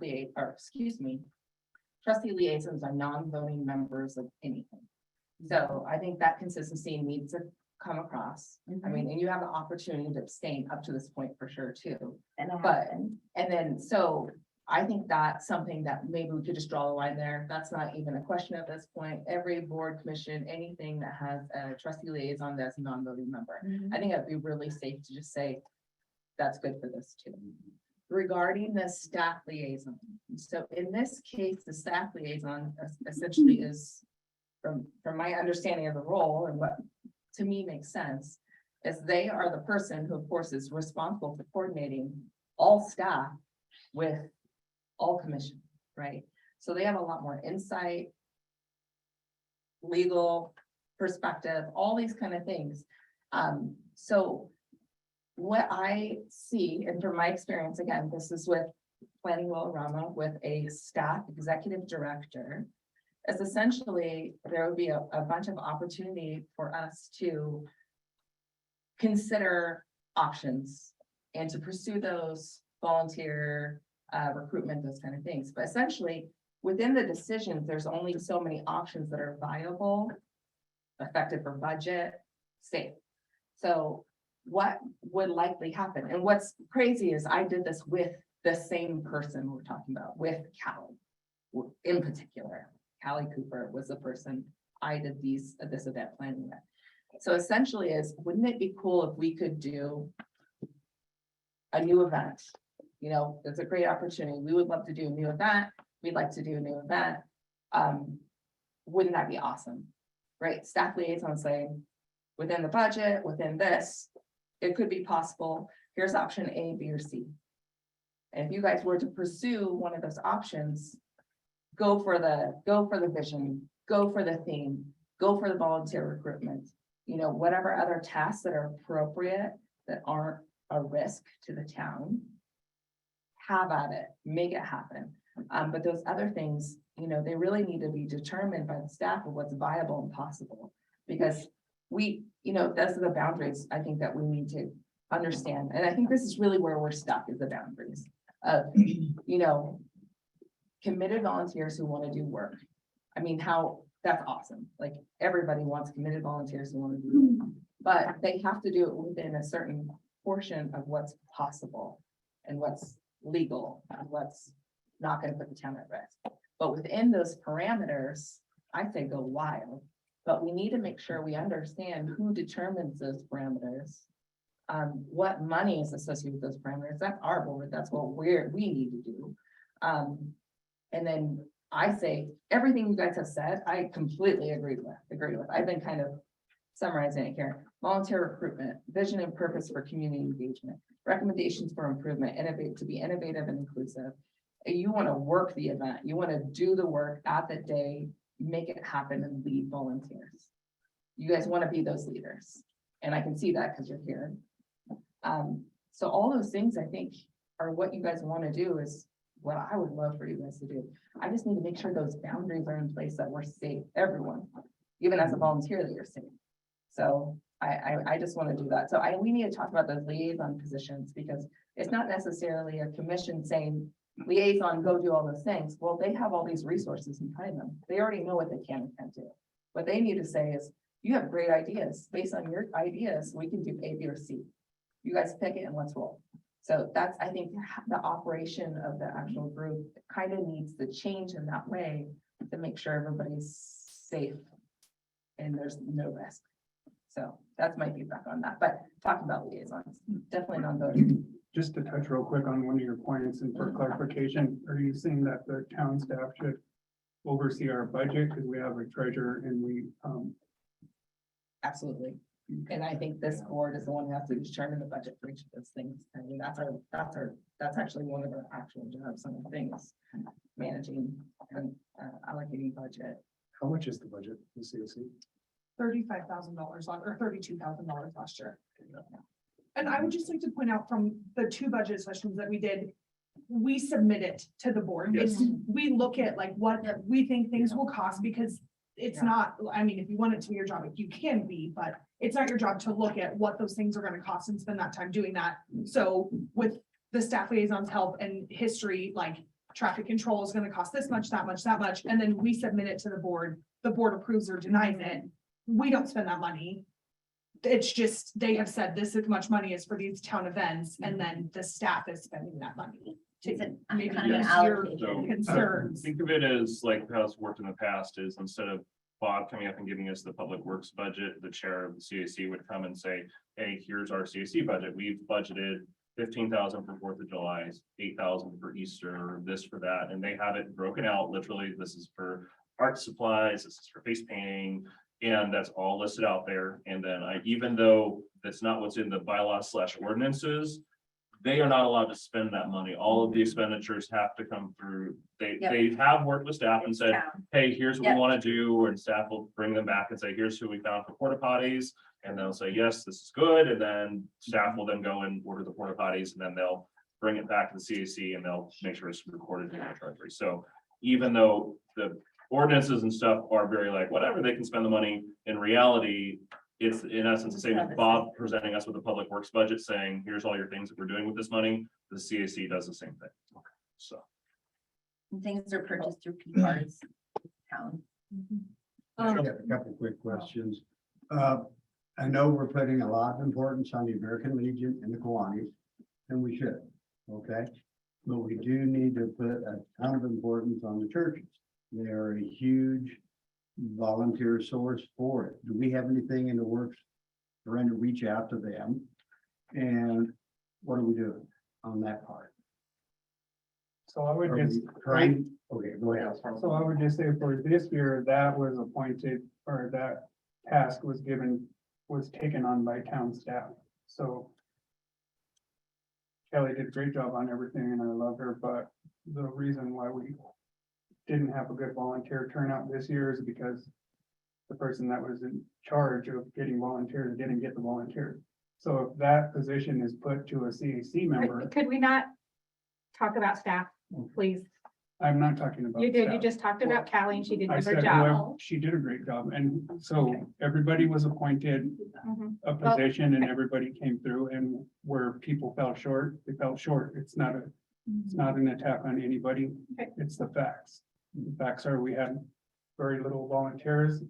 trustee liaisons are non-voting members of anything. So I think that consistency needs to come across. I mean, and you have the opportunity to abstain up to this point for sure too. And I But, haven't. and then, so I think that's something that maybe we could just draw the line there. That's not even a question at this point. Every board, commission, anything that has a trustee liaison that's a non-voting member. I think it'd be really safe to just say, that's good for this too. Regarding the staff liaison, so in this case, the staff liaison essentially is, from my understanding of the role and what to me makes sense, is they are the person who, of course, is responsible for coordinating all staff with all commission, right? So they have a lot more insight, legal perspective, all these kind of things. So what I see, and from my experience, again, this is with Planning Rama with a staff executive director, is essentially there would be a bunch of opportunity for us to consider options and to pursue those volunteer recruitment, those kind of things. But essentially, within the decisions, there's only so many options that are viable, effective for budget, safe. So what would likely happen? And what's crazy is I did this with the same person we're talking about, with Callie in particular. Callie Cooper was the person I did this event planning with. So essentially wouldn't it be cool if we could do a new event? You know, it's a great opportunity. We would love to do a new event. We'd like to do a new event. Wouldn't that be awesome? Right? Staff liaison saying, within the budget, within this, it could be possible. Here's option A, B, or C. And if you guys were to pursue one of those options, go for the vision, go for the theme, go for the volunteer recruitment, you know, whatever other tasks that are appropriate that aren't a risk to the town, have at it, make it happen. But those other things, you know, they really need to be determined by the staff of what's viable and possible. Because we, you know, those are the boundaries I think that we need to understand. And I think this is really where we're stuck, is the boundaries of, you know, committed volunteers who want to do work. I mean, that's awesome. Like, everybody wants committed volunteers who want to do it, but they have to do it within a certain portion of what's possible and what's legal and what's not going to put the town at risk. But within those parameters, I say go wild, but we need to make sure we understand who determines those parameters. What money is associated with those parameters. That's our board. That's what we need to do. And then I say, everything you guys have said, I completely agree with. I've been kind of summarizing it here. Volunteer recruitment, vision and purpose for community engagement, recommendations for improvement, to be innovative and inclusive. You want to work the event. You want to do the work at the day, make it happen, and lead volunteers. You guys want to be those leaders. And I can see that because you're here. So all those things I think are what you guys want to do, is what I would love for you guys to do. I just need to make sure those boundaries are in place, that we're safe, everyone, even as a volunteer, that you're safe. So I just want to do that. So we need to talk about those liaison positions, because it's not necessarily a commission saying, liaison, go do all those things. Well, they have all these resources behind them. They already know what they can and can't do. What they need to say is, you have great ideas. Based on your ideas, we can do A, B, or C. You guys pick it and let's roll. So that's, I think, the operation of the actual group kind of needs to change in that way to make sure everybody's safe and there's no risk. So that's my feedback on that. But talking about liaisons, definitely non-voting. Just to touch real quick on one of your points, and for clarification, are you saying that the town staff should oversee our budget because we have a treasurer and we, Absolutely. And I think this board is the one who has to determine the budget for each of those things. I mean, that's actually one of our actual jobs. Some of the things, managing and allocating budget. How much is the budget, the COC? $35,000 or $32,000 last year. And I would just like to point out, from the 2 budget sessions that we did, we submit it to the board. Yes. We look at like what we think things will cost, because it's not, I mean, if you want it to be your job, you can be, but it's not your job to look at what those things are going to cost and spend that time doing that. So with the staff liaisons help and history, like traffic control is gonna cost this much, that much, that much, and then we submit it to the board approves or denies it. We don't spend that money. It's just, they have said this is much money is for these town events, and then the staff is spending that money. It's a Maybe kind of an use your allocation. concerns. Think of it as like how it's worked in the past is instead of Bob coming up and giving us the public works budget, the chair of the CAC would come and say, hey, here's our CAC budget. We've budgeted 15,000 for 4th of July, 8,000 for Easter, this for that. And they have it broken out. Literally, this is for art supplies, this is for face painting, and that's all listed out there. And then even though that's not what's in the bylaws / ordinances, they are not allowed to spend that money. All of the expenditures have to come through. They have worked with staff and said, hey, here's what we want to do, and staff will bring them back and say, here's who we found for porta potties. And they'll say, yes, this is good. And then staff will then go and order the porta potties, and then they'll bring it back to the CAC and they'll make sure it's recorded in the treasury. So even though the ordinances and stuff are very like, whatever, they can spend the money, in reality, it's in essence the same as Bob presenting us with a public works budget saying, here's all your things that we're doing with this money. The CAC does the same thing. So. Things are purchased through P cards. Town. I have a couple quick questions. I know we're putting a lot of importance on the American Legion and the Kiwanis, and we should, okay? But we do need to put a ton of importance on the churches. They are a huge volunteer source for it. Do we have anything in the works trying to reach out to them? And what are we doing on that part? So I would Are just, we trying? Okay, go ahead. so I would just say for this year, that was appointed, or that task was taken on by town staff. So Kelly did a great job on everything and I love her, but the reason why we didn't have a good volunteer turnout this year is because the person that was in charge of getting volunteers didn't get the volunteers. So if that position is put to a CAC member, Could we not talk about staff, please? I'm not talking about. You did, you staff. just talked about Callie and she did I her said, job. whoever- she did a great job, and so everybody was appointed Mhm. a position and everybody came through, and where people fell short, they fell short. It's not an attack on anybody. Okay. It's the facts. The facts are we had very little volunteers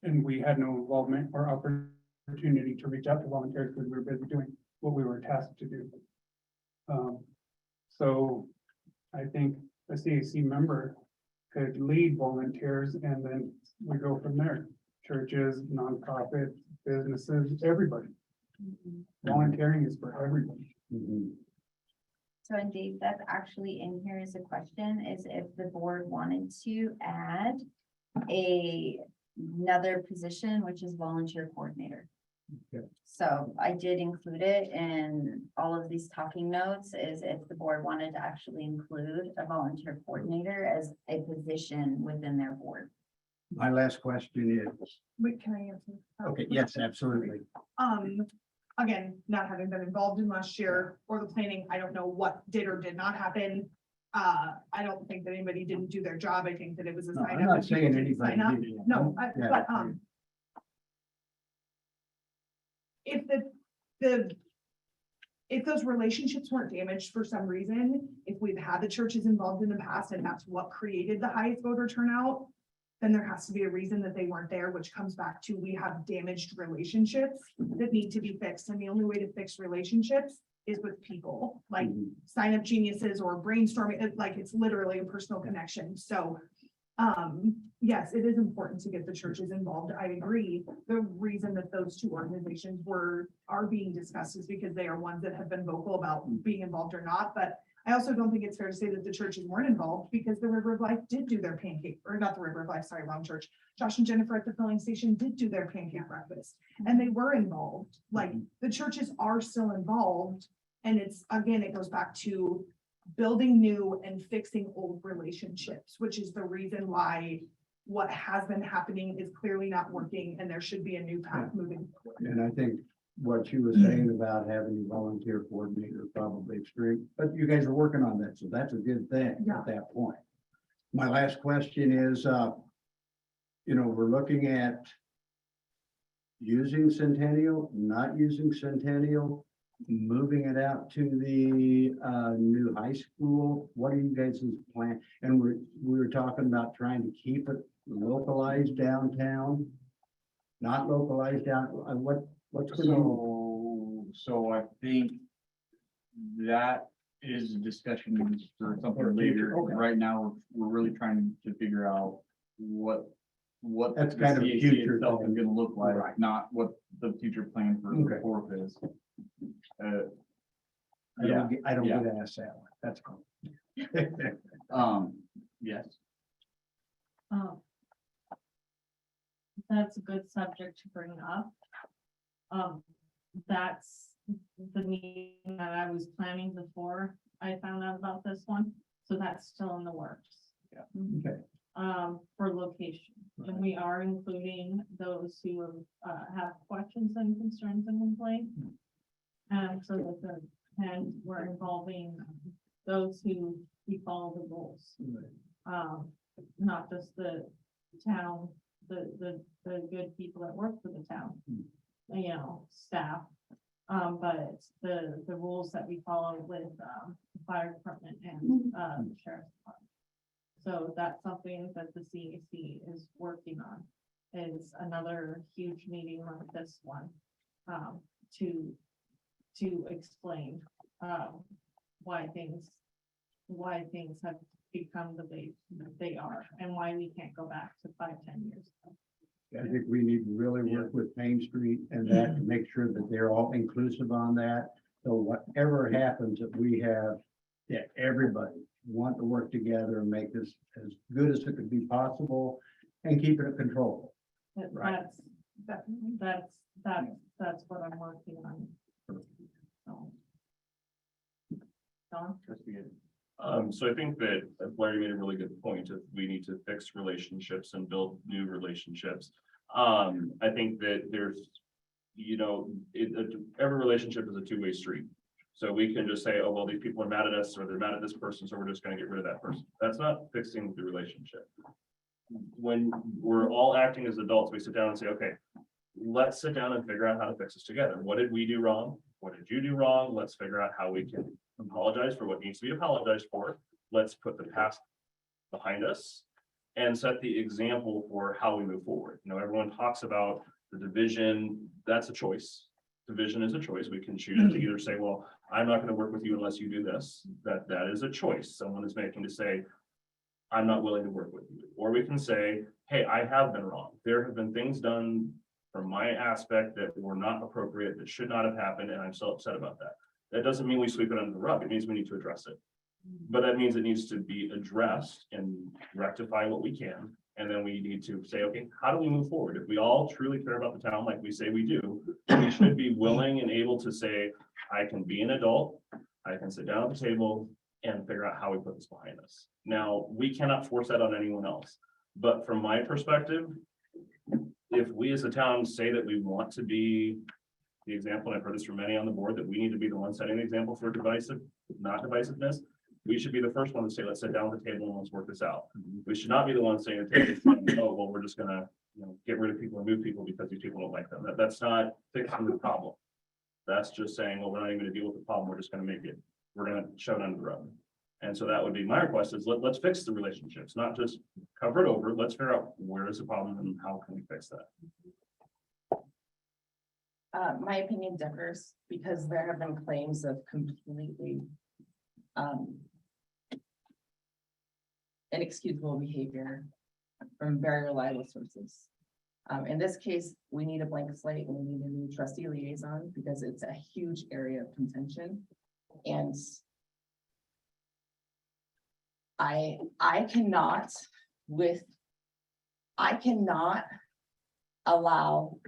and we had no involvement or opportunity to reach out to volunteers because we were busy doing what we were tasked to do. So I think a CAC member could lead volunteers and then we go from there. Churches, nonprofits, businesses, everybody. Volunteering is for everybody. Mhm. So, and Dave, that's actually in here as a question, is if the board wanted to add another position, which is volunteer coordinator. Okay. So I did include it in all of these talking notes, is if the board wanted to actually include a volunteer coordinator as a position within their board. My last question is, Wait, can I answer? okay, yes, absolutely. Again, not having been involved in last year or the planning, I don't know what did or did not happen. I don't think that anybody didn't do their job. I think that it was a No, sign I'm up. not and people saying didn't anybody sign up. did it. No, Yeah. but, if if those relationships weren't damaged for some reason, if we've had the churches involved in the past and that's what created the highest voter turnout, then there has to be a reason that they weren't there, which comes back to we have damaged relationships that need to be fixed. And the only way to fix relationships is with people, like sign up geniuses or brainstorming, like it's literally a personal connection. So yes, it is important to get the churches involved. I agree. The reason that those two organizations are being discussed is because they are ones that have been vocal about being involved or not. But I also don't think it's fair to say that the churches weren't involved because the River of Life did do their pancake, or not the River of Life, sorry, wrong church. Josh and Jennifer at the filling station did do their pancake breakfast and they were involved. Like the churches are still involved. And it's, again, it goes back to building new and fixing old relationships, which is the reason why what has been happening is clearly not working and there should be a new path moving forward. And I think what you were saying about having a volunteer coordinator is probably extreme, but you guys are working on that, so that's a good thing Yeah. at that point. My last question is, we're looking at using Centennial, not using Centennial. moving it out to the new high school. What are you guys' plan? And we were talking about trying to keep it localized downtown. Not localized down, what's going on? So I think that is a discussion for something later. Okay. Right now, we're really trying to figure out what That's the kind of a CAC future itself is thing. gonna look like, Right. not what the future plan for the Okay. fourth is. I don't yeah. get asked that one, that's cool. Yes, Oh. That's a good subject to bring up. That's the meeting that I was planning before I found out about this one, so that's still in the works. Okay. For location, and we are including those who have questions and concerns and complaints. So that and we're involving those who we follow the rules. Not just the town, the good people that work for the town, you know, staff. But the rules that we follow with, the fire department and, the sheriff's department. So that's something that the CAC is working on, is another huge meeting like this one, to explain, why things have become the way that they are, and why we can't go back to 5-10 years ago. I think we need to really work with Main Street and that to make sure that they're all inclusive on that. So whatever happens, that we have, that everybody want to work together and make this as good as it could be possible and keep it controllable. Right. That's what I'm working on. So. Don? So I think that Larry made a really good point of we need to fix relationships and build new relationships. I think that there's, you know, every relationship is a two-way street. So we can just say, oh, well, these people are mad at us or they're mad at this person, so we're just gonna get rid of that person. That's not fixing the relationship. When we're all acting as adults, we sit down and say, okay, let's sit down and figure out how to fix this together. What did we do wrong? What did you do wrong? Let's figure out how we can apologize for what needs to be apologized for. Let's put the past behind us and set the example for how we move forward. You know, everyone talks about the division. That's a choice. Division is a choice. We can choose to either say, well, I'm not going to work with you unless you do this. That is a choice someone is making to say, I'm not willing to work with you. Or we can say, hey, I have been wrong. There have been things done from my aspect that were not appropriate, that should not have happened, and I'm so upset about that. That doesn't mean we sweep it under the rug. It means we need to address it. But that means it needs to be addressed and rectify what we can. And then we need to say, okay, how do we move forward? If we all truly care about the town like we say we do, we should be willing and able to say, I can be an adult, I can sit down at the table and figure out how we put this behind us. Now, we cannot force that on anyone else. But from my perspective, if we as a town say that we want to be the example, and I've heard this from many on the board, that we need to be the one setting the example for not divisiveness, we should be the first one to say, let's sit down at the table and let's work this out. We should not be the one saying, oh, well, we're just gonna, you know, get rid of people and move people because these people don't like them. That's not fixing the problem. That's just saying, well, we're not even gonna deal with the problem. We're just gonna we're gonna shove it under the rug. And so that would be my request is let's fix the relationships, not just cover it over. Let's figure out where is the problem and how can we fix that. My opinion differs because there have been claims of completely inexcusable behavior from very reliable sources. In this case, we need a blank slate and we need a new trustee liaison because it's a huge area of contention. And I cannot allow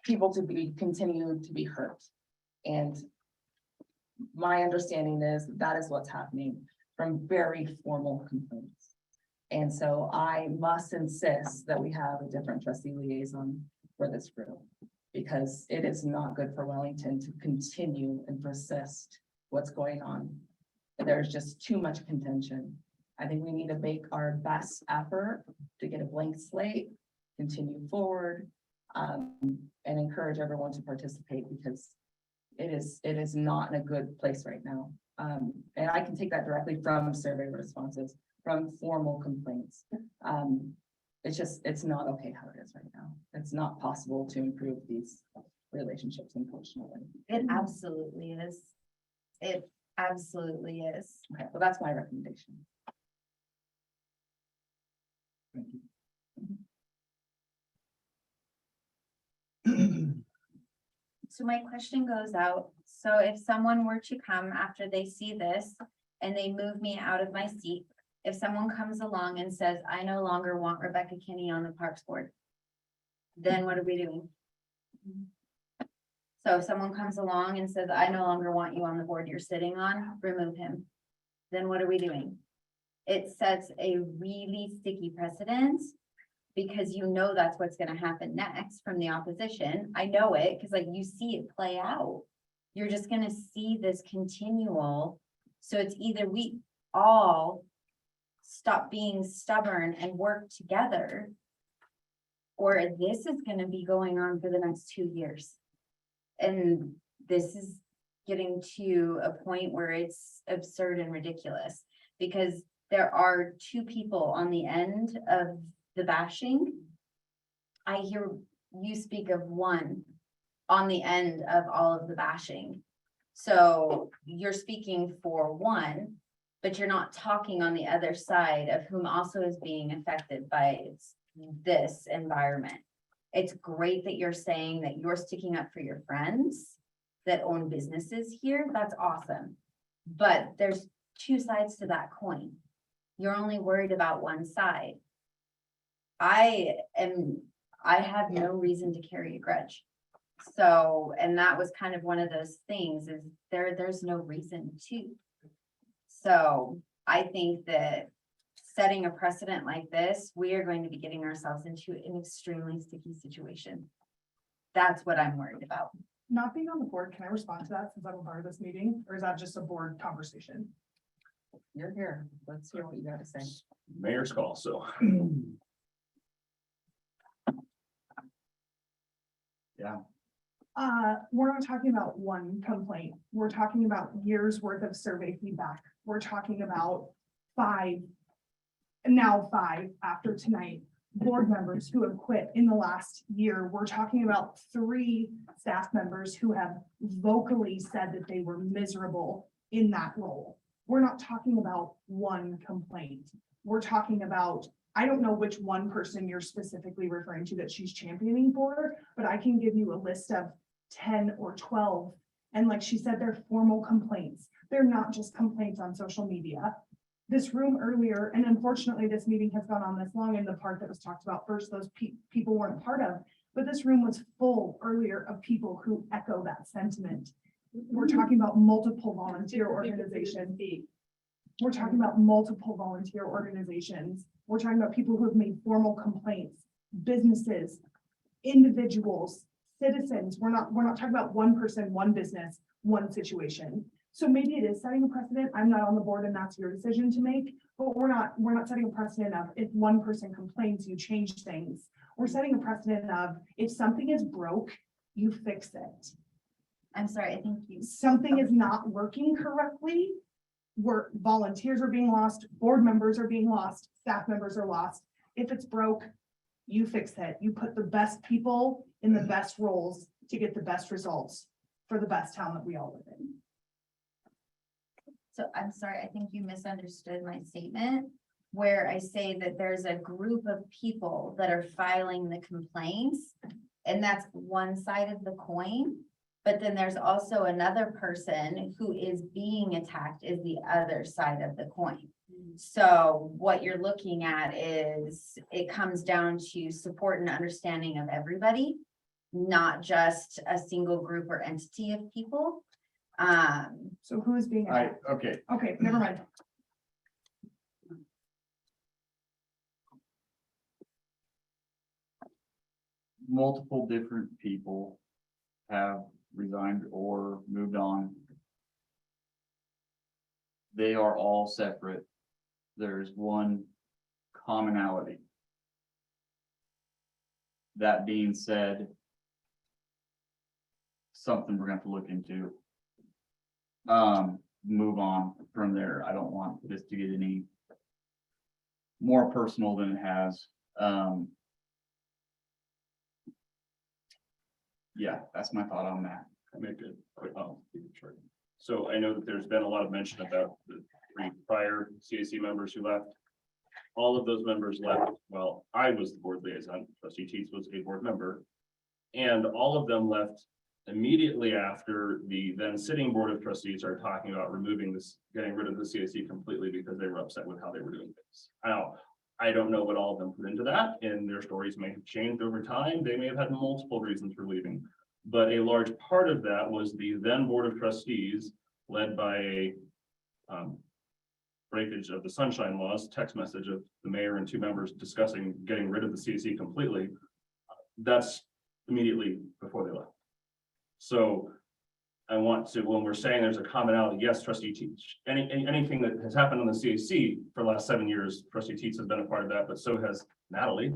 people to continue to be hurt. And my understanding is that is what's happening from very formal complaints. And so I must insist that we have a different trustee liaison for this group because it is not good for Wellington to continue and persist what's going on. There's just too much contention. I think we need to make our best effort to get a blank slate, continue forward. And encourage everyone to participate because it is not in a good place right now. And I can take that directly from survey responses, from formal complaints. It's not okay how it is right now. It's not possible to improve these relationships, unfortunately. It absolutely is. It absolutely is. Okay, well, that's my recommendation. Thank you. So my question goes out, so if someone were to come after they see this and they move me out of my seat, if someone comes along and says, I no longer want Rebecca Kinney on the Parks Board, then what are we doing? So if someone comes along and says, I no longer want you on the board you're sitting on, remove him. Then what are we doing? It sets a really sticky precedent because you know that's what's gonna happen next from the opposition. I know it, because like you see it play out. You're just gonna see this continual. So it's either we all stop being stubborn and work together, or this is gonna be going on for the next 2 years. And this is getting to a point where it's absurd and ridiculous, because there are 2 people on the end of the bashing. I hear you speak of 1 on the end of all of the bashing. So you're speaking for 1, but you're not talking on the other side of whom also is being affected by this environment. It's great that you're saying that you're sticking up for your friends that own businesses here. That's awesome. But there's 2 sides to that coin. You're only worried about 1 side. I have no reason to carry a grudge. So, and that was kind of one of those things is there's no reason to. So I think that setting a precedent like this, we are going to be getting ourselves into an extremely sticky situation. That's what I'm worried about. Not being on the board, can I respond to that since I'm a part of this meeting, or is that just a board conversation? You're here. Let's hear what you gotta say. Mayor's call, so. Yeah, We're not talking about 1 complaint. We're talking about years worth of survey feedback. We're talking about 5, now 5 after tonight, board members who have quit in the last year. We're talking about 3 staff members who have vocally said that they were miserable in that role. We're not talking about 1 complaint. We're talking about, I don't know which 1 person you're specifically referring to that she's championing for, but I can give you a list of 10 or 12. And like she said, they're formal complaints. They're not just complaints on social media. This room earlier, and unfortunately this meeting has gone on this long, in the part that was talked about first, those people weren't part of, but this room was full earlier of people who echo that sentiment. We're talking about multiple volunteer organizations. We're talking about multiple volunteer organizations. We're talking about people who have made formal complaints, businesses, individuals, citizens. We're not talking about 1 person, 1 business, 1 situation. So maybe it is setting a precedent. I'm not on the board and that's your decision to make, but we're not setting a precedent of if 1 person complains, you change things. We're setting a precedent of if something is broke, you fix it. I'm sorry, I think you. Something is not working correctly, where volunteers are being lost, board members are being lost, staff members are lost. If it's broke, you fix it. You put the best people in the best roles to get the best results for the best town that we all live in. So I'm sorry, I think you misunderstood my statement where I say that there's a group of people that are filing the complaints, and that's 1 side of the coin. But then there's also another person who is being attacked is the other side of the coin. So what you're looking at is it comes down to support and understanding of everybody, not just a single group or entity of people. So who is being attacked? okay, Okay, never mind. multiple different people have resigned or moved on. They are all separate. There's 1 commonality. that being said, something we're gonna have to look into. Move on from there. I don't want this to get any more personal than it has. Yeah, that's my thought on that. I make it quick, I'll keep it short. So I know that there's been a lot of mention about the 3 prior CAC members who left. All of those members left, well, I was the board liaison, trustee Teets was a board member. And all of them left immediately after the then sitting board of trustees started talking about removing this, getting rid of the CAC completely because they were upset with how they were doing things. Now, I don't know what all of them put into that, and their stories may have changed over time. They may have had multiple reasons for leaving. But a large part of that was the then board of trustees led by a breakage of the sunshine laws, text message of the mayor and 2 members discussing getting rid of the CAC completely. That's immediately before they left. So I want to, when we're saying there's a commonality, yes, trustee Teach, anything that has happened on the CAC for the last 7 years, trustee Teach has been a part of that, but so has Natalie.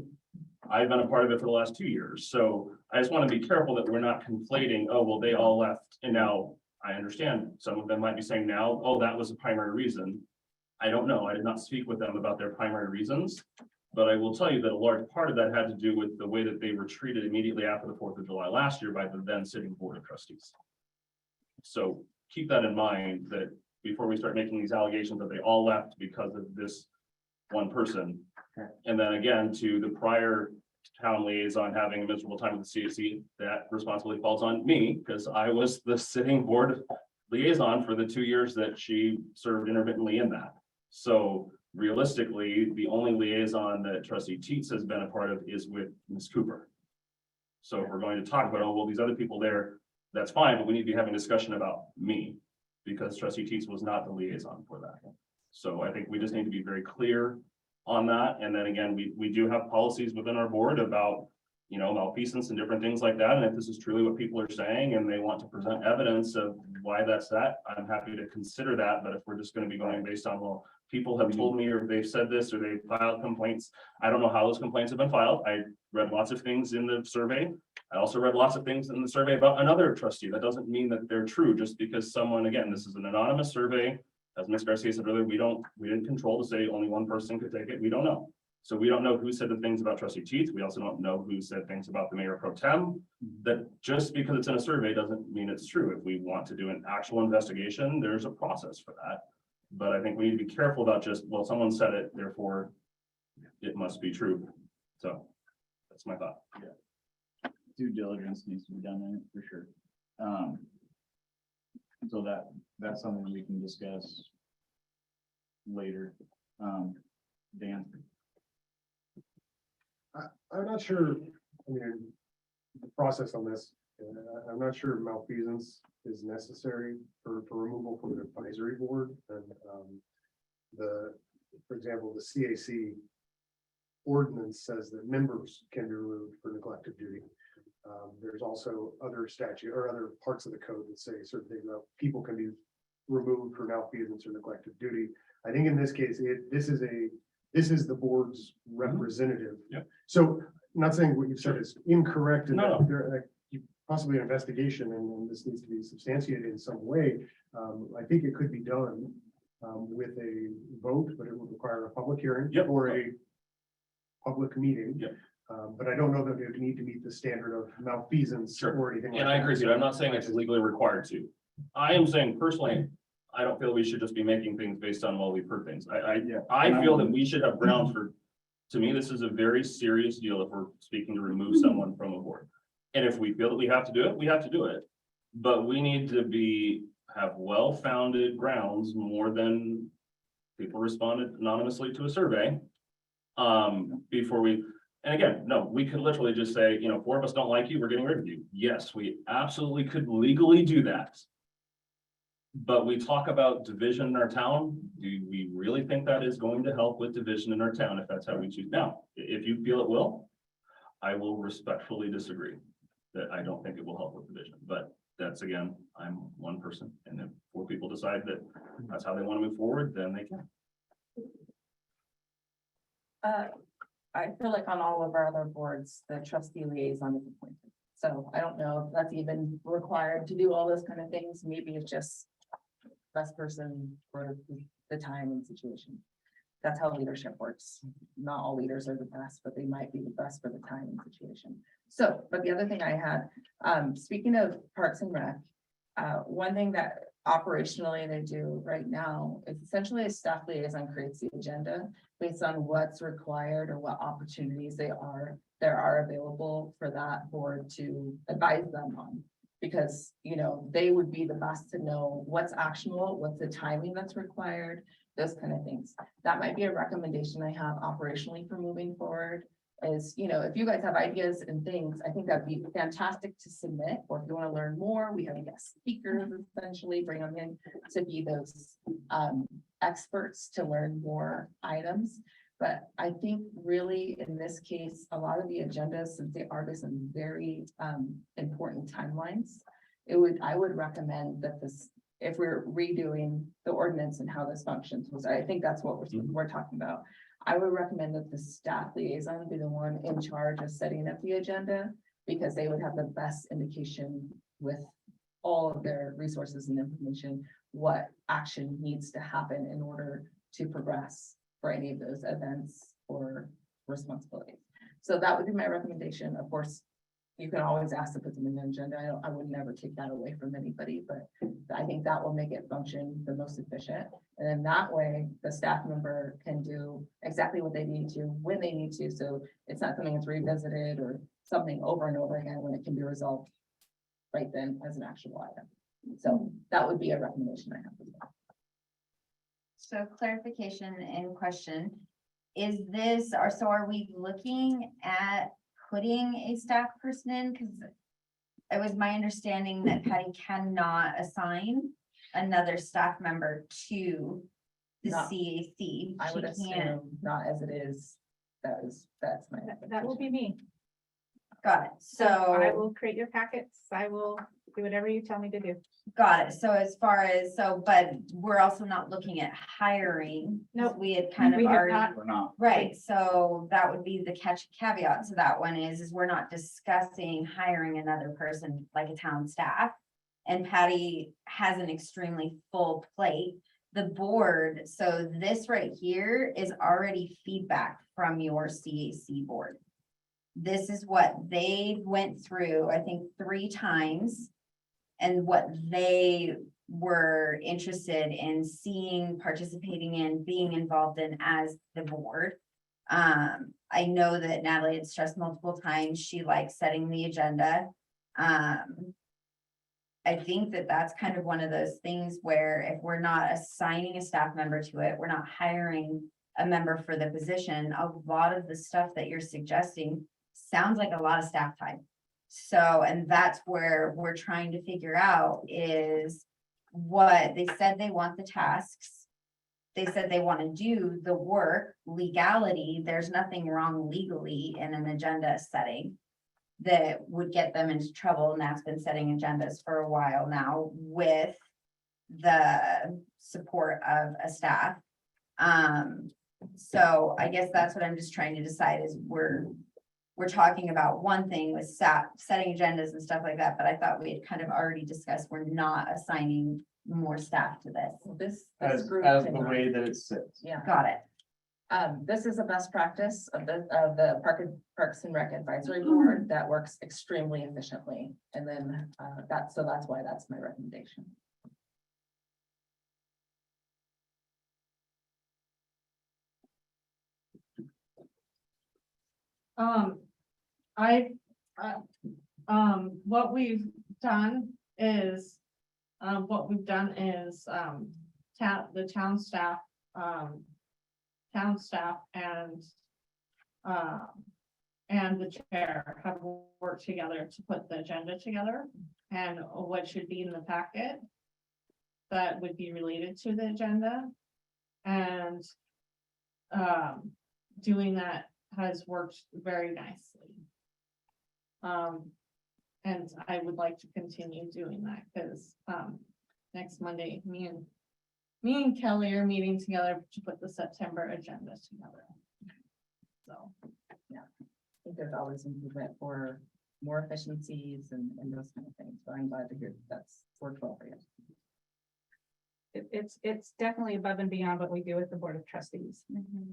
I've been a part of it for the last 2 years. So I just want to be careful that we're not conflating, oh, well, they all left. And now I understand some of them might be saying now, oh, that was the primary reason. I don't know. I did not speak with them about their primary reasons. But I will tell you that a large part of that had to do with the way that they were treated immediately after the 4th of July last year by the then sitting board of trustees. So keep that in mind, that before we start making these allegations that they all left because of this one person. And then again, to the prior town liaison having a miserable time with the CAC, that responsibility falls on me because I was the sitting board liaison for the 2 years that she served intermittently in that. So realistically, the only liaison that trustee Teets has been a part of is with Ms. Cooper. So if we're going to talk about, oh, well, these other people there, that's fine, but we need to be having a discussion about me because trustee Teets was not the liaison for that. So I think we just need to be very clear on that. And then again, we do have policies within our board about, you know, malfeasance and different things like that. And if this is truly what people are saying and they want to present evidence of why that's that, I'm happy to consider that. But if we're just going to be going based on, well, people have told me or they've said this or they've filed complaints, I don't know how those complaints have been filed. I read lots of things in the survey. I also read lots of things in the survey about another trustee. That doesn't mean that they're true just because someone, again, this is an anonymous survey. As Ms. Garcia said earlier, we didn't control to say only one person could take it. We don't know. So we don't know who said the things about trustee Teets. We also don't know who said things about the mayor pro tem. That just because it's in a survey doesn't mean it's true. If we want to do an actual investigation, there's a process for that. But I think we need to be careful about just, well, someone said it, therefore it must be true. So that's my thought. Yeah. Due diligence needs to be done in it for sure. So that's something we can discuss later. Dan. I'm not sure, I mean, the process on this, I'm not sure malfeasance is necessary for removal from the advisory board. And for example, the CAC ordinance says that members can be removed for neglect of duty. There's also other statute or other parts of the code that say certain things about people can be removed for malfeasance or neglect of duty. I think in this case, this is the board's representative. Yep. So I'm not saying what you said is incorrect. And No. that there possibly an investigation and this needs to be substantiated in some way. I think it could be done with a vote, but it would require a public hearing. Yep. Or a public meeting. Yep. But I don't know that it would need to meet the standard of malfeasance Sure. or anything. And I agree with you. I'm not saying it's legally required to. I am saying personally, I don't feel we should just be making things based on, well, we've heard things. I feel that we should have grounds for, to me, this is a very serious deal if we're speaking to remove someone from a board. And if we feel that we have to do it, we have to do it. But we need to have well-founded grounds more than people responded anonymously to a survey. Before we, and again, no, we could literally just say, you know, 4 of us don't like you, we're getting rid of you. Yes, we absolutely could legally do that. But we talk about division in our town. Do we really think that is going to help with division in our town if that's how we choose? Now, if you feel it will, I will respectfully disagree that I don't think it will help with division. But that's, again, I'm one person. And if 4 people decide that that's how they want to move forward, then they can. I feel like on all of our other boards, the trustee liaison is appointed. So I don't know if that's even required to do all those kind of things. Maybe it's just best person for the time and situation. That's how leadership works. Not all leaders are the best, but they might be the best for the time and situation. So, but the other thing I had, speaking of Parks and Rec, one thing that operationally they do right now is essentially a staff liaison creates the agenda based on what's required or what opportunities there are available for that board to advise them on. Because, you know, they would be the best to know what's actionable, what's the timing that's required, those kind of things. That might be a recommendation I have operationally for moving forward. Is, you know, if you guys have ideas and things, I think that'd be fantastic to submit, or if you want to learn more, we have guest speakers, essentially bring them in to be those experts to learn more items. But I think really in this case, a lot of the agendas, since they are some very important timelines, I would recommend that this, if we're redoing the ordinance and how this functions, was I think that's what we're talking about. I would recommend that the staff liaison be the one in charge of setting up the agenda, because they would have the best indication with all of their resources and information, what action needs to happen in order to progress for any of those events or responsibilities. So that would be my recommendation. Of course, you can always ask to put them in the agenda. I would never take that away from anybody, but I think that will make it function the most efficient. And then that way, the staff member can do exactly what they need to, when they need to. So it's not something that's revisited or something over and over again when it can be resolved right then as an actual item. So that would be a recommendation I have as well. So clarification and question, is this, or so are we looking at putting a staff person in? Because it was my understanding that Patty cannot assign another staff member to the Not- CAC. I would She can't. assume not as it is. That's my. That will be me. Got it. I So, will create your packets. I will do whatever you tell me to do. got it. So as far as, but we're also not looking at hiring. 'Cause Nope. We had kind of We have already. not. We're not. Right, so that would be the caveat to that one is we're not discussing hiring another person like a town staff. And Patty has an extremely full plate. The board, so this right here is already feedback from your CAC board. This is what they went through, I think, 3 times. And what they were interested in seeing, participating in, being involved in as the board. I know that Natalie had stressed multiple times, she likes setting the agenda. I think that that's kind of one of those things where if we're not assigning a staff member to it, we're not hiring a member for the position, a lot of the stuff that you're suggesting sounds like a lot of staff time. So, and that's where we're trying to figure out is what they said they want the tasks. They said they want to do the work, legality, there's nothing wrong legally in an agenda setting that would get them into trouble, and that's been setting agendas for a while now with the support of a staff. So I guess that's what I'm just trying to decide is we're talking about one thing with setting agendas and stuff like that, but I thought we had kind of already discussed, we're not assigning more staff to this. This As group the cannot- way that it sits. Yeah. Got it. This is a best practice of the Parks and Rec Advisory Board that works extremely efficiently. And then that's why that's my recommendation. What we've done is, the town staff and the chair have worked together to put the agenda together and what should be in the packet that would be related to the agenda. And doing that has worked very nicely. And I would like to continue doing that because next Monday, me and Kelly are meeting together to put the September agenda together. So there's always improvement for more efficiencies and those kind of things, but I'm glad to hear that's worked well for you. It's definitely above and beyond what we do with the Board of Trustees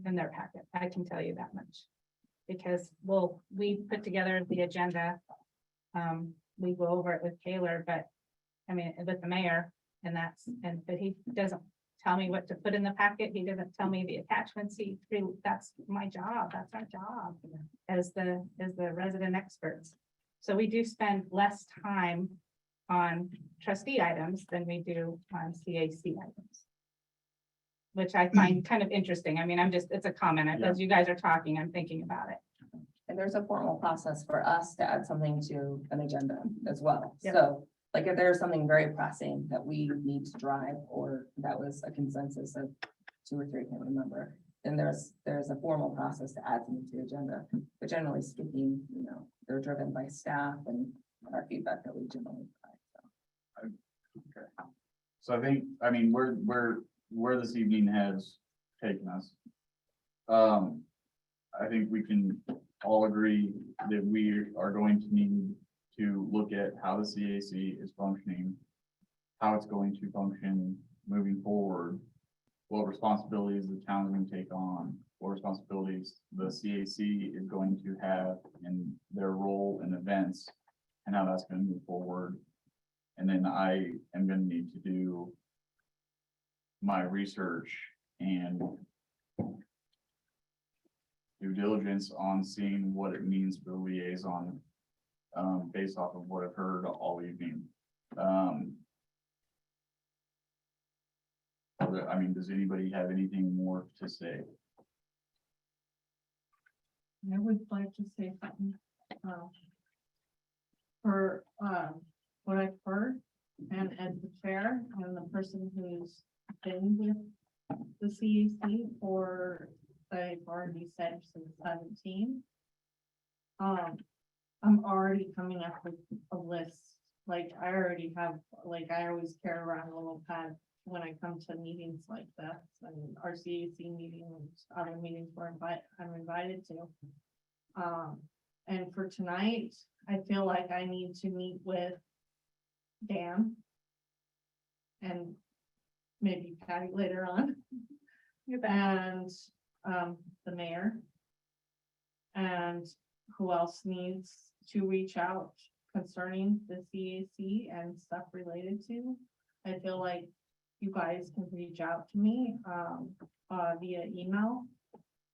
in their packet. I can tell you that much. Because, well, we put together the agenda. We go over it with Taylor, but I mean, with the mayor, but he doesn't tell me what to put in the packet. He doesn't tell me the attachments. That's my job. That's our job as the resident experts. So we do spend less time on trustee items than we do on CAC items. Which I find kind of interesting. I mean, it's a comment. As you guys are talking, I'm thinking about it. And there's a formal process for us to add something to an agenda as well. Yep. So like if there's something very pressing that we need to drive, or that was a consensus of 2 or 3, I can't remember, then there's a formal process to add something to the agenda. But generally speaking, they're driven by staff and our feedback that we generally provide. Okay. So I mean, where this evening has taken us. I think we can all agree that we are going to need to look at how the CAC is functioning, how it's going to function moving forward, what responsibilities the town is going to take on, what responsibilities the CAC is going to have in their role in events, and how that's going to move forward. And then I am going to need to do my research and due diligence on seeing what it means for the liaison, based off of what I've heard all evening. I mean, does anybody have anything more to say? I would like to say something. For what I've heard, and as the chair and the person who's been with the CAC for, I've already said since 17. I'm already coming up with a list. Like I already have, like I always carry around a little pad when I come to meetings like this and our CAC meetings, other meetings where I'm invited to. And for tonight, I feel like I need to meet with Dan and maybe Patty later on, and the mayor. And who else needs to reach out concerning the CAC and stuff related to? I feel like you guys can reach out to me via email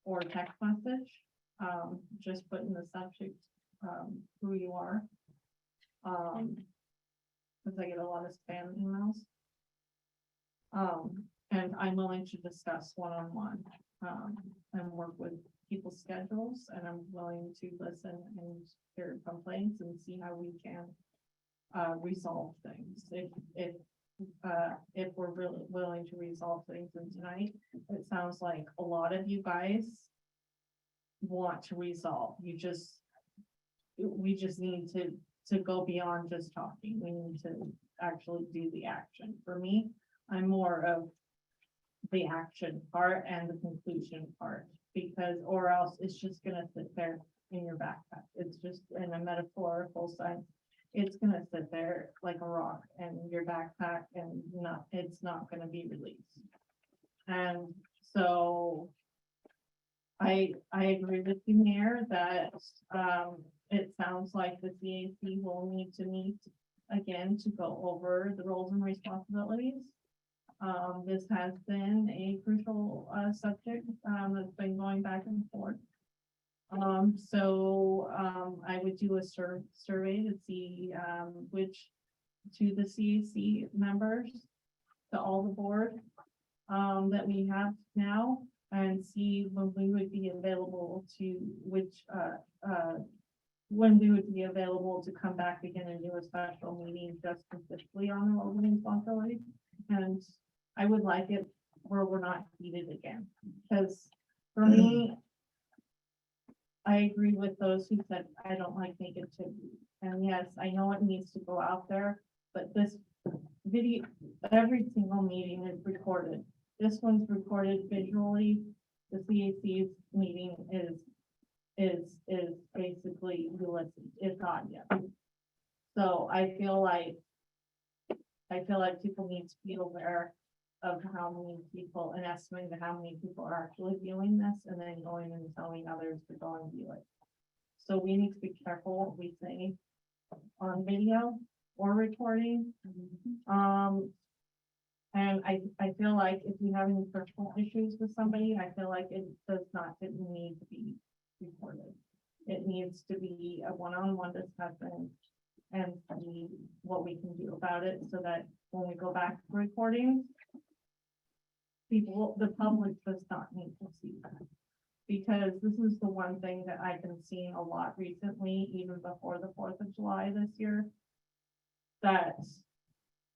or text message. Just put in the subject who you are. Because I get a lot of spam emails. And I'm willing to discuss one-on-one and work with people's schedules, and I'm willing to listen and hear complaints and see how we can resolve things. If we're really willing to resolve things, and tonight, it sounds like a lot of you guys want to resolve. We just need to go beyond just talking. We need to actually do the action. For me, I'm more of the action part and the conclusion part, because or else it's just gonna sit there in your backpack. It's just in a metaphorical sense. It's gonna sit there like a rock in your backpack and it's not gonna be released. And so I agree with you, Mayor, that it sounds like the CAC will need to meet again to go over the roles and responsibilities. This has been a crucial subject that's been going back and forth. So I would do a survey to see which to the CAC members, to all the board that we have now, and see when we would be available to when we would be available to come back again and do a special meeting just specifically on the roles and responsibilities. And I would like it where we're not heated again, because for me, I agree with those who said I don't like negativity. And yes, I know it needs to go out there, but this video, every single meeting is recorded. This one's recorded visually. The CAC's meeting is basically Ulysses, is not yet. So I feel like people need to be aware of how many people, and estimating how many people are actually viewing this, and then going and telling others to go and view it. So we need to be careful what we say on video or recording. And I feel like if you have any personal issues with somebody, I feel like it didn't need to be recorded. It needs to be a one-on-one discussion and see what we can do about it, so that when we go back to recording, the public does not need to see that. Because this is the one thing that I've been seeing a lot recently, even before the 4th of July this year, that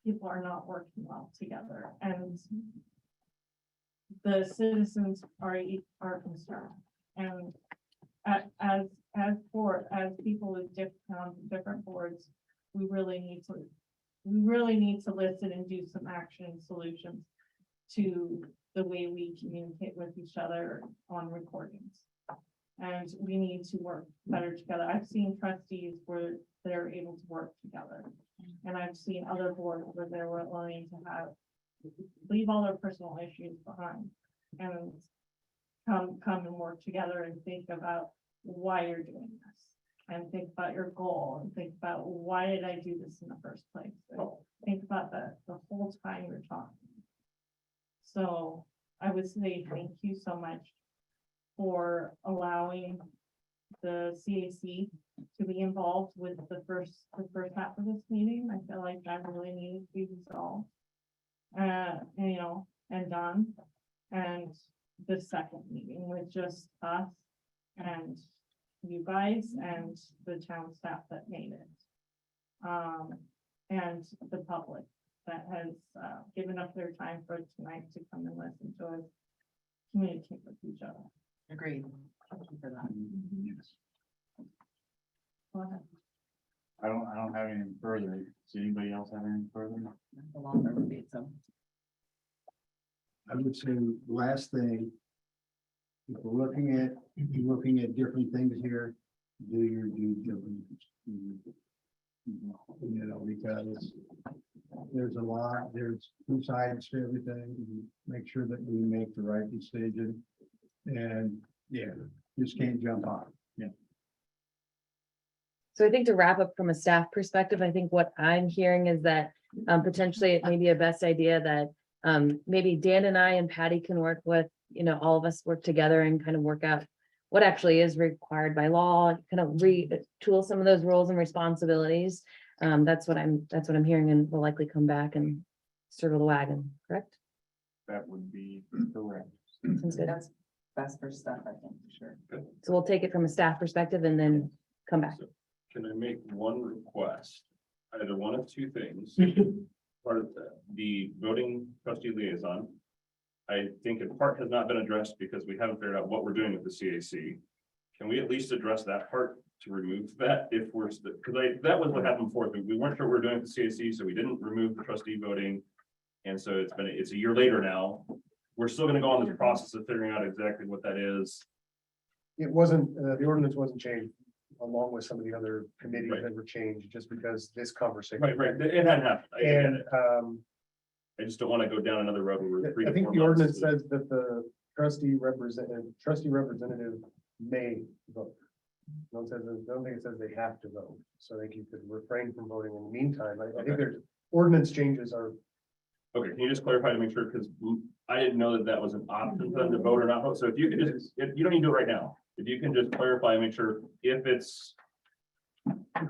people are not working well together, and the citizens are concerned. And as people with different boards, we really need to listen and do some action solutions to the way we communicate with each other on recordings. And we need to work better together. I've seen trustees where they're able to work together. And I've seen other boards where they're willing to leave all their personal issues behind and come and work together and think about why you're doing this. And think about your goal, and think about, why did I do this in the first place? And think about that the whole time you're talking. So I would say thank you so much for allowing the CAC to be involved with the first half of this meeting. I feel like that really needed to be resolved. And done. And the second meeting with just us and you guys and the town staff that made it. And the public that has given up their time for tonight to come and listen to us communicate with each other. Agreed. Thank you for that. Yes. Go ahead. I don't have anything further. Does anybody else have anything further? The longer would be so. I would say last thing, if we're looking at different things here, do your due diligence. Because there's there's two sides to everything. Make sure that we make the right decision. And just can't jump on. So I think to wrap up from a staff perspective, I think what I'm hearing is that potentially it may be a best idea that maybe Dan and I and Patty can work with, all of us work together and kind of work out what actually is required by law, kind of retool some of those roles and responsibilities. That's what I'm hearing, and we'll likely come back and circle the wagon, correct? That would be correct. Sounds good. That's best for stuff, I think, for sure. So we'll take it from a staff perspective and then come back. Can I make one request? Either one of two things. Part of the voting trustee liaison. I think in part has not been addressed because we haven't figured out what we're doing with the CAC. Can we at least address that part to remove that if we're, because that was what happened before. We weren't sure what we're doing with the CAC, so we didn't remove the trustee voting. And so it's a year later now. We're still gonna go on this process of figuring out exactly what that is. It wasn't, the ordinance wasn't changed along with some of the other committees Right. that were changed just because this conversation. Right, it hadn't happened. I get And it. I just don't want to go down another road where we're three I to think 4 the months. ordinance says that the trustee representative may vote. Don't think it says they have to vote, so they could refrain from voting in the meantime. I think there's ordinance changes are. Okay, can you just clarify to make sure, because I didn't know that was an option for them to vote or not vote, so if you could just, you don't need to do it right now. If you can just clarify and make sure if it's,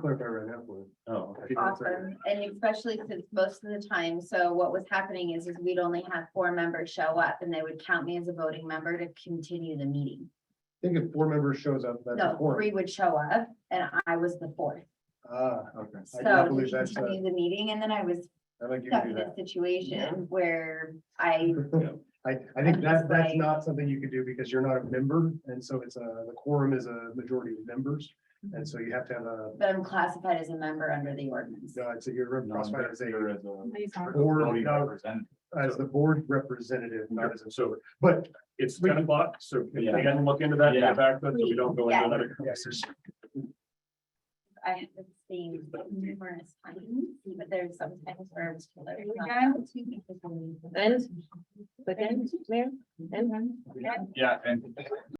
Clarify right now for oh, okay. Awesome, and especially since most of the time, so what was happening is we'd only have 4 members show up and they would count me as a voting member to continue the meeting. I think if 4 members shows up, that's a No, quorum. 3 would show up and I was the 4th. Okay. So I cannot to believe that's, continue the meeting, and then I was I like you stuck to do in that. a situation where I, I think that's like- not something you could do because you're not a member, and so it's the quorum is a majority of members. And so you have to have but I'm classified as a member under the ordinance. you're classified as You're a as a board, voting no, representative. as the board representative, not as a So but It's 10 o'clock, so can you again look into that and get back to us so we don't go into another conversation? I have seen numerous times, but there's sometimes where it's. And, but then, Mayor, and. Yeah, and